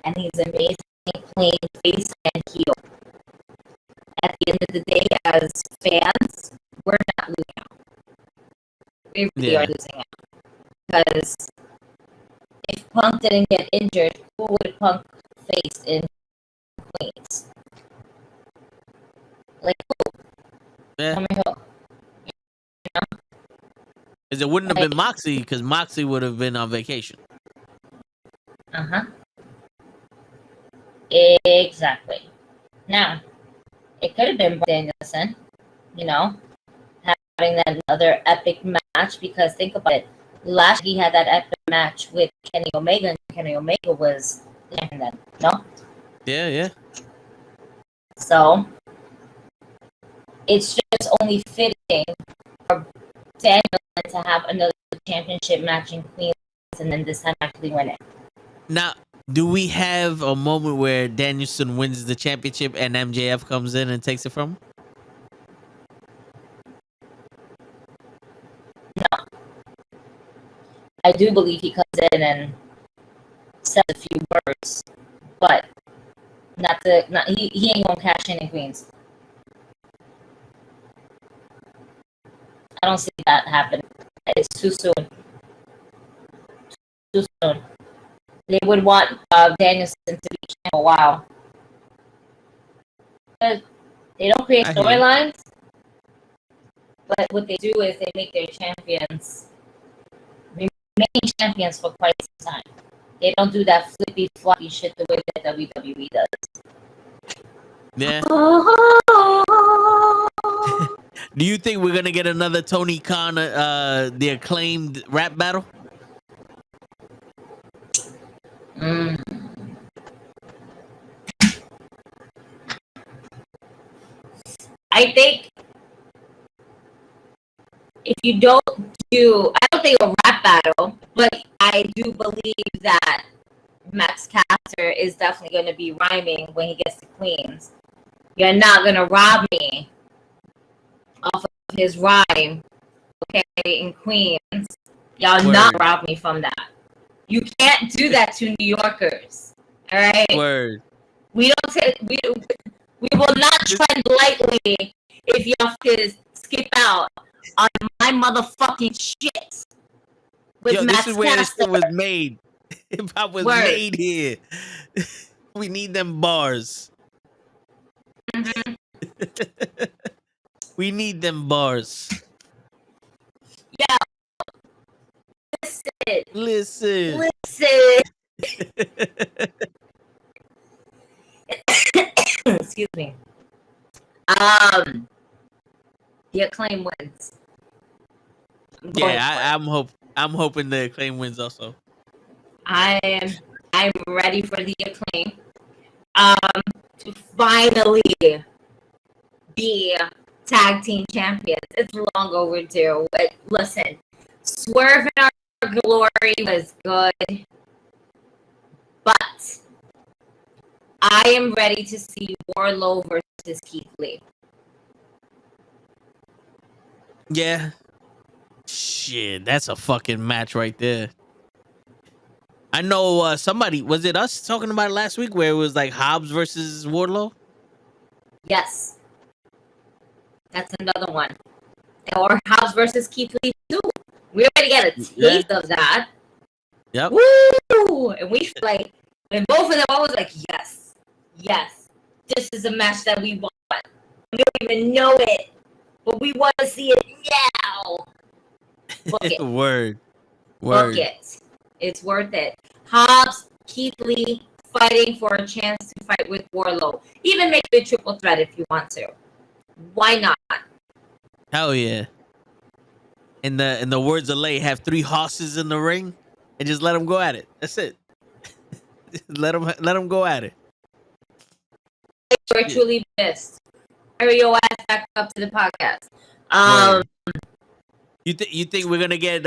And he's amazing playing face and heel. At the end of the day, as fans, we're not losing out. We really are losing out. Because if Punk didn't get injured, who would Punk face in Queens? Like who? Yeah. Who? You know? Because it wouldn't have been Moxley, because Moxley would have been on vacation. Exactly. Now, it could have been Danielson, you know, having that other epic match, because think about it. Last year he had that epic match with Kenny Omega, and Kenny Omega was the champion then, no? Yeah. So, it's just only fitting for Danielson to have another championship match in Queens and then this time actually win it. Now, do we have a moment where Danielson wins the championship and MJF comes in and takes it from him? No. I do believe he comes in and says a few words, but he ain't gonna cash in Queens. I don't see that happening. It's too soon. Too soon. They would want Danielson to be champion for a while. But they don't create storylines. But what they do is they make their champions remain champions for quite some time. They don't do that flippy floppy shit the way that WWE does. Yeah. Do you think we're gonna get another Tony Khan, the Acclaimed rap battle? I think if you don't I don't think a rap battle, but I do believe that Max Caster is definitely going to be rhyming when he gets to Queens. You're not going to rob me off of his rhyme, okay, in Queens. Y'all not rob me from that. You can't do that to New Yorkers, all right? Word. We will not tread lightly if y'all could skip out on my motherfucking shit. Yo, this is where this shit was made. Hip hop was made here. We need them bars. Mm-hmm. We need them bars. Yeah. Listen. Excuse me. The Acclaim wins. Yeah, I'm hoping the Acclaim wins also. I'm ready for the Acclaim. To finally be tag team champions. It's long overdue. But listen, Swerve in Our Glory was good, but I am ready to see Wardlow versus Keith Lee. Yeah. Shit, that's a fucking match right there. I know somebody, was it us talking about it last week where it was like Hobbs versus Wardlow? Yes. That's another one. Or Hobbs versus Keith Lee too. We already get a taste of that. Yep. Woo! And we feel like, and both of them, I was like, yes, this is a match that we want. We don't even know it, but we want to see it now. Book it. Word. Book it. It's worth it. Hobbs, Keith Lee fighting for a chance to fight with Wardlow. Even make it a triple threat if you want to. Why not? Hell yeah. In the words of Lay, have 3 horses in the ring and just let them go at it. That's it. let them go at it. We're truly missed. Hurry your ass back up to the podcast. You think we're gonna get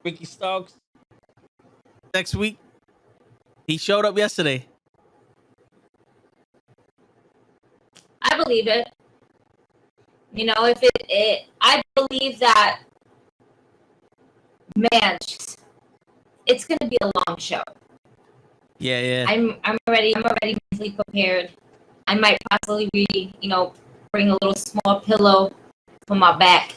Ricky Starks next week? He showed up yesterday. I believe it. You know, if it I believe that, man, it's gonna be a long show. Yeah. I'm already mentally prepared. I might possibly bring a little small pillow for my back.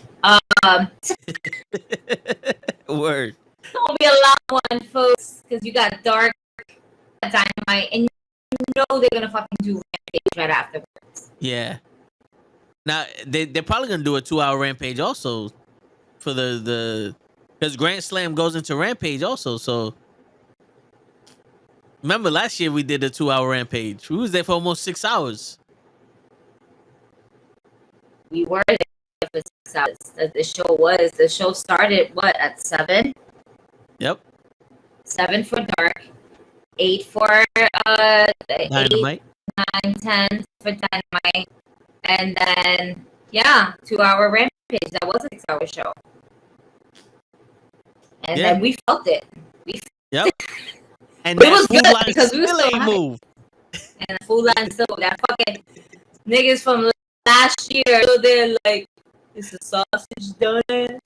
Word. It's gonna be a long one, folks, because you got Dark, Dynamite, and you know they're gonna fucking do Rampage right afterwards. Yeah. Now they're probably gonna do a 2-hour Rampage also for the because Grand Slam goes into Rampage also. So remember last year we did a 2-hour Rampage. We was there for almost 6 hours. We were there for 6 hours. The show started at 7? Yep. 7 for Dark, 8 for Dynamite. 8, 9, 10 for Dynamite, and then 2-hour Rampage. That was a 6-hour show, and then we felt it. Yep. And it was good because we were so ain't moved. And the Full Line still, that fucking niggas from last year, so they're like, "Is the sausage done?"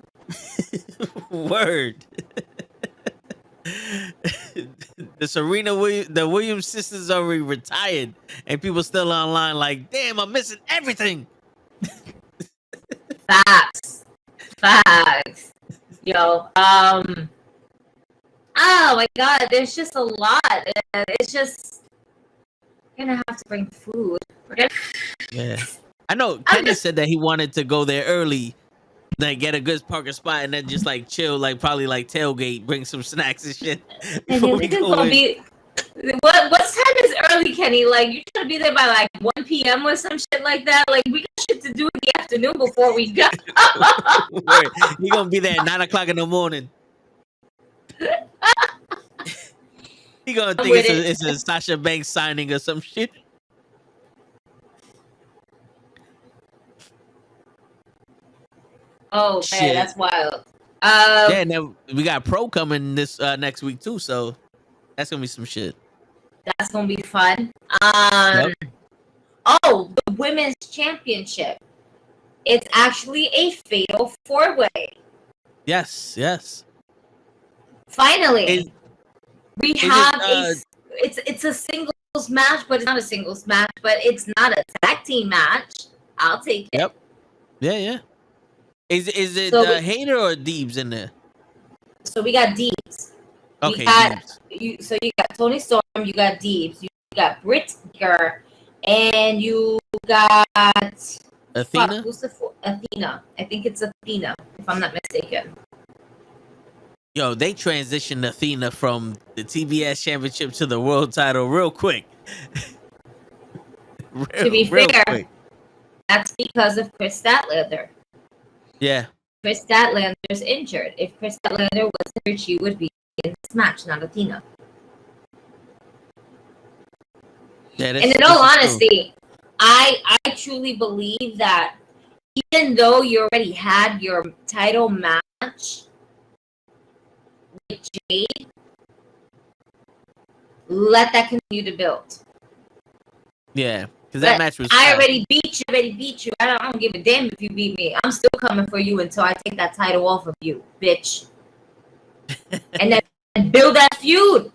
Word. The Williams sisters already retired, and people still online like, damn, I'm missing everything. Facts. Yo, oh my God, there's just a lot. It's just, we're gonna have to bring food. Yeah, I know. Kenny said that he wanted to go there early, like get a good parking spot, and then just like chill, like probably like tailgate, bring some snacks and shit. And what time is early, Kenny? Like, you trying to be there by like 1 p.m. or some shit like that? Like, we got shit to do in the afternoon before we go. You're gonna be there at 9 o'clock in the morning. He gonna think it's a Sasha Banks signing or some shit. Oh Shit. man, that's wild. Yeah, and then we got Pro coming this next week too, so that's gonna be some shit. That's gonna be fun. Oh, the women's championship. It's actually a fatal 4-way. Yes. Finally, it's a singles match, but it's not a singles match, but it's not a tag team match. I'll take it. Yep. Yeah. Is it Hater or Deebs in there? So we got Deebs. Okay. You got Tony Storm, you got Deebs, you got Britt Baker, and you got Athena. Athena. I think it's Athena, if I'm not mistaken. Yo, they transitioned Athena from the TBS Championship to the world title real quick. To be fair, quick. That's because of Chris Statlander. Yeah. Chris Statlander's injured. If Chris Statlander was injured, she would be in this match, not Athena. Yeah, and in all honesty, I truly believe that even though you already had your title match with Jade, let that continue to build. Yeah, because that match was. I already beat you. I don't give a damn if you beat me. I'm still coming for you until I take that title off of you, bitch. And then build that feud.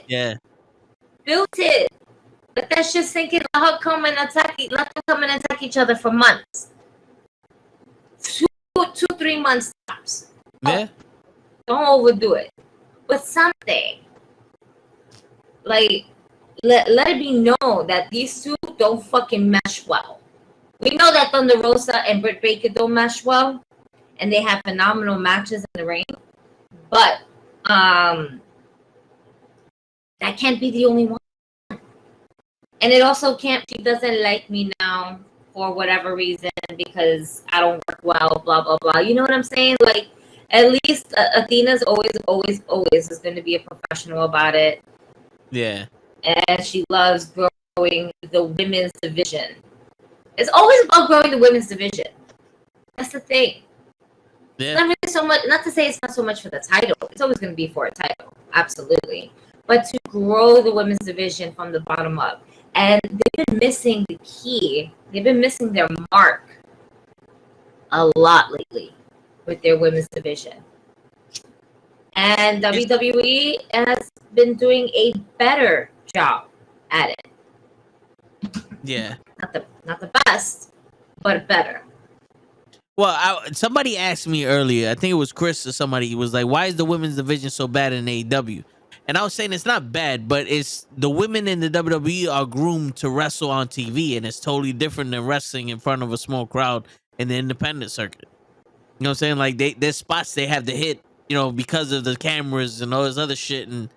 Yeah. Build it. Let that shit sink in. Let them come and attack each other for months. 2-3 months tops. Yeah. Don't overdo it. But something. Like, let it be known that these two don't fucking mesh well. We know that Thunder Rosa and Britt Baker don't mesh well. And they have phenomenal matches in the ring. But that can't be the only one. And it also can't, she doesn't like me now for whatever reason because I don't work well, blah, blah, blah. You know what I'm saying? Like, at least Athena's always is going to be a professional about it. Yeah. And she loves growing the women's division. It's always about growing the women's division. That's the thing. Yeah. Not really so much, not to say it's not so much for the title. It's always going to be for a title. Absolutely. But to grow the women's division from the bottom up. And they've been missing the key. They've been missing their mark a lot lately with their women's division. And WWE has been doing a better job at it. Yeah. Not the best, but better. Well, somebody asked me earlier, I think it was Chris or somebody, was like, why is the women's division so bad in AEW? And I was saying it's not bad, but it's the women in the WWE are groomed to wrestle on TV, and it's totally different than wrestling in front of a small crowd in the independent circuit. You know what I'm saying? Like, there's spots they have to hit, you know, because of the cameras and all this other shit, and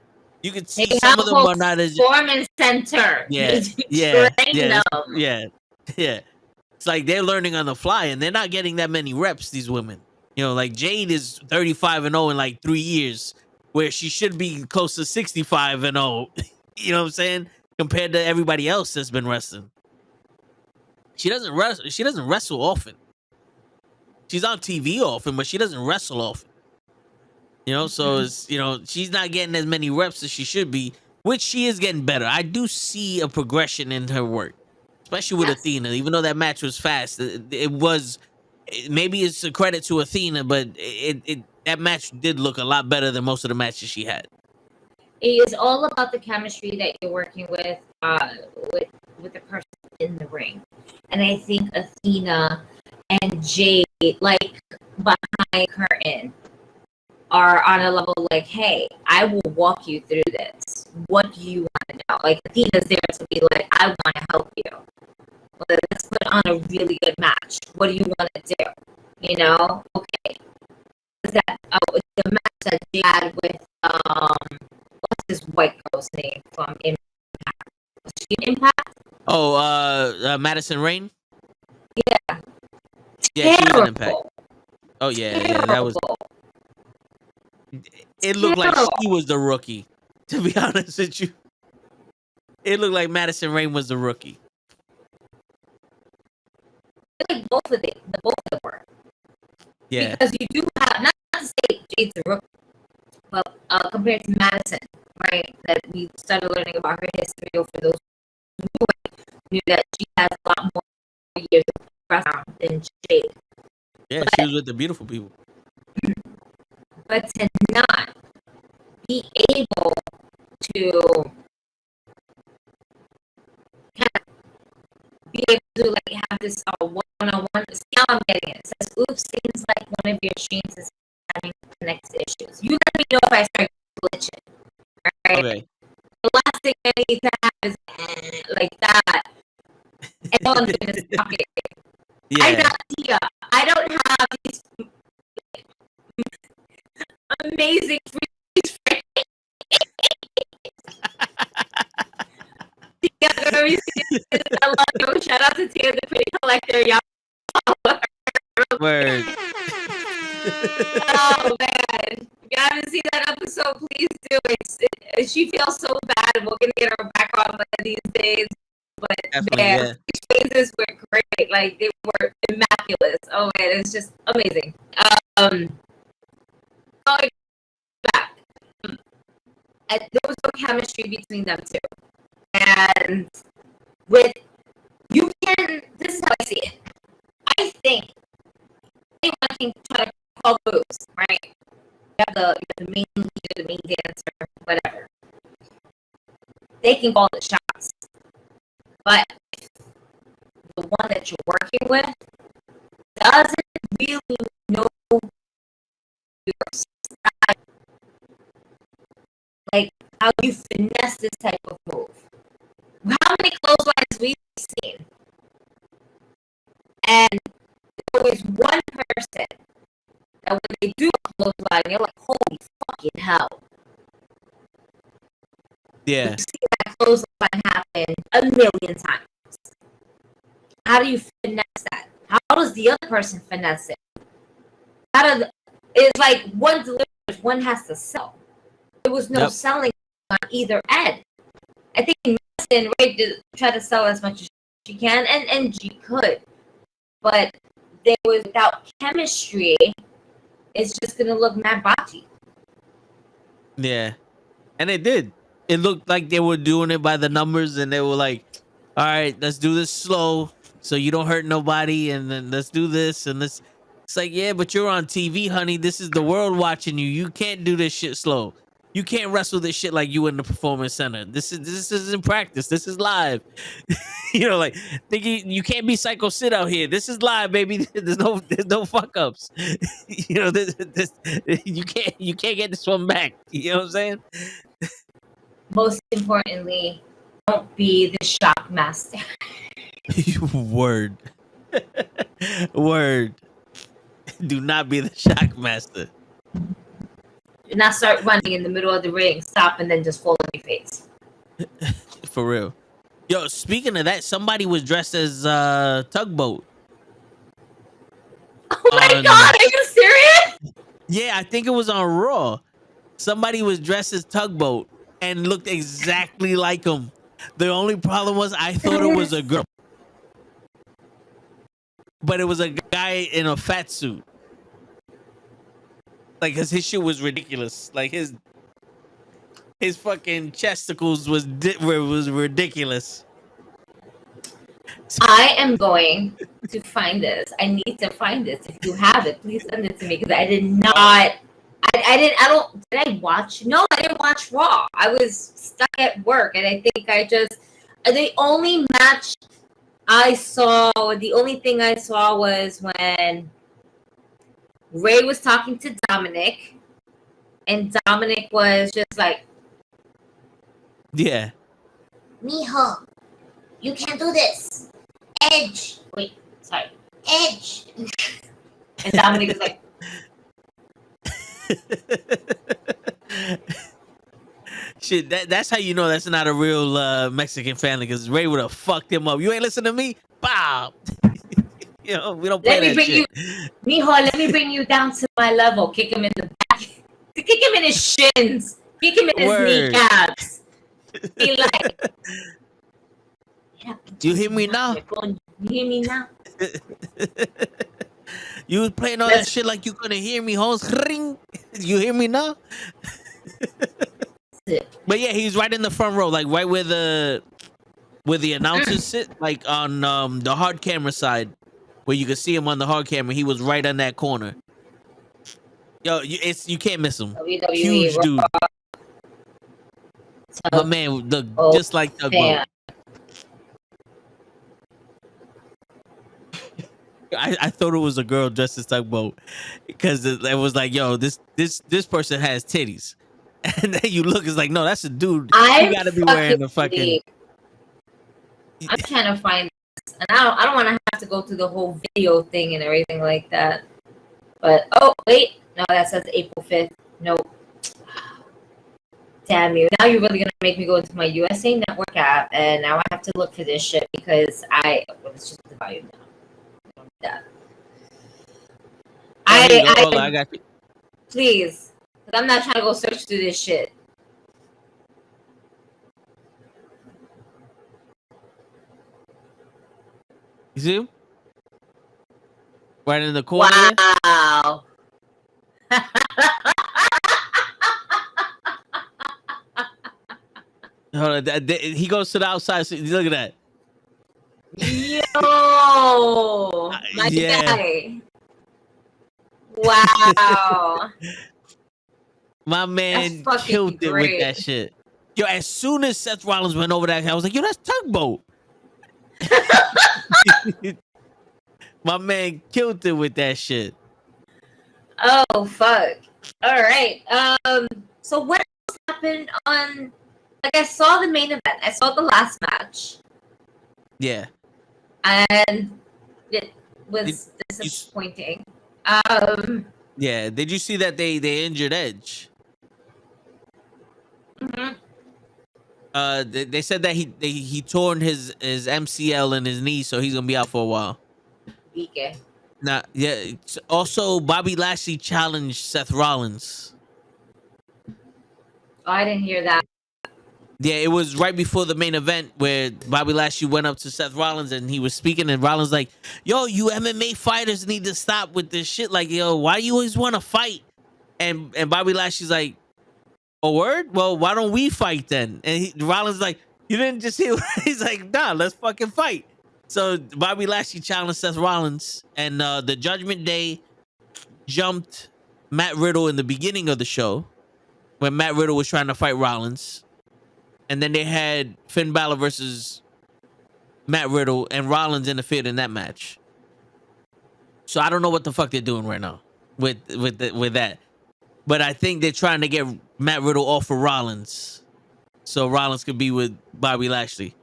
you can see some of them are not as performance center. Yeah, yeah. It's like they're learning on the fly, and they're not getting that many reps. These women, you know, like Jade is 35-0 in like 3 years, where she should be close to 65-0. You know what I'm saying? Compared to everybody else that's been wrestling, she doesn't wrestle. She doesn't wrestle often. She's on TV often, but she doesn't wrestle often. You know, so it's, you know, she's not getting as many reps as she should be, which she is getting better. I do see a progression in her work, especially with Athena. Even though that match was fast, it was, maybe it's a credit to Athena, but that match did look a lot better than most of the matches she had. It is all about the chemistry that you're working with the person in the ring. And I think Athena and Jade, like, behind curtain, are on a level like, hey, I will walk you through this. What do you want to know? Like, Athena's there to be like, I want to help you. Let's put on a really good match. What do you want to do? You know? Okay. That the match that they had with what's this white girl's name from Impact? Was she in Impact? Oh, Madison Rain? Yeah. Yeah, she was in Impact. Oh yeah, that was. It looked like she was the rookie, to be honest with you. It looked like Madison Rain was the rookie. Like both of them were. Yeah. Because you do have, not to say Jade's a rookie, but compared to Madison, right? That we started learning about her history over those who knew that she has a lot more years of background than Jade. Yeah, she was with the beautiful people. But to not be able to be able to like have this one-on-one, see how I'm getting it. It says, oops, seems like one of your streams is having connected issues. You let me know if I start glitching. Right? Okay. The last thing I need to have is like that. And no one's gonna stop it. Yeah. I'm not Tia. I don't have these amazing freeze frames. I love you. Shout out to Tia, the pretty collector. Y'all follow her. Word. Oh man. If you haven't seen that episode, please do it. She feels so bad, and we're gonna get her back on one of these days. but Definitely, man, yeah. these phases were great. Like they were immaculate. Oh man, it's just amazing. Going back, there was no chemistry between them two, and with you can. This is how I see it. I think anyone can try to call moves, right? You have the main leader, the main dancer, whatever. They can call the shots, but the one that you're working with doesn't really know your style, like how you finesse this type of move. How many clotheslines we've seen, and there's always one person that when they do a clothesline, you're like, holy fucking hell. Yeah. You see that clothesline happen a million times. How do you finesse that? How does the other person finesse it? It's like one delivers, one has to sell. There was no selling on either end. I think Madison Ray did try to sell as much as she can, and she could. But there was, without chemistry, it's just gonna look mad botchy. Yeah. And it did. It looked like they were doing it by the numbers, and they were like, all right, let's do this slow so you don't hurt nobody, and then let's do this and this. It's like, yeah, but you're on TV, honey. This is the world watching you. You can't do this shit slow. You can't wrestle this shit like you in the performance center. This is in practice. This is live. You know, like thinking you can't be Psycho Sid out here. This is live, baby. There's no fuck ups. You know, you can't get this one back. You know what I'm saying? Most importantly, don't be the shock master. Word. Word. Do not be the shock master. Do not start running in the middle of the ring, stop, and then just fall on your face. For real. Yo, speaking of that, somebody was dressed as Tugboat. Oh my god, are you serious? Yeah, I think it was on Raw. Somebody was dressed as Tugboat and looked exactly like him. The only problem was I thought it was a girl. But it was a guy in a fat suit. Like, cause his shit was ridiculous. Like his fucking chesticles was ridiculous. I am going to find this. I need to find this. If you have it, please send it to me because I did not. Did I watch? No, I didn't watch Raw. I was stuck at work, and I think the only match I saw, the only thing I saw was when Ray was talking to Dominic, and Dominic was just like, yeah, Mijo, you can't do this. Edge. Wait, sorry. Edge. And Dominic was like, shit, that's how you know that's not a real Mexican family, because Ray would have fucked him up. You ain't listen to me? Bow. You know, we don't play that shit. Mijo, let me bring you down to my level. Kick him in the back. Kick him in his shins. Kick him in his kneecaps. Be like, you hear me now? You hear me now? You was playing all that shit like you couldn't hear me, Holmes. Ring. You hear me now? But yeah, he's right in the front row, like right where the announcers sit, like on the hard camera side, where you can see him on the hard camera. He was right on that corner. Yo, you can't miss him. WWE Huge dude. But man, look just like Tugboat. I thought it was a girl dressed as Tugboat, because it was like, yo, this person has titties, and then you look, it's like, no, that's a dude. You gotta be wearing the fucking. I'm trying to find this, and I don't want to have to go through the whole video thing and everything like that. But oh wait, no, that says April 5th. Nope. Damn you! Now you're really gonna make me go into my USA Network app, and now I have to look for this shit because let's just divide it down. That. I got you. Please, because I'm not trying to go search through this shit. You see him? Right in the corner. Wow. Hold on, he goes to the outside. So look at that. Yo, my guy. Wow. My man That's killed it with great. that shit. Yo, as soon as Seth Rollins went over that, I was like, yo, that's Tugboat. My man killed it with that shit. Oh fuck. All right. So what else happened on? Like, I saw the main event. I saw the last match. Yeah. And it was disappointing. Yeah. Did you see that they injured Edge? Mm-hmm. They said that he torn his MCL in his knee, so he's gonna be out for a while. Okay. Now, yeah. Also, Bobby Lashley challenged Seth Rollins. Oh, I didn't hear that. Yeah, it was right before the main event where Bobby Lashley went up to Seth Rollins and he was speaking, and Rollins like, yo, you MMA fighters need to stop with this shit. Like, yo, why you always want to fight? And Bobby Lashley's like, a word? Well, why don't we fight then? And Rollins like, you didn't just hear. He's like, nah, let's fucking fight. So Bobby Lashley challenged Seth Rollins, and the Judgment Day jumped Matt Riddle in the beginning of the show when Matt Riddle was trying to fight Rollins. And then they had Finn Balor versus Matt Riddle, and Rollins interfered in that match. So I don't know what the fuck they're doing right now with that. But I think they're trying to get Matt Riddle off of Rollins, so Rollins could be with Bobby Lashley.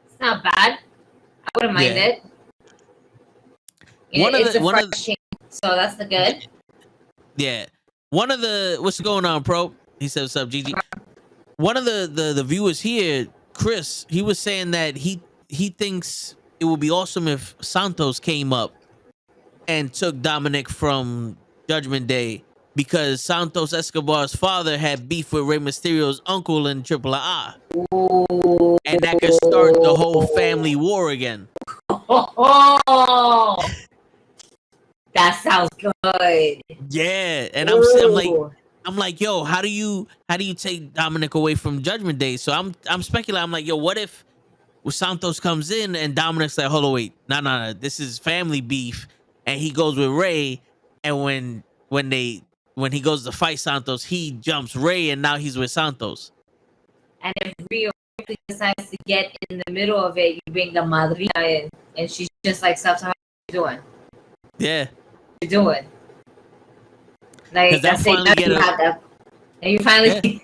It's not bad. I wouldn't mind it. It's a fresh change, so that's the good. Yeah. One of the what's going on, Pro? He said, what's up, Gigi? One of the viewers here, Chris, he was saying that he thinks it would be awesome if Santos came up and took Dominic from Judgment Day, because Santos Escobar's father had beef with Rey Mysterio's uncle in AAA. And that could start the whole family war again. Oh, that sounds good. Yeah, and I'm like, yo, how do you take Dominic away from Judgment Day? So I'm speculating. I'm like, yo, what if Santos comes in and Dominic's like, hold on, wait, no, this is family beef, and he goes with Rey, and when he goes to fight Santos, he jumps Rey, and now he's with Santos. And if Rio decides to get in the middle of it, you bring the madrina in, and she's just like, "Stop, how you doing? Yeah, what you doing?" Like, that's it. And you finally,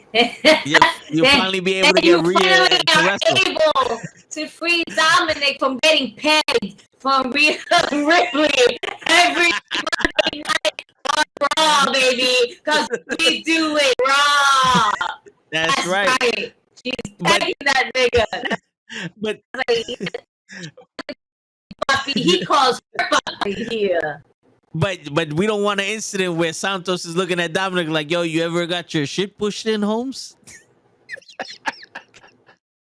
you finally be able to get Rhea to wrestle. Able to free Dominic from getting pegged from Rhea Ripley every Monday night on Raw, baby, because we do it Raw. That's right. She's pegging that nigga. But he calls her Puppy here. But we don't want an incident where Santos is looking at Dominic like, yo, you ever got your shit pushed in, Holmes?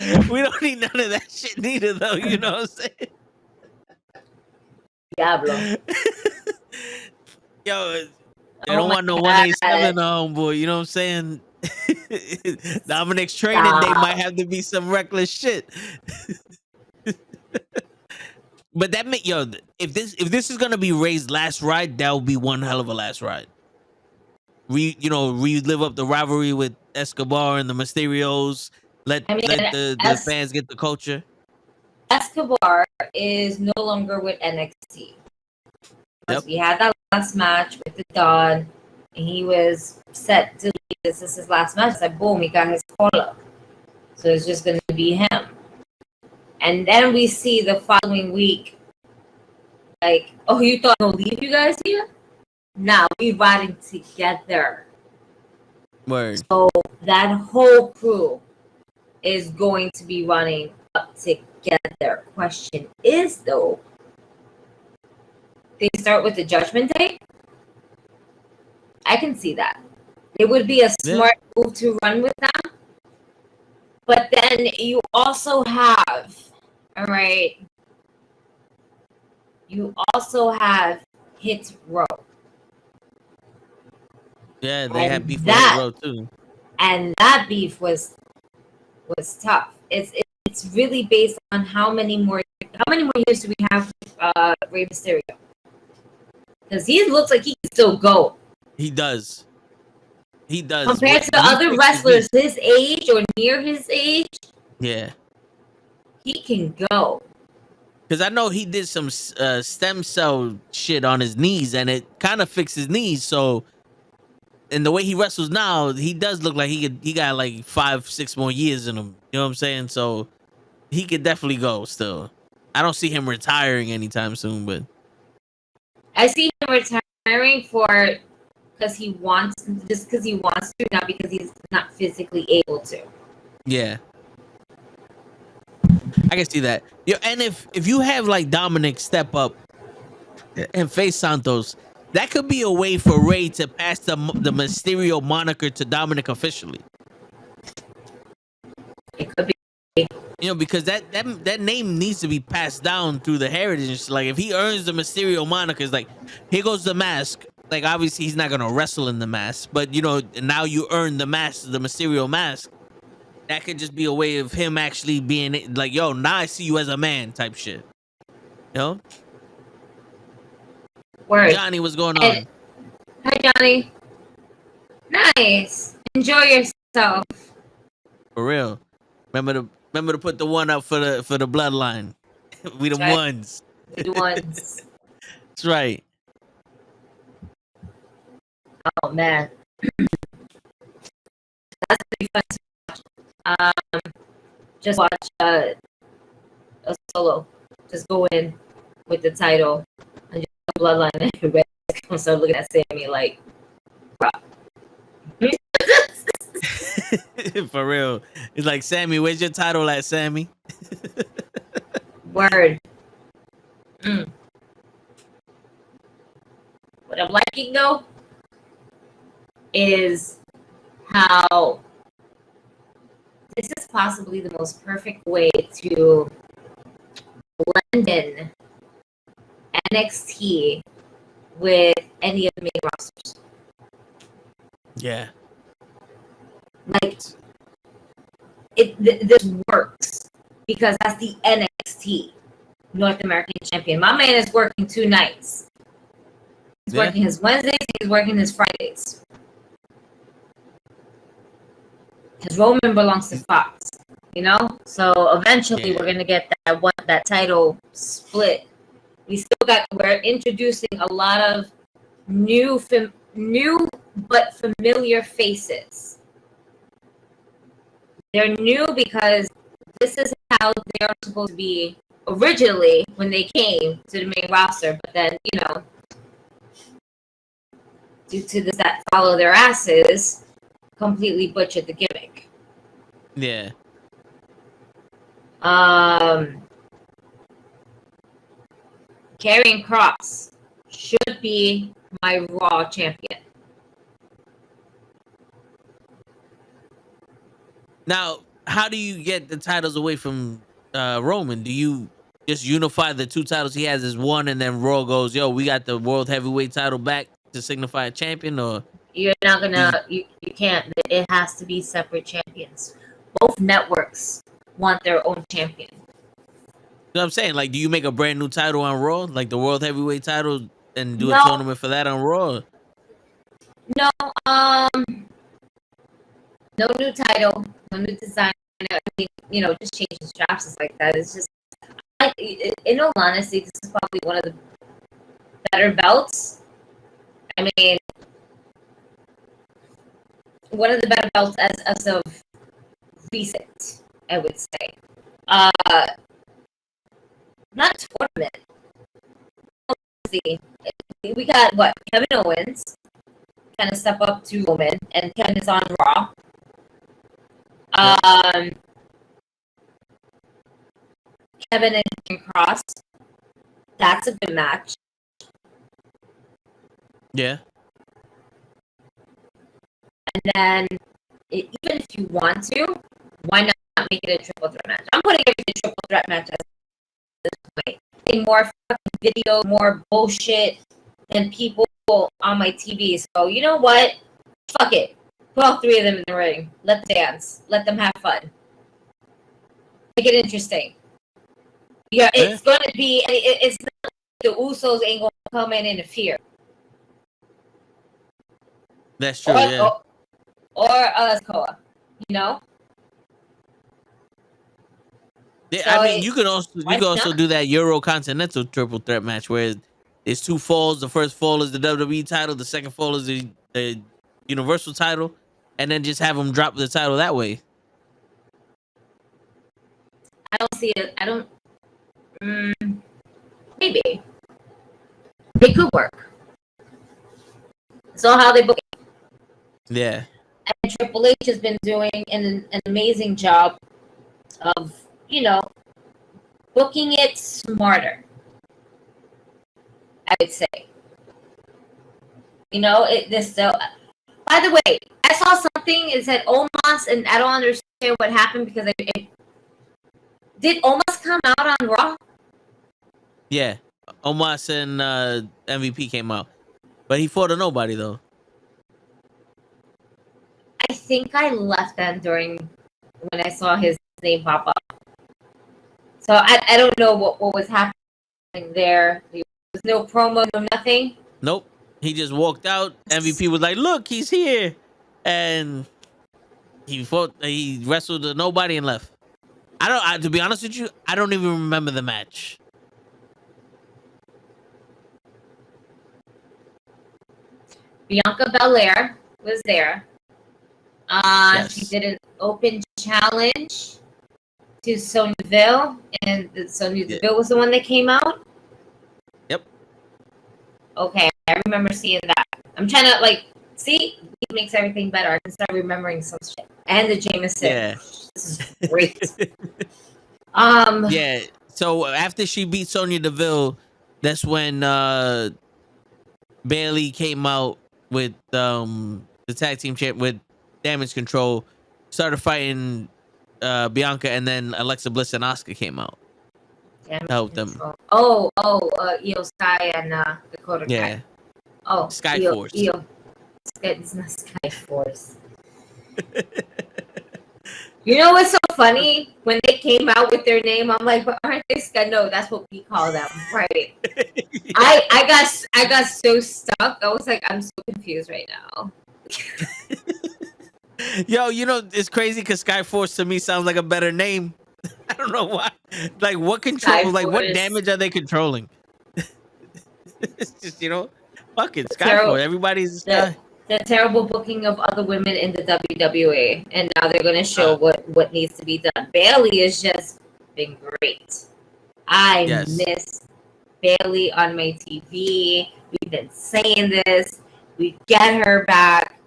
We don't need none of that shit neither, though. You know what I'm saying? Diablo. Yo, they don't want no 187 homeboy. You know what I'm saying? Dominic's training day might have to be some reckless shit. But that make if this is gonna be Rey's last ride, that will be one hell of a last ride. Relive up the rivalry with Escobar and the Mysterios. Let the fans get the culture. Escobar is no longer with NXT. Yep. We had that last match with the Don, and he was set to leave. This is his last match. It's like, boom, he got his call up. So it's just gonna be him. And then we see the following week, like, oh, you thought I'll leave you guys here? Nah, we riding together. Word. So that whole crew is going to be running up together. Question is, though, they start with the Judgment Day? I can see that. It would be a smart move to run with them. But then you also have All right. You also have Hit Row. Yeah, they had And beef with Hit that Row too. and that beef was tough. It's really based on how many more years do we have with Rey Mysterio? Because he looks like he can still go. He does. He does. Compared to When he other fixes wrestlers his age or near his age, yeah. he can go. Because I know he did some stem cell shit on his knees, and it kind of fixed his knees. So, and the way he wrestles now, he does look like he got like 5-6 more years in him. You know what I'm saying? So he could definitely go still. I don't see him retiring anytime soon, but I see him retiring because he wants to, not because he's not physically able to. yeah. I can see that. Yeah, and if you have like Dominic step up and face Santos, that could be a way for Ray to pass the Mysterio moniker to Dominic officially. It could be. You know, because that name needs to be passed down through the heritage. Like if he earns the Mysterio moniker, it's like here goes the mask. Like obviously he's not gonna wrestle in the mask, but you know now you earn the mask, the Mysterio mask. That could just be a way of him actually being like, yo, now I see you as a man type shit. You know? Word. Johnny, what's going on? Hi, Johnny. Nice. Enjoy yourself. For real. Remember to put the one up for the bloodline. We the Right. ones. We the ones. That's right. Oh man. That's pretty fun to watch. Just watch a solo. Just go in with the title and just bloodline and everybody start looking at Sammy like, bro. For real. It's like, Sammy, where's your title at, Sammy? Word. What I'm liking though is how this is possibly the most perfect way to blend in NXT with any of the main rosters. Yeah. Like, this works because that's the NXT North American champion. My man is working 2 nights. He's working his Wednesdays, he's working his Fridays. Because Roman belongs to Fox, you know? So eventually we're gonna get that title split. We're introducing a lot of new but familiar faces. They're new because this is how they are supposed to be originally when they came to the main roster, but then, you know, due to this that follow their asses, completely butchered the gimmick. Yeah. Karrion Kross should be my Raw champion. Now, how do you get the titles away from Roman? Do you just unify the 2 titles he has as one, and then Raw goes, yo, we got the World Heavyweight title back to signify a champion? Or you're not gonna, you can't. It has to be separate champions. Both networks want their own champion. You know what I'm saying? Like, do you make a brand new title on Raw, like the World Heavyweight title, and do a tournament for that on Raw? No, no new title, no new design. I mean, you know, just changing straps and like that. It's just, in all honesty, this is probably one of the better belts. I mean, one of the better belts as of recent, I would say. Not tournament. Let's see. We got what? Kevin Owens kind of step up to Roman, and Kevin is on Raw. Kevin and Cross. That's a good match. Yeah. And then, even if you want to, why not make it a triple threat match? I'm putting everything triple threat match this point. More fucking video, more bullshit than people on my TV. So you know what? Fuck it. Put all three of them in the ring. Let them dance. Let them have fun. Make it interesting. Yeah, it's going to be. It's not like the Usos ain't going to come in and interfere. That's true. Yeah. Or Koa, you know. Yeah, So I mean, you could also do that Euro Continental triple threat match where there's two falls. The first fall is the WWE title. The second fall is the Universal title, and then just have them drop the title that way. I don't see it. I don't. Maybe it could work. So how they book it. Yeah. And Triple H has been doing an amazing job of, booking it smarter. I would say. By the way, I saw something. It said Omos, and I don't understand what happened because did Omos come out on Raw? Yeah, Omos and MVP came out, but he fought a nobody though. I think I left them during when I saw his name pop up. So I don't know what was happening there. There was no promo, no nothing. Nope. He just walked out. MVP was like, "Look, he's here," and he wrestled a nobody and left. To be honest with you, I don't even remember the match. Bianca Belair was there. Yes. She did an open challenge to Sonya Deville, and Sonya Deville was the one that came out. Yep. Okay, I remember seeing that. I'm trying to see, it makes everything better. I can start remembering some shit. And the Jameson. Yeah. This is great. Yeah. So after she beat Sonya Deville, that's when Bailey came out with the tag team champ with Damage Control, started fighting Bianca, and then Alexa Bliss and Asuka came out to help them. Io Sky and Dakota Kai. Yeah. Oh, Sky Force. It's not Sky Force. You know what's so funny? When they came out with their name, I'm like, but aren't they Sky? No, that's what we call them, right? I got so stuck. I was like, I'm so confused right now. Yo, it's crazy because Sky Force to me sounds like a better name. I don't know why. Like, what what damage are they controlling? It's just, fucking Sky Force. Everybody's Sky. The terrible booking of other women in the WWE, and now they're going to show what needs to be done. Bailey has just been great. I miss Bailey on my TV. We've been saying this. We get her back.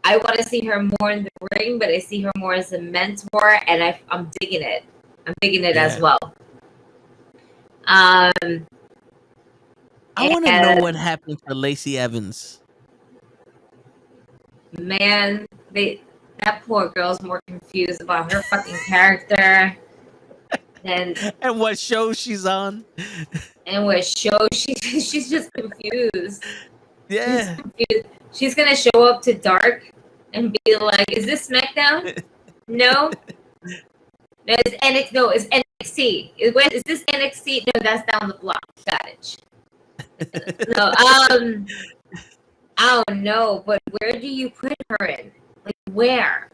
I want to see her more in the ring, but I see her more as a mentor, and I'm digging it. I'm digging it as well. I want to know what happened to Lacey Evans. Man, that poor girl's more confused about her fucking character and what show she's on. And what show she's just confused. Yeah. She's gonna show up to Dark and be like, "Is this SmackDown? No, it's NXT. Is this NXT? No, that's down the block. Got it." No, I don't know, but where do you put her in? Like, where?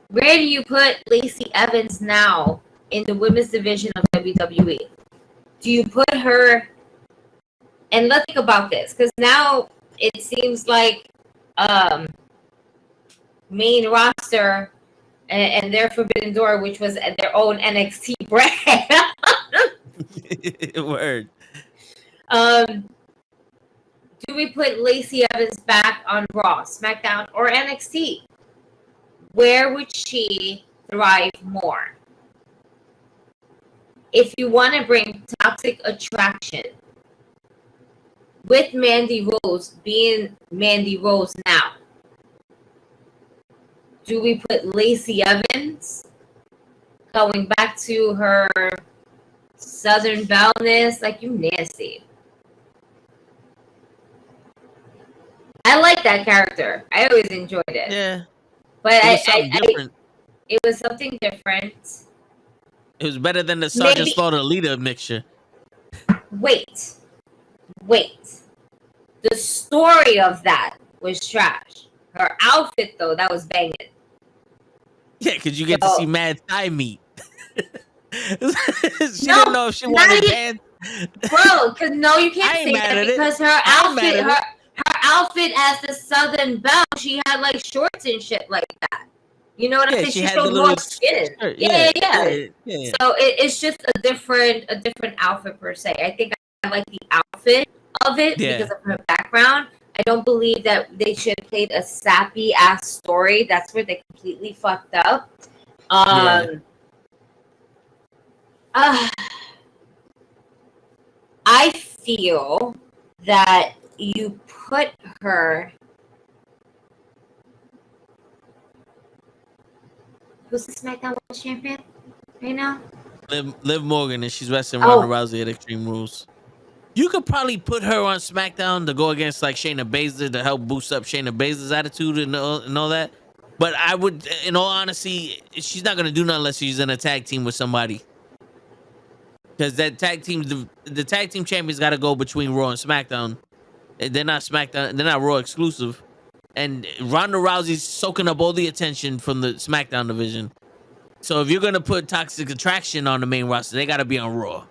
Where do you put Lacey Evans now in the women's division of WWE? Do you put her? And let's think about this, because now it seems like main roster and their Forbidden Door, which was their own NXT brand. Word. Do we put Lacey Evans back on Raw, SmackDown, or NXT? Where would she thrive more? If you want to bring Toxic Attraction with Mandy Rose being Mandy Rose now, do we put Lacey Evans going back to her Southern Belle-ness. Like, you nasty. I like that character. I always enjoyed it. Yeah. But It was something different. It was something different. It was better than the Sergeant Slaughter Leader mixture. Wait. The story of that was trash. Her outfit, though, that was banging. Yeah, because you get to see mad thigh meat. She didn't know if she wanted pants. Bro, because you can't say that because her outfit as the Southern Belle, she had like shorts and shit like that. You know what I'm saying? She showed more skin. Yeah. So it's just a different outfit per se. I think I like the outfit of it because of her background. I don't believe that they should have played a sappy ass story. That's where they completely fucked up. I feel that you put her. Who's the SmackDown World Champion right now? Liv Morgan, and she's wrestling Ronda Rousey at Extreme Rules. You could probably put her on SmackDown to go against like Shayna Baszler to help boost up Shayna Baszler's attitude and all that. But I would, in all honesty, she's not gonna do nothing unless she's in a tag team with somebody. Because that tag team, the tag team champions got to go between Raw and SmackDown. They're not SmackDown, they're not Raw exclusive. And Ronda Rousey's soaking up all the attention from the SmackDown division. So if you're gonna put Toxic Attraction on the main roster, they got to be on Raw.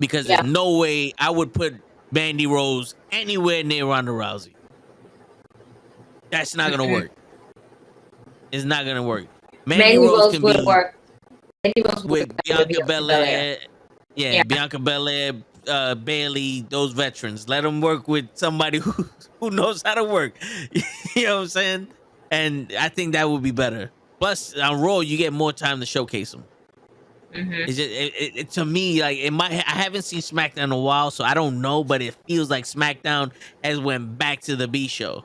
Because there's no way I would put Mandy Rose anywhere near Ronda Rousey. That's not gonna work. It's not gonna work. Mandy Rose can be work. With Bianca Belair. Yeah, Bianca Belair, Bailey, those veterans. Let them work with somebody who knows how to work. You know what I'm saying? And I think that would be better. Plus, on Raw, you get more time to showcase them. It's just, to me, like I haven't seen SmackDown in a while, so I don't know, but it feels like SmackDown has went back to the B show.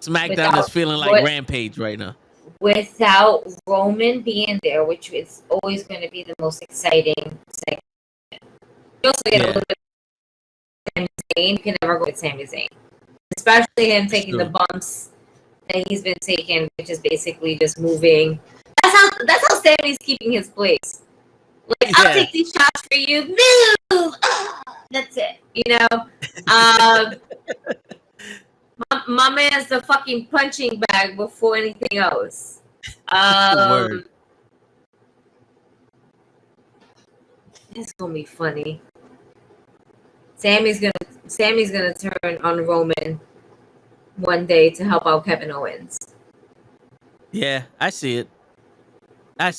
SmackDown is feeling like Rampage right now. Without Roman being there, which is always going to be the most exciting segment. You also get a little bit of Sami Zayn. You can never go with Sami Zayn. Especially him taking the bumps that he's been taking, which is basically just moving. That's how Sami's keeping his place. Like, I'll take these shots for you. Move! That's it. You know? My man's the fucking punching bag before anything else. It's gonna be funny. Sammy's gonna turn on Roman one day to help out Kevin Owens. Yeah, I see it. I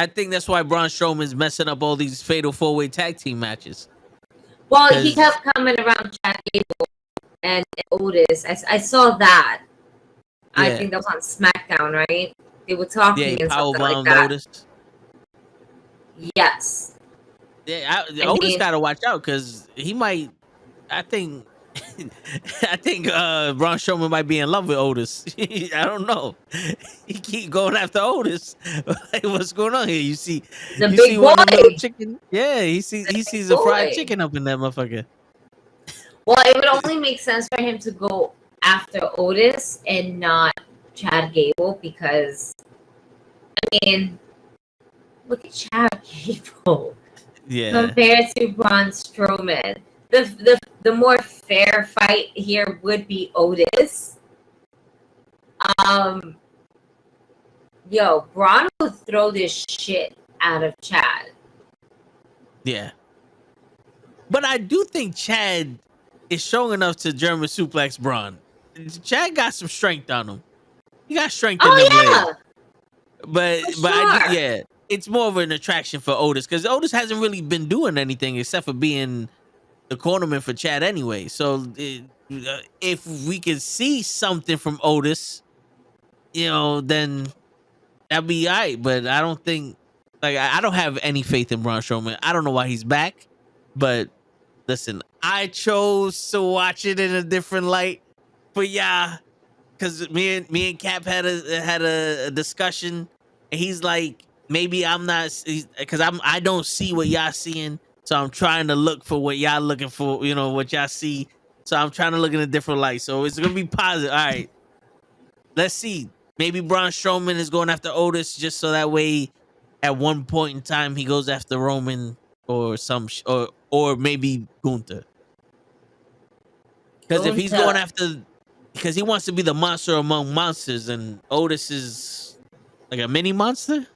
think that's why Braun Strowman's messing up all these fatal 4-way tag team matches. Well, he kept coming around Chad Gable and Otis. I saw that. Yeah. I think that was on SmackDown, right? They were talking and something like that. Otis. Yes. Yeah, Otis got to watch out because he might. I think Braun Strowman might be in love with Otis. I don't know. He keep going after Otis. Like, what's going on here? You see one of the little chicken. Yeah, he sees a fried chicken up in that motherfucker. Well, it would only make sense for him to go after Otis and not Chad Gable because, I mean, look at Chad Gable. Yeah. Compared to Braun Strowman. The more fair fight here would be Otis. Braun would throw this shit out of Chad. Yeah. But I do think Chad is strong enough to German suplex Braun. Chad got some strength on him. He got strength in them legs. But it's more of an attraction for Otis because Otis hasn't really been doing anything except for being the cornerman for Chad anyway. So if we can see something from Otis, then that'd be all right. But I don't think, I don't have any faith in Braun Strowman. I don't know why he's back, but listen, I chose to watch it in a different light for y'all because me and Cap had a discussion, and he's like, maybe I'm not, because I don't see what y'all seeing, so I'm trying to look for what y'all looking for, what y'all see. So I'm trying to look in a different light. So it's gonna be positive. All right, let's see. Maybe Braun Strowman is going after Otis just so that way, at one point in time, he goes after Roman or or maybe Gunther. Because if he's going after, because he wants to be the monster among monsters, and Otis is like a mini monster,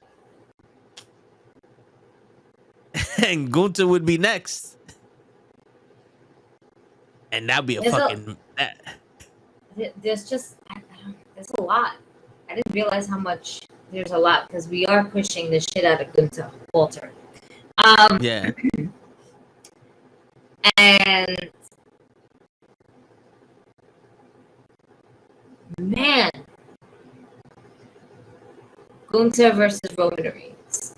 and Gunther would be next, and that'd be there's a lot. I didn't realize how much there's a lot because we are pushing the shit out of Gunther Walter. Yeah. And man, Gunther versus Roman Reigns.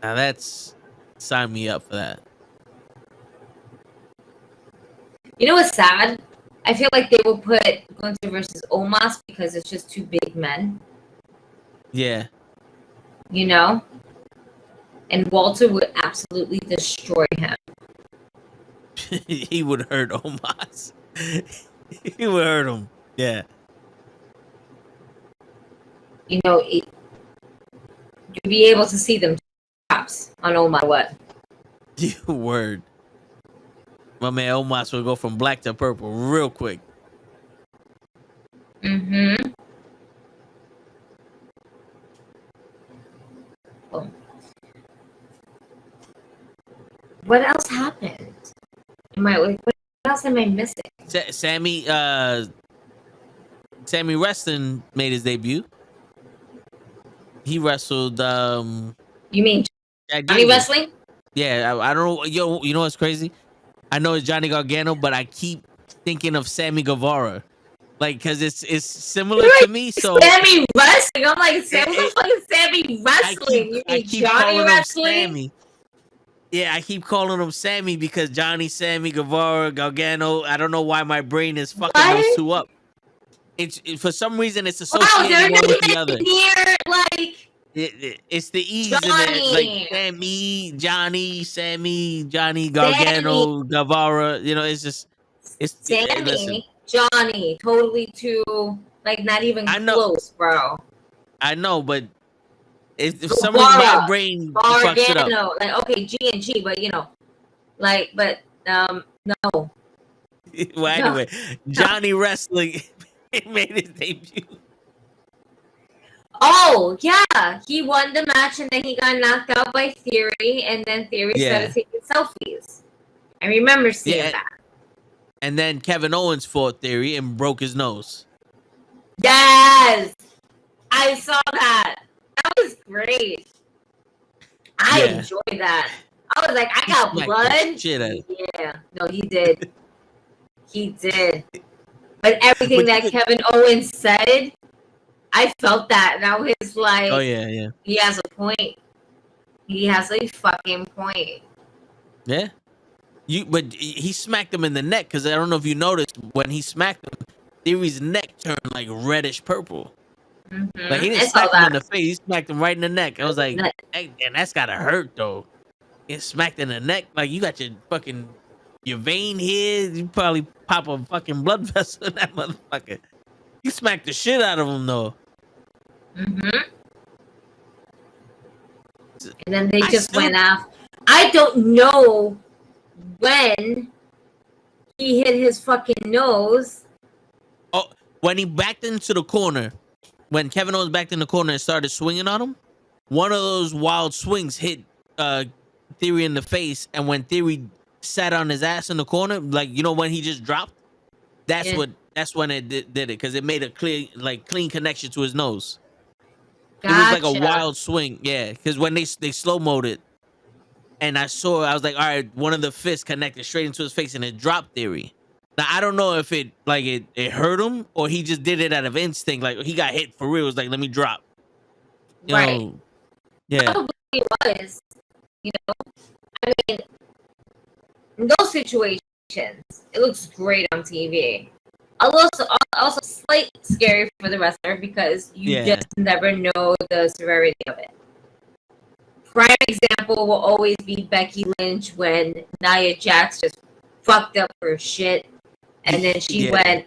Now that's, sign me up for that. You know what's sad? I feel like they will put Gunther versus Omos because it's just two big men. Yeah. And Walter would absolutely destroy him. He would hurt Omos. He would hurt him. Yeah. You'd be able to see them chops on Oh My What. Word. My man Omos will go from black to purple real quick. Mm-hmm. Oh. What else happened? What else am I missing? Sammy Wrestling made his debut. He wrestled You mean Johnny Wrestling? Yeah, I don't know. You know what's crazy? I know it's Johnny Gargano, but I keep thinking of Sammy Guevara. Like, because it's similar to me. So Sammy Wrestling. I'm like, what the fuck is Sammy Wrestling? I keep Johnny calling Wrestling? him Sammy. Yeah, I keep calling him Sammy because Johnny, Sammy, Guevara, Gargano. I don't know why my brain is fucking those two up. It's for some reason it's associated one with the other. It's the E's in there, like Sammy, Johnny, Sammy, Johnny, Gargano, Guevara. It's Sammy, Johnny, totally too, like, not even close, bro. I know, but if some reason my brain fucks it up. Like, okay, G and G, but no. Well, anyway, Johnny Wrestling made his debut. Oh, yeah. He won the match and then he got knocked out by Theory, and then Theory started taking selfies. I remember seeing that. And then Kevin Owens fought Theory and broke his nose. Yes! I saw that. That was great. I enjoyed that. I was like, I got blood. Yeah. No, he did. He did. But everything that Kevin Owens said, I felt that. And I was like, oh, yeah. He has a point. He has a fucking point. Yeah. But he smacked him in the neck, because I don't know if you noticed, when he smacked him, Theory's neck turned like reddish purple. Mm-hmm. Like, he didn't smack him in the face, he smacked him right in the neck. I was like, hey, and that's gotta hurt though. Get smacked in the neck, like you got your vein here, you probably pop a fucking blood vessel in that motherfucker. You smacked the shit out of him though. Mm-hmm. And then they just went off. I don't know when he hit his fucking nose. Oh, when he backed into the corner, when Kevin Owens backed in the corner and started swinging on him, one of those wild swings hit Theory in the face, and when Theory sat on his ass in the corner, like, when he just dropped, that's when it did it, because it made a clean connection to his nose. Gotcha. It was like a wild swing, yeah, because when they slow-moed it, and I was like, all right, one of the fists connected straight into his face, and it dropped Theory. Now, I don't know if it hurt him, or he just did it out of instinct, like he got hit for real. It was like, let me drop. Right. Yeah. Probably was. I mean, in those situations, it looks great on TV. Also, also slightly scary for the wrestler because you just never know the severity of it. Prime example will always be Becky Lynch when Nia Jax just fucked up her shit, and then she went.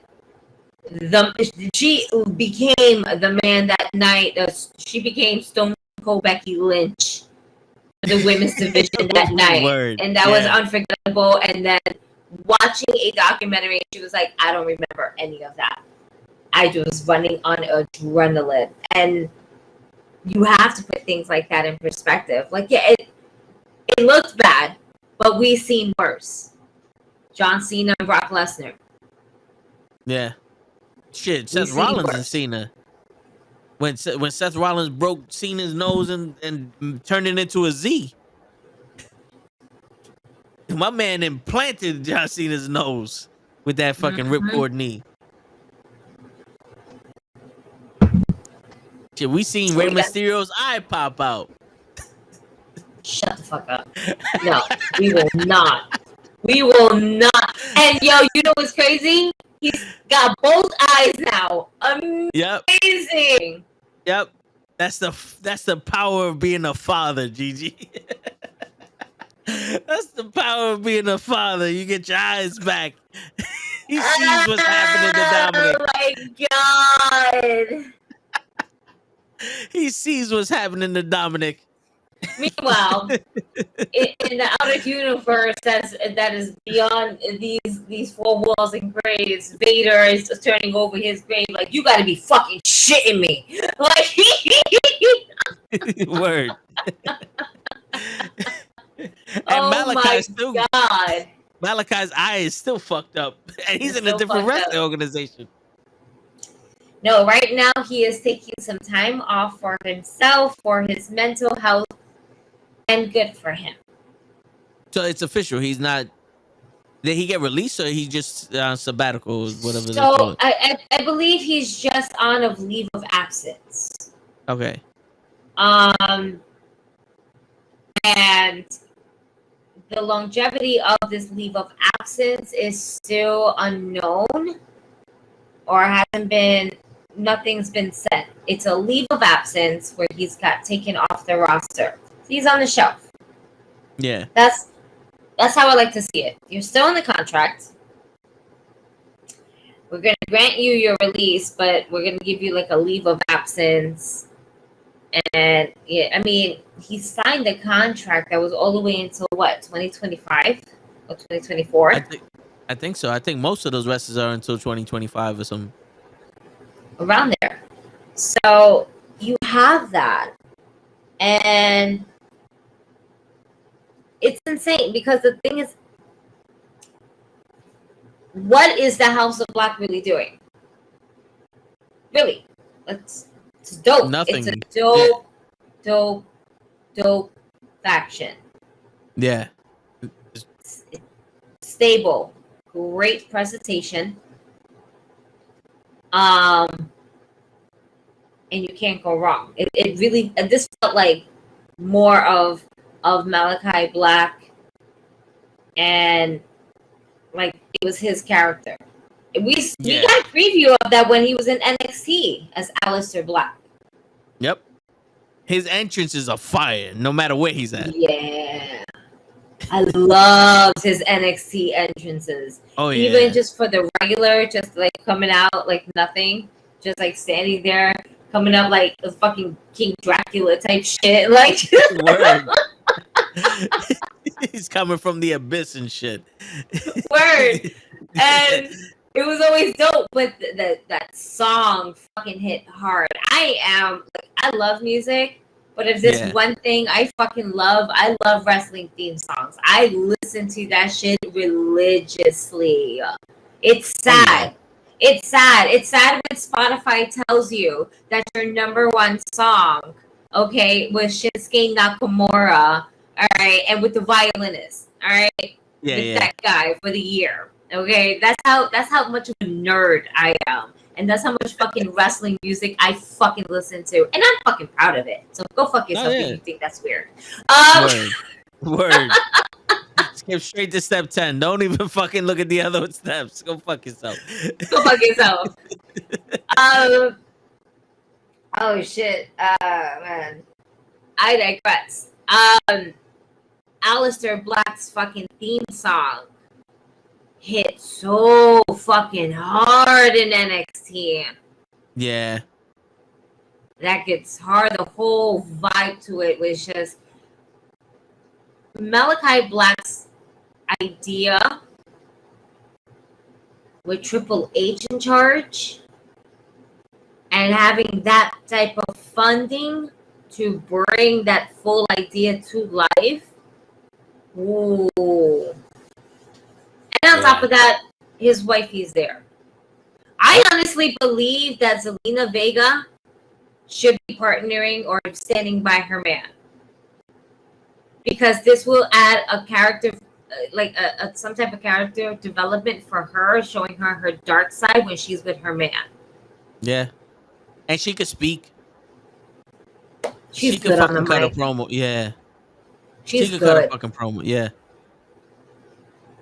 She became the man that night. She became Stone Cold Becky Lynch for the women's division that night, and that was unforgettable. And then watching a documentary, she was like, "I don't remember any of that. I was running on adrenaline." And you have to put things like that in perspective. Like, it looked bad, but we've seen worse. John Cena and Brock Lesnar. Yeah. Shit, Seth Rollins and Cena. When Seth Rollins broke Cena's nose and turned it into a Z. My man implanted John Cena's nose with that fucking ripcord knee. Shit, we seen Rey Mysterio's eye pop out. Shut the fuck up. No, we will not. We will not. And yo, you know what's crazy? He's got both eyes now. Amazing. Yep. That's the power of being a father, Gigi. That's the power of being a father. You get your eyes back. He sees what's happening to Dominic. Oh my god. He sees what's happening to Dominic. Meanwhile, in the outer universe that is beyond these four walls and graves, Vader is turning over his grave like, you gotta be fucking shitting me. Like, word. And Malachi's eye is still fucked up. And he's in a different wrestling organization. No, right now he is taking some time off for himself, for his mental health, and good for him. So it's official. He's not. Did he get released, or he just sabbatical, whatever? So I believe he's just on a leave of absence. Okay. And the longevity of this leave of absence is still unknown, or hasn't been. Nothing's been said. It's a leave of absence where he's got taken off the roster. He's on the shelf. Yeah. That's how I like to see it. You're still in the contract. We're going to grant you your release, but we're going to give you like a leave of absence. And yeah, I mean, he signed a contract that was all the way until what, 2025 or 2024? I think so. I think most of those wrestlers are until 2025 or something. Around there. So you have that. And it's insane because the thing is, what is the House of Black really doing? Really? It's dope. Nothing. It's a dope faction. Yeah. It's stable. Great presentation. And you can't go wrong. It really, this felt like more of Malachi Black, and like it was his character. We got a preview of that when he was in NXT as Aleister Black. Yep. His entrance is a fire, no matter where he's at. Yeah. I loved his NXT entrances. Oh, yeah. Even just for the regular, just like coming out like nothing, just like standing there, coming up like a fucking King Dracula type shit. Like, word. He's coming from the abyss and shit. Word. And it was always dope, but that song fucking hit hard. I love music, but if there's one thing I fucking love, I love wrestling theme songs. I listen to that shit religiously. It's sad. It's sad. It's sad when Spotify tells you that your number one song, okay, was Shinsuke Nakamura, all right, and with the violinist, all right, that guy for the year, okay. That's how much of a nerd I am, and that's how much fucking wrestling music I fucking listen to, and I'm fucking proud of it. So go fuck yourself if you think that's weird. Word. skip straight to step 10. Don't even fucking look at the other steps. Go fuck yourself. Go fuck yourself. Oh shit. Man. I digress. Aleister Black's fucking theme song hit so fucking hard in NXT. Yeah. That gets hard. The whole vibe to it was just Malachi Black's idea with Triple H in charge and having that type of funding to bring that full idea to life. Ooh. And on top of that, his wifey's there. I honestly believe that Zelina Vega should be partnering or standing by her man, because this will add a character, like some type of character development for her, showing her dark side when she's with her man. Yeah, and she could speak. She's she good could on fucking the cut mic. a promo. Yeah, She's she could good. cut a fucking promo. Yeah.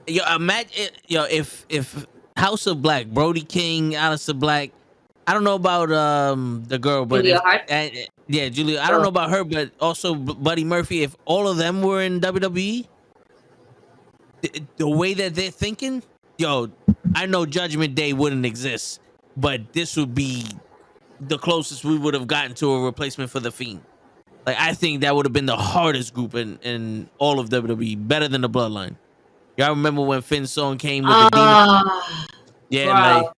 Yo, imagine, if House of Black, Brody King, Aleister Black. I don't know about the girl, but Julia Hart? yeah, Julia. I don't know about her, but also Buddy Murphy. If all of them were in WWE, the way that they're thinking, yo, I know Judgment Day wouldn't exist, but this would be the closest we would have gotten to a replacement for the Fiend. Like, I think that would have been the hardest group in all of WWE, better than the Bloodline. Y'all remember when Finn Song came with the Demon? Yeah, bro. like,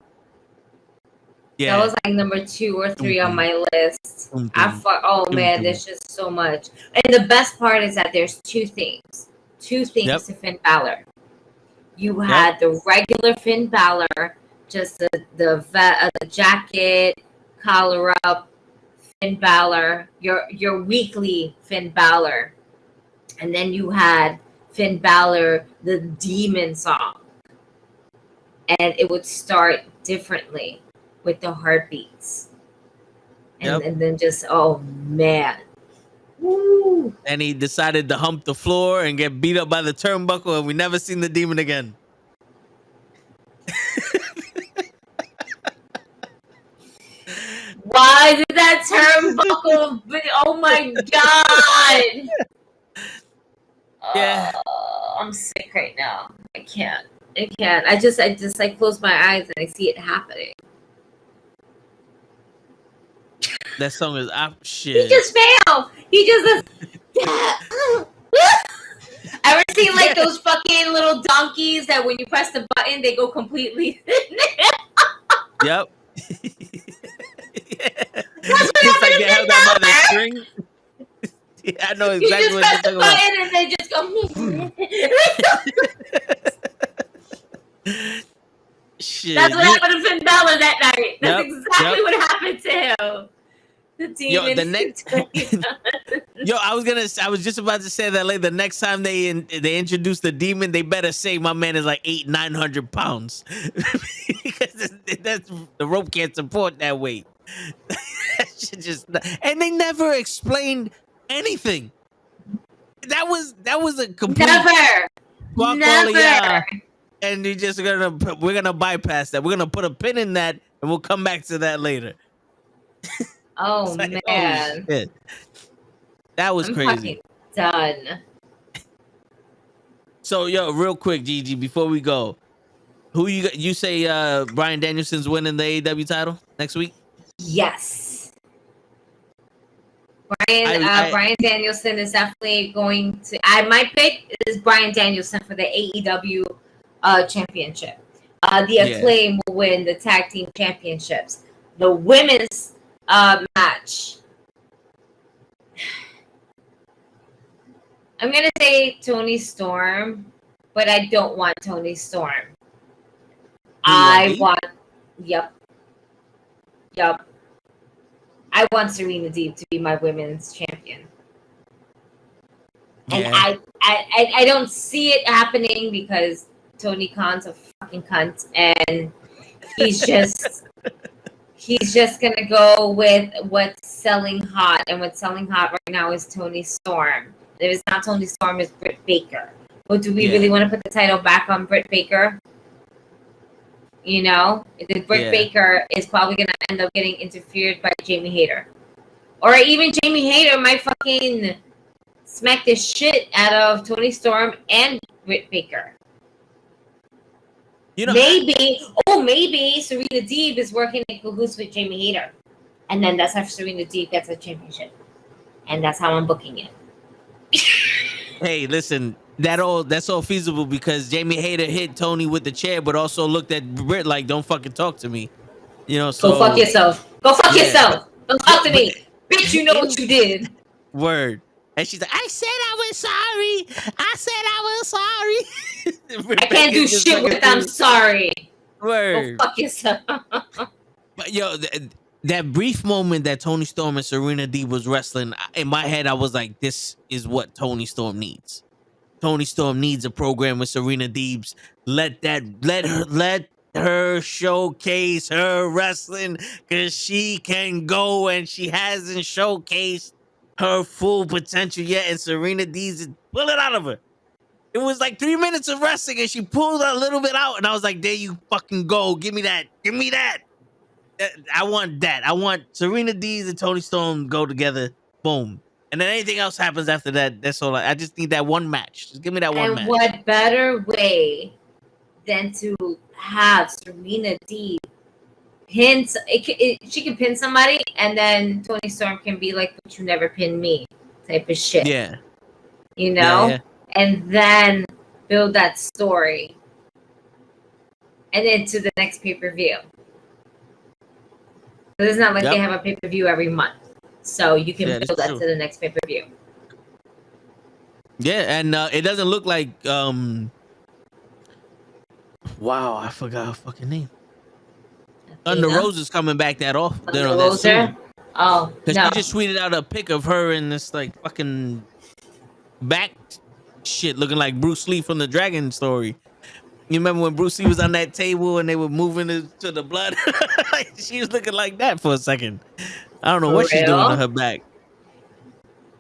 yeah. That was like number 2 or 3 on my list. Man, there's just so much. And the best part is that there's two things to Finn Balor. You had the regular Finn Balor, just the jacket, collar up, Finn Balor, your weekly Finn Balor, and then you had Finn Balor, the Demon song, and it would start differently with the heartbeats, and then just, oh man, woo! And he decided to hump the floor and get beat up by the turnbuckle, and we never seen the Demon again. Why did that turnbuckle? Oh my god! Yeah, I'm sick right now. I can't. I just close my eyes and I see it happening. that song is shit. He just fell. He just. Ever seen like those fucking little donkeys that when you press the button they go completely? Yep. It's like they held out by the string. Yeah, I know exactly you just what you're press talking the button and they just go. Shit. That's what happened to Finn Balor that night. That's exactly what happened to him. The Demon. Yo, the next. Yo, I was just about to say that. Like, the next time they introduce the Demon, they better say my man is like 800-900 pounds, because that's the rope can't support that weight. And they never explained anything. That was a complete never. And we're gonna bypass that. We're gonna put a pin in that, and we'll come back to that later. Oh like, man, shit. That was crazy. Done. So, yo, real quick, Gigi, before we go, who you say Bryan Danielson's winning the AEW title next week? Yes. Bryan Danielson is definitely going to. My pick is Bryan Danielson for the AEW championship. The Acclaim will win the tag team championships. The women's match. I'm gonna say Toni Storm, but I don't want Toni Storm. Yep. I want Serena Deeb to be my women's champion. And I don't see it happening because Tony Khan's a fucking cunt, and he's just gonna go with what's selling hot, and what's selling hot right now is Toni Storm. If it's not Toni Storm, it's Britt Baker. Or do we Yeah. really want to put the title back on Britt Baker? You know, the Britt Baker is probably going to end up getting interfered by Jamie Hayter. Or even Jamie Hayter might fucking smack the shit out of Toni Storm and Britt Baker. You know, maybe Serena Deeb is working in cahoots with Jamie Hayter. And then that's how Serena Deeb gets a championship. And that's how I'm booking it. Hey, listen, that's all feasible because Jamie Hayter hit Tony with the chair, but also looked at Britt like, "Don't fucking talk to me," you know. So go fuck yourself. Go fuck yourself. Don't talk to me, bitch. You know what you did. Word. And she's like, "I said I was sorry. I said I was sorry." I can't do shit with "I'm sorry." Word. Go fuck yourself. But yo, that brief moment that Toni Storm and Serena Deeb was wrestling, in my head, I was like, "This is what Toni Storm needs. Toni Storm needs a program with Serena Deeb's. Let her showcase her wrestling because she can go and she hasn't showcased her full potential yet. And Serena Deeb's is pulling out of her. It was like 3 minutes of wrestling and she pulled a little bit out. And I was like, there you fucking go. Give me that. Give me that. I want that. I want Serena Deeb's and Toni Storm go together. Boom. And then anything else happens after that, that's all. I just need that one match. Just give me that one match. And what better way than to have Serena Deeb pin? She can pin somebody, and then Toni Storm can be like, "But you never pinned me," type of shit. Yeah. You know, Yeah. and then build that story, and then to the next pay-per-view. It's not like they have a pay-per-view every month. So you can build that to the next pay-per-view. Yeah, and it doesn't look like wow, I forgot her fucking name. Thunder Rosa's coming back that off. That soon. Oh, because she just tweeted out a pic of her in this like fucking back shit looking like Bruce Lee from the Dragon story. You remember when Bruce Lee was on that table and they were moving to the blood? She was looking like that for a second. I don't know what she's doing on her back.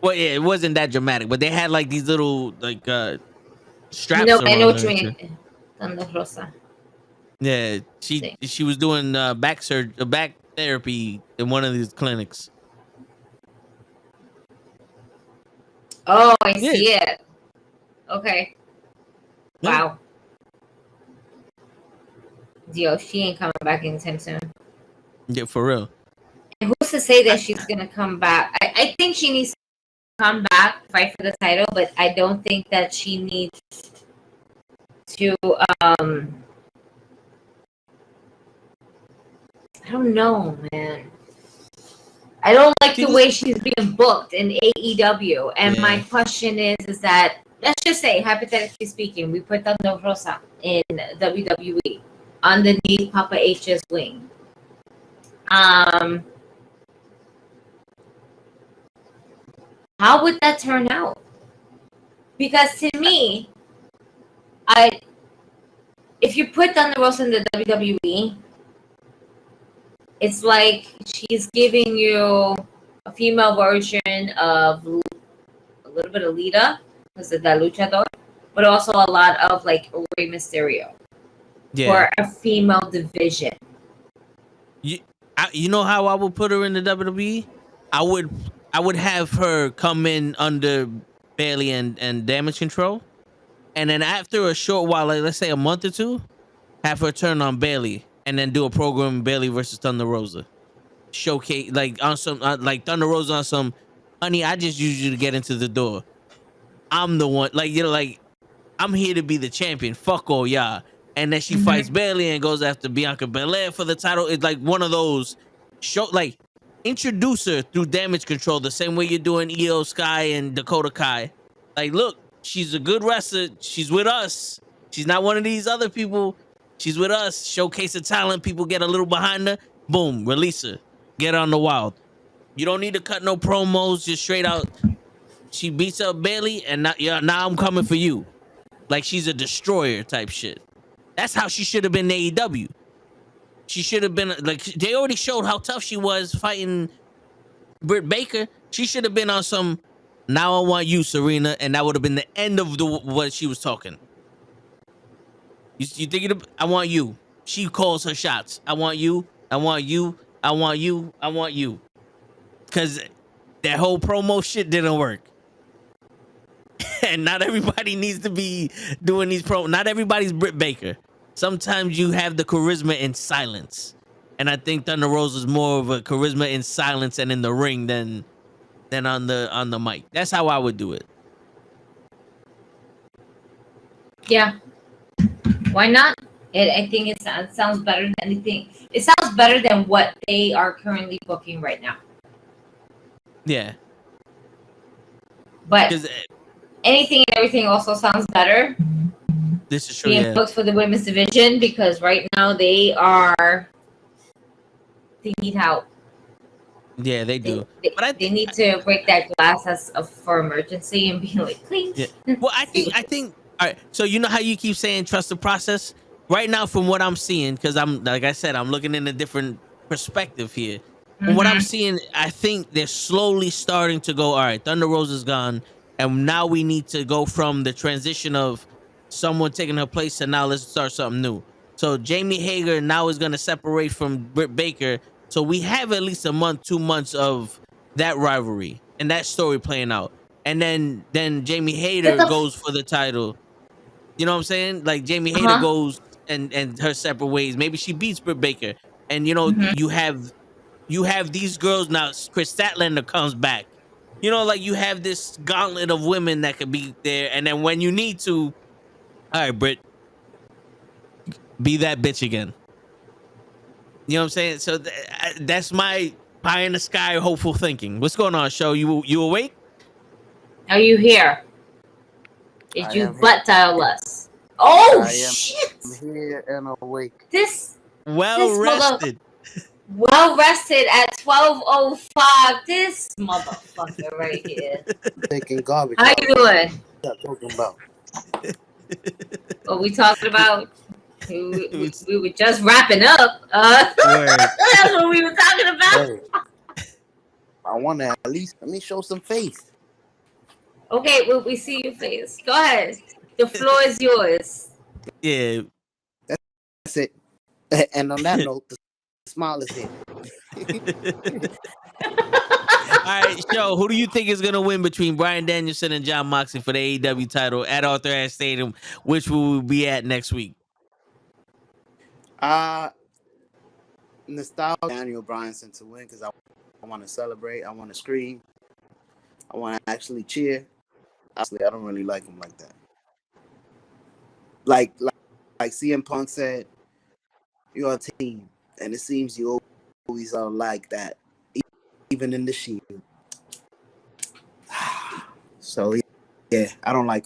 Well, yeah, it wasn't that dramatic, but they had like these little like straps. No, I know what you mean. Thunder Rosa. Yeah, she was doing back therapy in one of these clinics. Oh, I see it. Okay. Yeah. Wow. Yo, she ain't coming back anytime soon. Yeah, for real. And who's to say that she's gonna come back? I think she needs to come back, fight for the title, but I don't think that she needs to I don't know, man. I don't like the way she's being booked in AEW. And my question is that, let's just say, hypothetically speaking, we put Thunder Rosa in WWE underneath Papa H's wing. How would that turn out? Because to me, if you put Thunder Rosa in the WWE, it's like she's giving you a female version of a little bit of Lita, because of that luchador, but also a lot of like Rey Mysterio for a female division. You know how I would put her in the WWE? I would have her come in under Bayley and Damage Control, and then after a short while, like let's say a month or two, have her turn on Bayley. And then do a program Bayley versus Thunder Rosa. Showcase like on some like Thunder Rosa on some, honey, I just used you to get into the door. I'm the one, like, you know, like I'm here to be the champion. Fuck all y'all. And then she fights Bayley and goes after Bianca Belair for the title. It's like one of those like introduce her through Damage Control the same way you're doing Io Sky and Dakota Kai. Like, look, she's a good wrestler. She's with us. She's not one of these other people. She's with us. Showcase her talent. People get a little behind her. Boom. Release her. Get her on the wild. You don't need to cut no promos. Just straight out. She beats up Bayley, and now I'm coming for you. Like she's a destroyer type shit. That's how she should have been in AEW. She should have been like they already showed how tough she was fighting Britt Baker. She should have been on some. Now I want you, Serena, and that would have been the end of what she was talking. You thinking? I want you. She calls her shots. I want you. I want you. I want you. I want you. Because that whole promo shit didn't work. And not everybody needs to be doing these Not everybody's Britt Baker. Sometimes you have the charisma in silence. And I think Thunder Rosa is more of a charisma in silence and in the ring than on the mic. That's how I would do it. Yeah. Why not? I think it sounds better than anything. It sounds better than what they are currently booking right now. Yeah. But anything and everything also sounds better. This is true. Being booked for the women's division, because right now they need help. Yeah, they do. But they need to break that glass for emergency and be like, please. Yeah. Well, I think. All right. So you know how you keep saying trust the process. Right now, from what I'm seeing, because I'm like I said, I'm looking in a different perspective here. From what I'm seeing, I think they're slowly starting to go. All right, Thunder Rosa's gone, and now we need to go from the transition of someone taking her place to now let's start something new. So Jamie Hager now is going to separate from Britt Baker. So we have at least a month, 2 months of that rivalry and that story playing out. And then Jamie Hager goes for the title. You know what I'm saying? Like Jamie Hager goes and her separate ways. Maybe she beats Britt Baker. And you know, you have these girls now. Chris Statlander comes back. You know, like you have this gauntlet of women that could be there. And then when you need to, all right, Britt, be that bitch again. You know what I'm saying? So that's my pie in the sky hopeful thinking. What's going on, show? You awake? Are you here? Did you butt dial us? Oh, shit! I'm here and awake. Well rested at 12:05. This motherfucker right here. Taking garbage. How you doing? What you talking about? What we talking about? We were just wrapping up. That's what we were talking about. I want to at least let me show some face. Okay, well, we see your face. Go ahead. The floor is yours. Yeah. That's it. And on that note, the smile is here. All right, show. Who do you think is going to win between Bryan Danielson and Jon Moxley for the AEW title at Arthur Ashe Stadium, which we will be at next week? Nostalgia Daniel Bryanson to win because I want to celebrate. I want to scream. I want to actually cheer. Honestly, I don't really like him like that. Like CM Punk said, you're a team, and it seems you always are like that, even in the Shield. So yeah, I don't like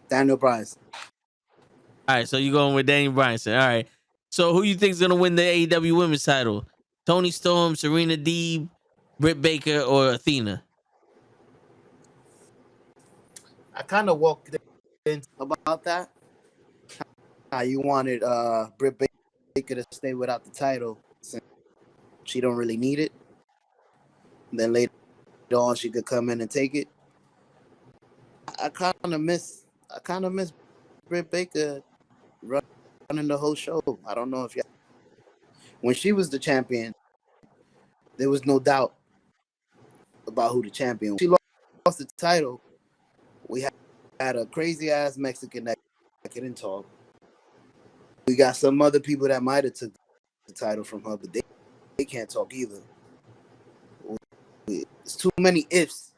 Daniel Bryanson. All right, so you're going with Daniel Bryanson. All right. So who you think is going to win the AEW Women's title? Toni Storm, Serena Deeb, Britt Baker, or Athena? I kind of walked in about that. How you wanted Britt Baker to stay without the title since she don't really need it. And then later on, she could come in and take it. I kind of miss Britt Baker running the whole show. I don't know if when she was the champion, there was no doubt about who the champion was. She lost the title. We had a crazy ass Mexican that couldn't talk. We got some other people that might have took the title from her, but they can't talk either. It's too many ifs.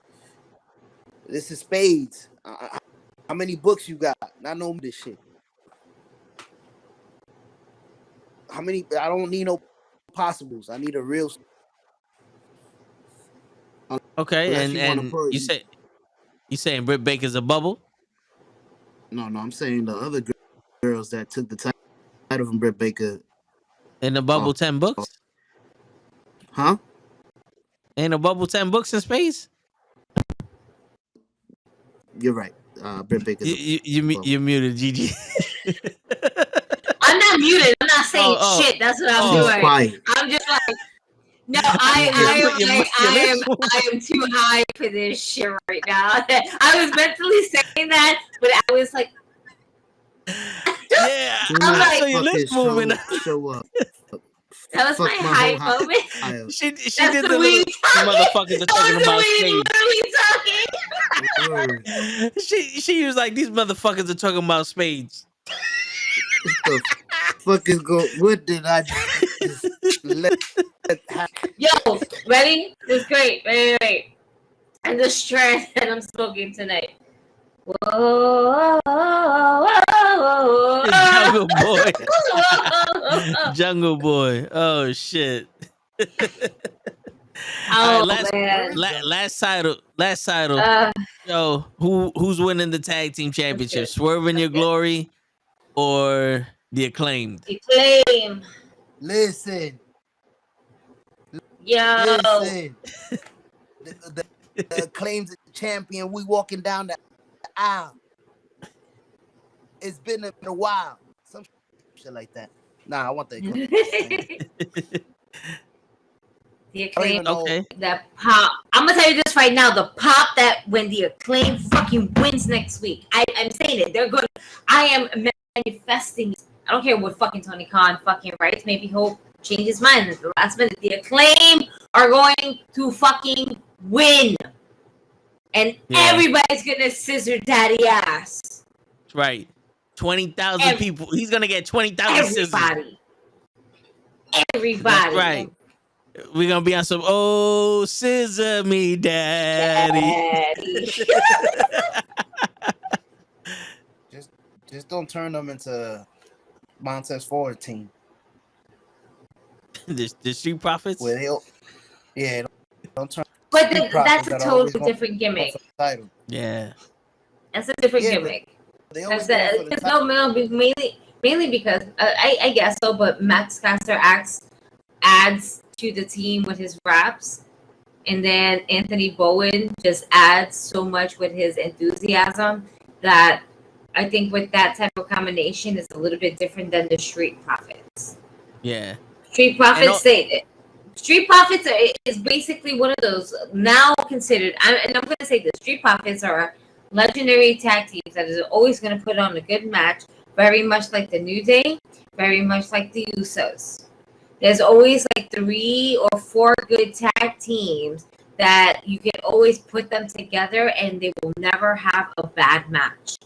This is spades. How many books you got? I know this shit. How many? I don't need no possibles. I need a real. Okay, and you saying Britt Baker's a bubble? No, I'm saying the other girls that took the title from Britt Baker. In the bubble 10 books? Huh? Ain't a bubble 10 books in space? You're right. Britt Baker. You're muted, Gigi. I'm not muted. I'm not saying shit. That's what I'm doing. Quiet. I'm just like, No, I Your lips moving. am too high for this shit right now. I was mentally saying that, but I was like, Yeah, I'm I like- saw your lips moving. Show up. that was Fuck my my high whole moment. She That's did the the way little motherfuckers are talking about spades. literally talking. She was like, these motherfuckers are talking about spades. What the fuck is go? What did I just let happen? Yo, ready? This is great. Wait. And the strand that I'm smoking tonight. Whoa, Jungle Boy. Jungle Boy. Oh shit. Oh, All right, man. last title. Yo, who's winning the tag team championship? good. Swerve in Your Glory or the Acclaimed? Acclaim. Listen. Yo. Listen. The Acclaim's champion. We walking down the aisle. It's been a while. Some shit like that. Nah, I want the Acclaim. The Acclaim, Okay. that pop. I'm gonna tell you this right now. The pop that when the Acclaim fucking wins next week. I'm saying it. They're going. I am manifesting. I don't care what fucking Tony Khan fucking writes. Maybe he'll change his mind at the last minute. The Acclaim are going to fucking win, and everybody's gonna scissor daddy ass. Right. 20,000 people. He's gonna get 20,000 scissors. Everybody. That's right. We're gonna be on some scissor me daddy. Just don't turn them into Montez Ford team. the Street Profits? Where don't turn. But that's a totally different gimmick. Yeah. That's a different gimmick. Mainly because I guess so, but Max Caster adds to the team with his raps, and then Anthony Bowen just adds so much with his enthusiasm that I think with that type of combination is a little bit different than the Street Profits. Yeah. Street Profits is basically one of those now considered, and I'm going to say this, Street Profits are legendary tag teams that is always going to put on a good match, very much like the New Day, very much like the Usos. There's always like 3 or 4 good tag teams that you can always put them together and they will never have a bad match.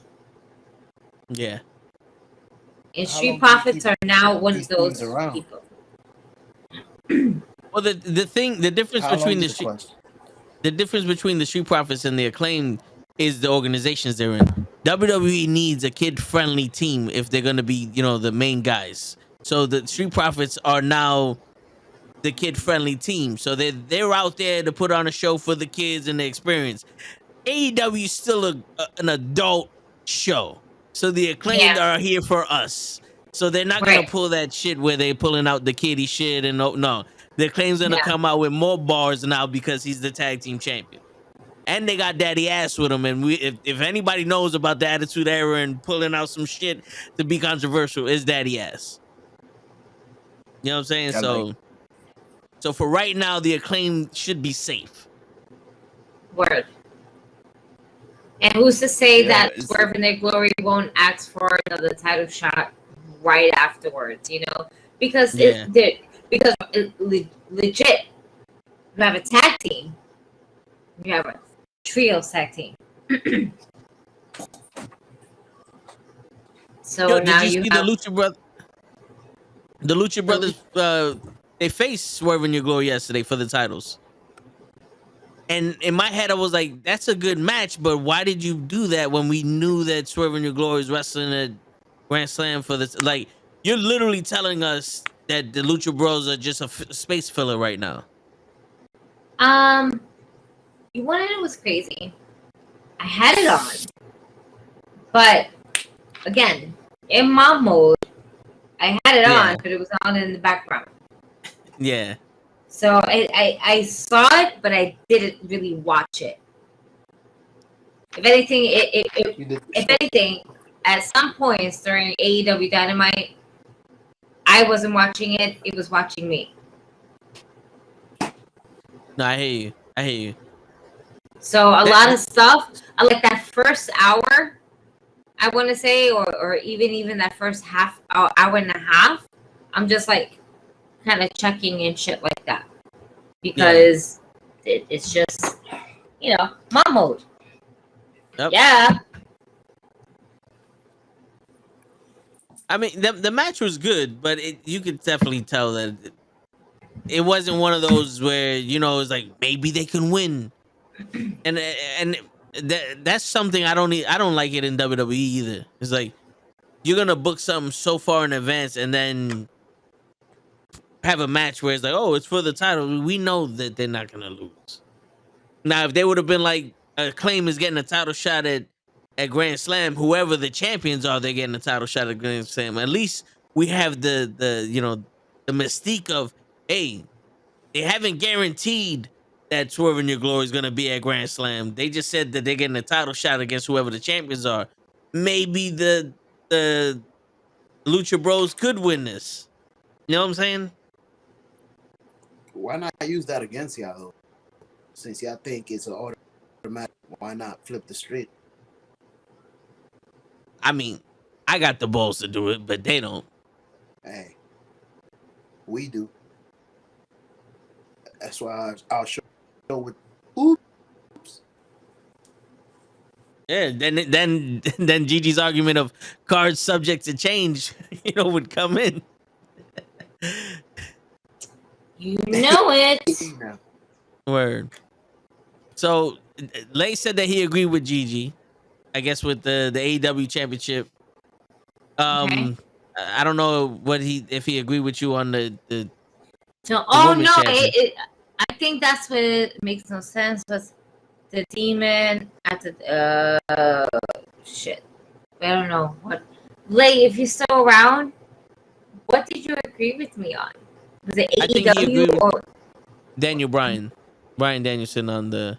Yeah. And Street Profits are now one of those people. Well, the difference between the Street Profits and the Acclaim is the organizations they're in. WWE needs a kid-friendly team if they're going to be, the main guys. So the Street Profits are now the kid-friendly team. So they're out there to put on a show for the kids and the experience. AEW is still an adult show. So the Acclaimed are here for us. So they're not going to pull that shit where they're pulling out the kiddie shit. And no. The Acclaim's going to come out with more bars now because he's the tag team champion. And they got Daddy Ass with him. And if anybody knows about the Attitude Era and pulling out some shit to be controversial, it's Daddy Ass. You know what I'm saying? So for right now, the Acclaim should be safe. Word. And who's to say that Swerve in Their Glory won't ask for another title shot right afterwards? Because legit, you have a tag team. You have a trio tag team. So now did you see the Lucha Brothers? They faced Swerve in Your Glory yesterday for the titles. And in my head, I was like, "That's a good match, but why did you do that when we knew that Swerve in Your Glory is wrestling at Grand Slam for this?" Like, you're literally telling us that the Lucha Bros are just a space filler right now. You wanted it was crazy. I had it on, but again, in mom mode, I had it on, but it was on in the background. Yeah. So I saw it, but I didn't really watch it. If anything, at some points during AEW Dynamite, I wasn't watching it; it was watching me. No, I hear you. I hear you. So a lot of stuff, like that first hour, I want to say, or even that first hour and a half, I'm just like kind of checking and shit like that because it's just, mom mode. Yep. Yeah. I mean, the match was good, but you could definitely tell that it wasn't one of those where it's like maybe they can win, and that's something I don't like it in WWE either. It's like you're gonna book something so far in advance and then have a match where it's like, oh, it's for the title. We know that they're not gonna lose. Now, if they would have been like, Acclaim is getting a title shot at Grand Slam, whoever the champions are, they're getting a title shot at Grand Slam. At least we have the mystique of, hey, they haven't guaranteed that Swerve in Your Glory is gonna be at Grand Slam. They just said that they're getting a title shot against whoever the champions are. Maybe the Lucha Bros could win this. You know what I'm saying? Why not use that against y'all, though? Since y'all think it's an automatic, why not flip the script? I mean, I got the balls to do it, but they don't. Hey, we do. That's why I'll show with oops. Yeah, then Gigi's argument of cards subject to change, would come in. You know it. Word. So Lay said that he agreed with Gigi, I guess, with the AEW championship. Okay. I don't know if he agreed with you on the So, women's no, championship. I think that's what it makes no sense. Was the demon at the shit? I don't know what. Lay, if you're still around, what did you agree with me on? Was it I think he agreed AEW with or? Brian Danielson on the.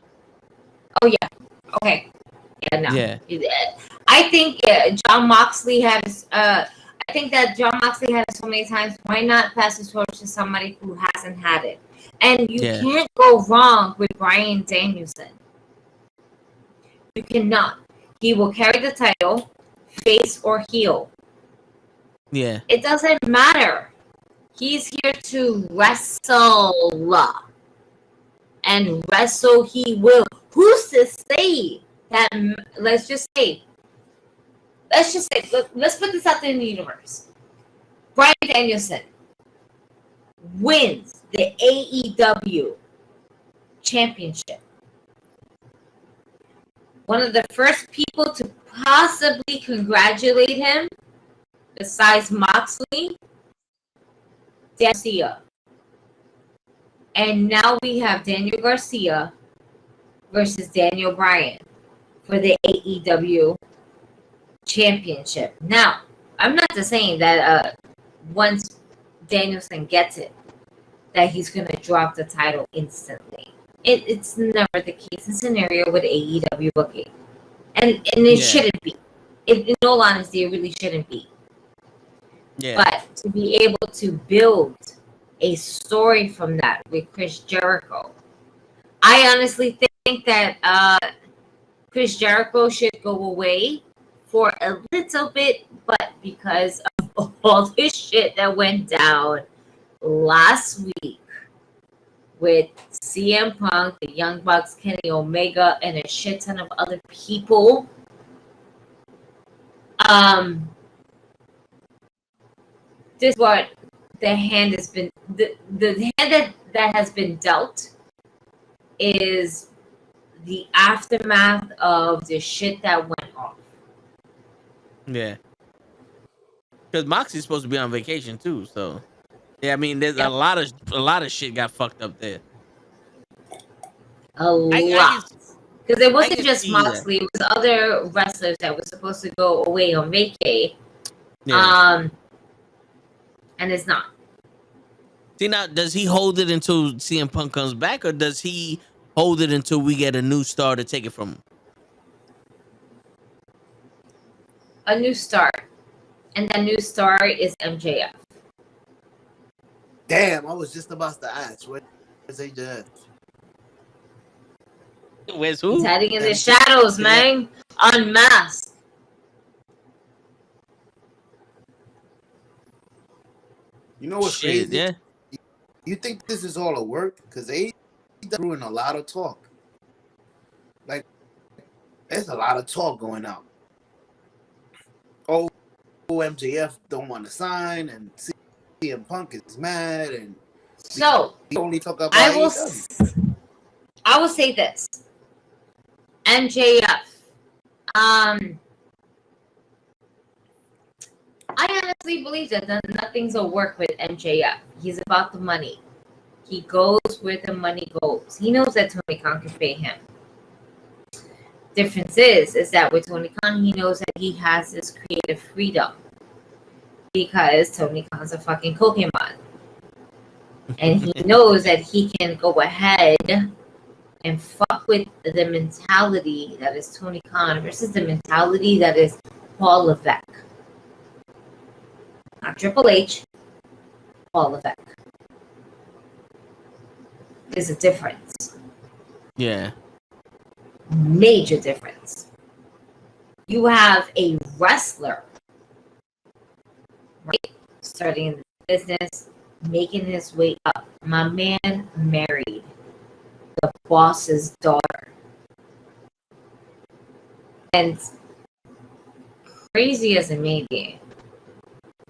Oh yeah. Okay. Yeah. No. Yeah. I think John Moxley has. I think that John Moxley had it so many times. Why not pass the torch to somebody who hasn't had it? And you can't go wrong with Bryan Danielson. You cannot. He will carry the title, face or heel. Yeah. It doesn't matter. He's here to wrestle. And wrestle he will. Who's to say that? Let's just say, let's put this out there in the universe. Bryan Danielson wins the AEW championship. One of the first people to possibly congratulate him, besides Moxley, Garcia. And now we have Daniel Garcia versus Daniel Bryan for the AEW championship. Now, I'm not just saying that once Danielson gets it, that he's going to drop the title instantly. It's never the case in scenario with AEW booking. And it shouldn't be. In all honesty, it really shouldn't be. Yeah. But to be able to build a story from that with Chris Jericho, I honestly think that Chris Jericho should go away for a little bit, but because of all this shit that went down last week with CM Punk, the Young Bucks, Kenny Omega, and a shit ton of other people, this is what the hand has been, the hand that has been dealt is the aftermath of the shit that went off. Yeah. Because Moxie's supposed to be on vacation too, so yeah, I mean, there's a lot of shit got fucked up there. A lot. Because it wasn't just Moxley, it was other wrestlers that were supposed to go away on vacay. Yeah. And it's not. See, now, does he hold it until CM Punk comes back, or does he hold it until we get a new star to take it from him? A new star. And that new star is MJF. Damn, I was just about to ask. Where's AJ? Where's He's who? hiding in the shadows, man. Unmasked. You know what's Shit, crazy? yeah. You think this is all a work? Because they doing a lot of talk. Like, there's a lot of talk going out. Oh, MJF don't want to sign, and CM Punk is mad, and So we only talk about I will say this. MJF. I honestly believe that nothing's a work with MJF. He's about the money. He goes where the money goes. He knows that Tony Khan can pay him. Difference is that with Tony Khan, he knows that he has this creative freedom because Tony Khan's a fucking Pokemon. And he knows that he can go ahead and fuck with the mentality that is Tony Khan versus the mentality that is Paul Levesque. Not Triple H, Paul Levesque. There's a difference. Yeah. Major difference. You have a wrestler, right? Starting in the business, making his way up. My man married the boss's daughter. And crazy as it may be,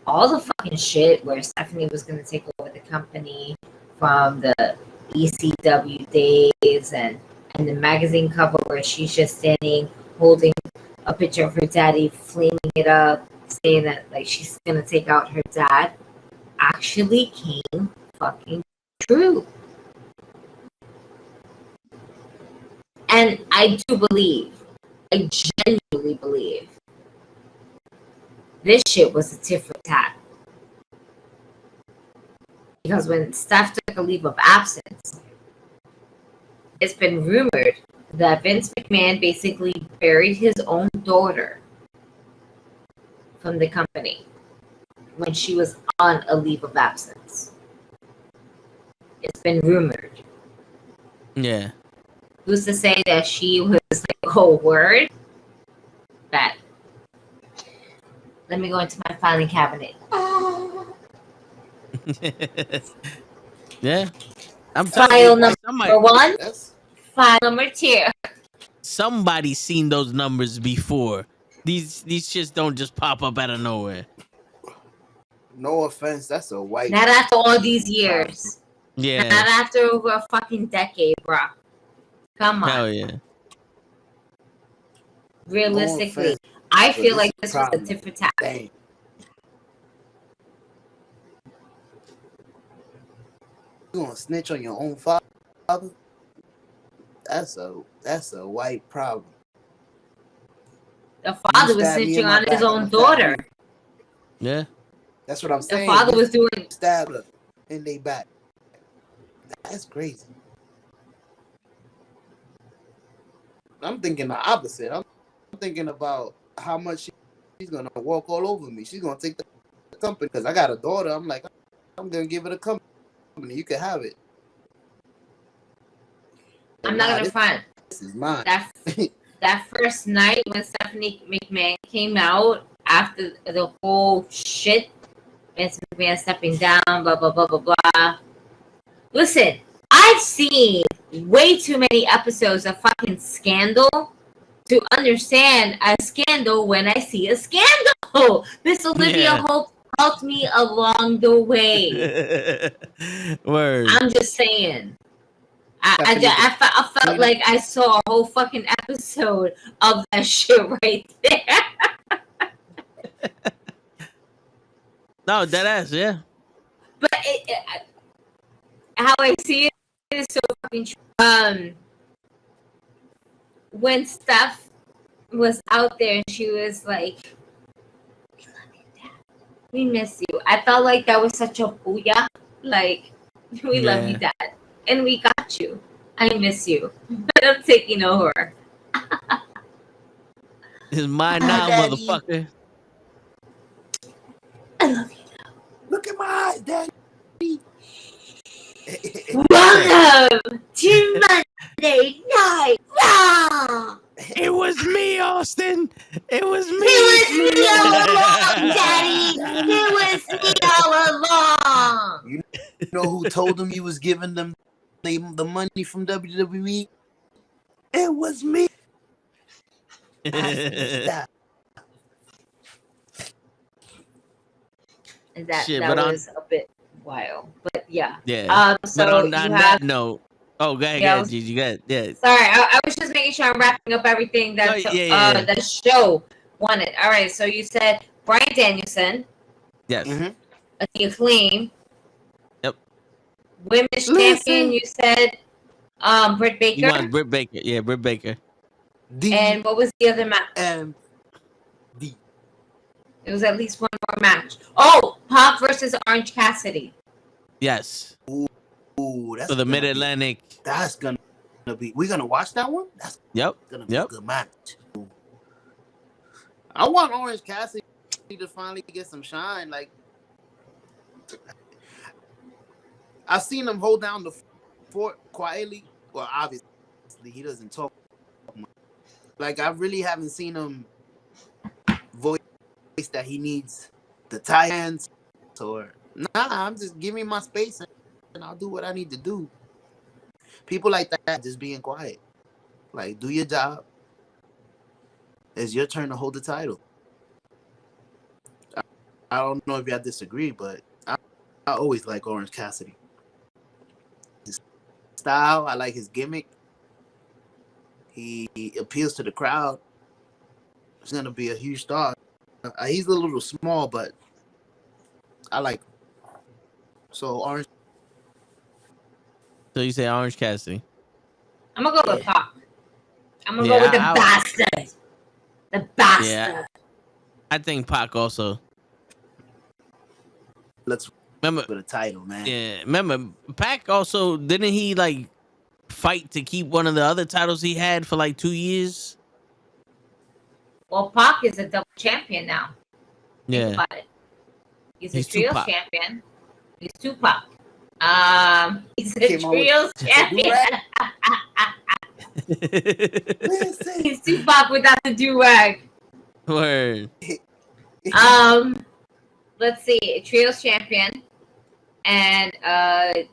all the fucking shit where Stephanie was going to take over the company from the ECW days and the magazine cover where she's just standing holding a picture of her daddy, flaming it up, saying that like she's going to take out her dad, actually came fucking true. And I genuinely believe this shit was a tit for tat. Because when Steph took a leave of absence, it's been rumored that Vince McMahon basically buried his own daughter from the company when she was on a leave of absence. It's been rumored. Yeah. Who's to say that she was like, oh, word? That. Let me go into my filing cabinet. Yeah. I'm File telling you, number one, That's file number two. somebody's seen those numbers before. These shits don't just pop up out of nowhere. no offense. That's a white. Not after all these years. Yeah. Not after over a fucking decade, bro. Come on. Hell yeah. Realistically, offense, I but feel like this this was a problem. tit for tat. Dang. You gonna snitch on your own father? That's a white problem. The father was stab me in snitching my on his back, own I'ma stab daughter. you. Yeah. That's what I'm The saying. father You was doing. stab her in they back. That's crazy. I'm thinking the opposite. I'm thinking about how much she's gonna walk all over me. She's gonna take the company because I got a daughter. I'm like, I'm gonna give it a company. You can have it. I'm not gonna front. This is mine. That first night when Stephanie McMahon came out after the whole shit, Vince McMahon stepping down, blah blah blah blah blah. Listen, I've seen way too many episodes of fucking Scandal to understand a scandal when I see a scandal. Miss Olivia Hope helped me along the way. Word. I'm just saying. I felt like I saw a whole fucking episode of that shit right there. No, deadass, yeah. But how I see it is so fucking true. When Steph was out there and she was like, "We love you, Dad. We miss you." I felt like that was such a booyah. Like, we love you, Dad, and we got you. I miss you, but I'm taking over. It's mine now, Daddy. motherfucker. I love you. Look at my eyes, Daddy. Welcome to Monday Night Raw. Ah! It was me, Austin. It was me. It was me all along, Daddy. It was me all along. You know who told him you was giving them the money from WWE? It was me. That. And that Shit, that but was a bit wild, but yeah. Yeah. So but on you that have. note, go ahead, Yeah, go ahead, Gigi, go ahead. Yeah. Sorry, I was just making sure I'm wrapping up everything that yeah. the show wanted. All right, so you said Bryan Danielson, Yes. the Acclaim. Yep. Women's champion, you said Britt Baker. You want Britt Baker? Yeah, Britt Baker. And what was the other match? D. It was at least one more match. Oh, Pac versus Orange Cassidy. Yes. Ooh, that's for the Mid Atlantic. That's gonna be. We're gonna watch that one. That's gonna be a good match. I want Orange Cassidy to finally get some shine. Like, I've seen him hold down the fort quietly. Well, obviously he doesn't talk much. Like, I really haven't seen him voice that he needs the tie hands or I'm just giving my space and I'll do what I need to do. People like that just being quiet. Like, do your job. It's your turn to hold the title. I don't know if y'all disagree, but I always like Orange Cassidy. His style, I like his gimmick. He appeals to the crowd. He's gonna be a huge star. He's a little small, but I like him. So Orange. So you say Orange Cassidy? I'm gonna go with Pac. I'm gonna go with the bastard. The bastard. Yeah, I think Pac also. Let's remember for the title, man. Yeah, remember Pac also didn't he like fight to keep one of the other titles he had for like 2 years? Well, Pac is a double champion now. Yeah. Think about it. He's a He's trios Tupac. champion. He's Tupac. He's a trios champion. He's Tupac without the do-rag. Word. Let's see, a trios champion, and the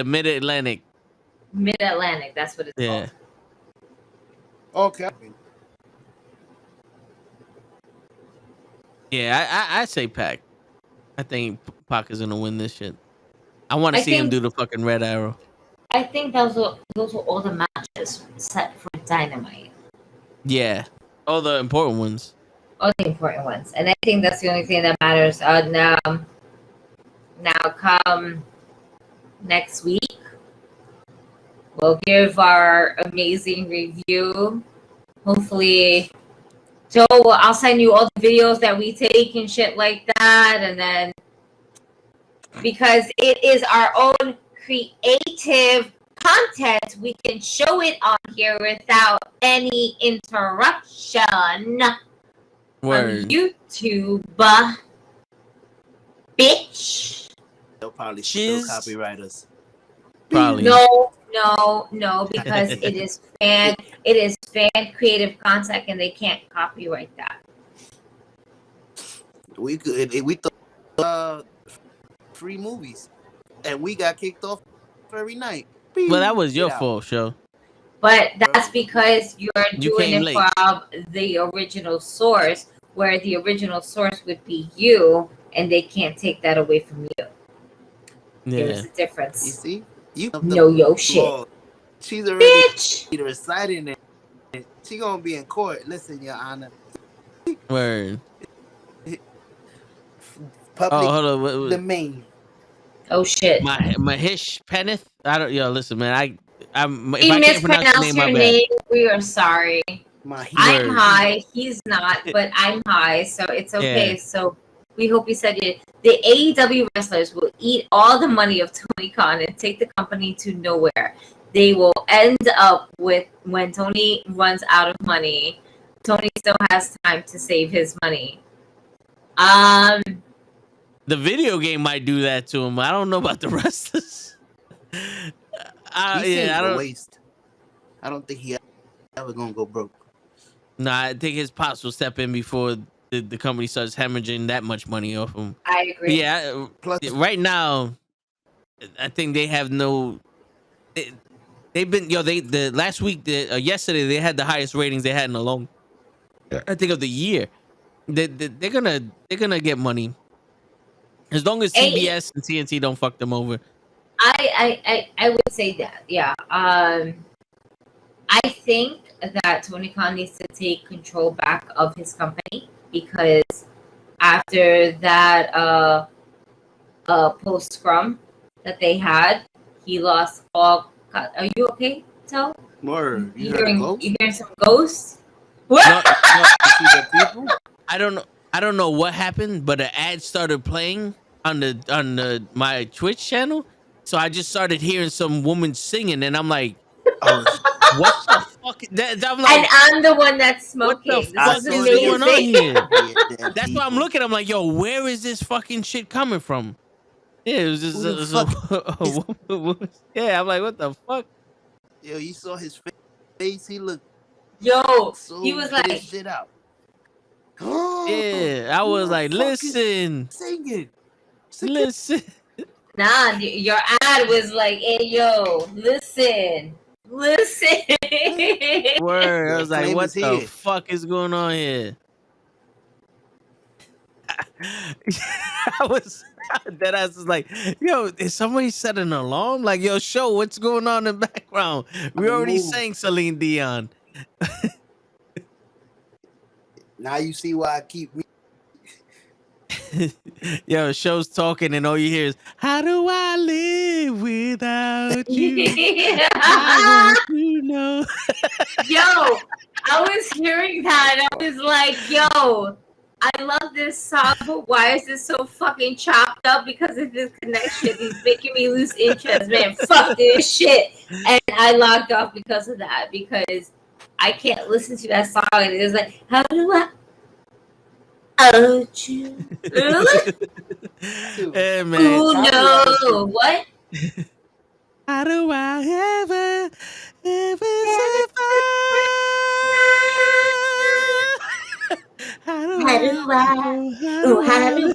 Mid Atlantic. Mid Atlantic. That's what it's called. Okay. Yeah, I say Pac. I think Pac is gonna win this shit. I want to see him do the fucking Red Arrow. I think those were all the matches set for Dynamite. Yeah, all the important ones. All the important ones, and I think that's the only thing that matters. Now come next week, we'll give our amazing review. Hopefully, Joe, I'll send you all the videos that we take and shit like that, and then because it is our own creative content, we can show it on here without any interruption. Word. On YouTube, bitch. They'll probably still copyright us. Probably. No, because it is fan creative content, and they can't copyright that. We thought free movies, and we got kicked off every night. Well, that was your fault, show. But that's because you're doing it late. from the original source, where the original source would be you, and they can't take that away from you. Yeah. There's a difference. You see? You know your shit. She's already bitch. Reciting it. She gonna be in court. Listen, Your Honor. Word. Public hold on. domain. Oh shit. Mahesh Peneth. I don't. Yo, listen, man. I'm. If He I can't pronounce mispronounced your name. We are sorry. I'm high. He's not, but I'm high, so it's okay. Yeah. So we hope you said it. The AEW wrestlers will eat all the money of Tony Khan and take the company to nowhere. They will end up with, when Tony runs out of money, Tony still has time to save his money. The video game might do that to him. I don't know about the wrestlers. I don't waste. I don't think he ever gonna go broke. Nah, I think his pops will step in before the company starts hemorrhaging that much money off him. I But agree. yeah, Plus, right now, I think they have no. They've been the last week, yesterday they had the highest ratings they had in a long, I think, of the year. They're gonna get money as long as A- CBS and TNT don't fuck them over. I would say that, yeah. I think that Tony Khan needs to take control back of his company, because after that post scrum that they had, he lost all. Are you okay, Tel? word, you heard a ghost? You hearing some ghosts? No, You see the people? I don't know what happened, but an ad started playing on the my Twitch channel, so I just started hearing some woman singing, and I'm like, Oh, what the fuck? I'm And like, I'm the one that's what the smoking. This I fuck is saw is it going on amazing. here? damn That's why I'm people. looking. I'm like, yo, where is this fucking shit coming from? Yeah, it was just Who the fuck is- yeah. I'm like, what the fuck? Yo, you saw his face. He looked Yo, so he was put his like, shit out. Yeah, I Who was the like, fuck is listen, singing. listen. nah, your ad was like, hey, yo, listen. Word. I The was like, flame what is the here. fuck is going on here? I was that ass was like, yo, is somebody set an alarm? Like, yo, show what's going on in the background. We The already move. sang Celine Dion. Now you see why I keep. Yo, show's talking and all you hear is, how do I live without you? I want to know. Yo, I was hearing that and I was like, yo, I love this song, but why is this so fucking chopped up? Because of this connection. He's making me lose interest, man. Fuck this shit. And I logged off because of that, because I can't listen to that song. And it was like, how do I out you? Hey, man. Oh no. What? How do I ever survive? How do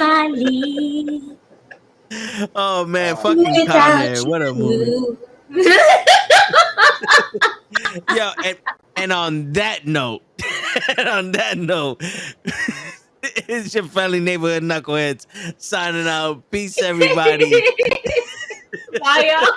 I leave Oh man, fucking Con without Air. What a movie. you? Yo, and on that note, it's your friendly neighborhood knuckleheads signing out. Peace, everybody. Bye, y'all.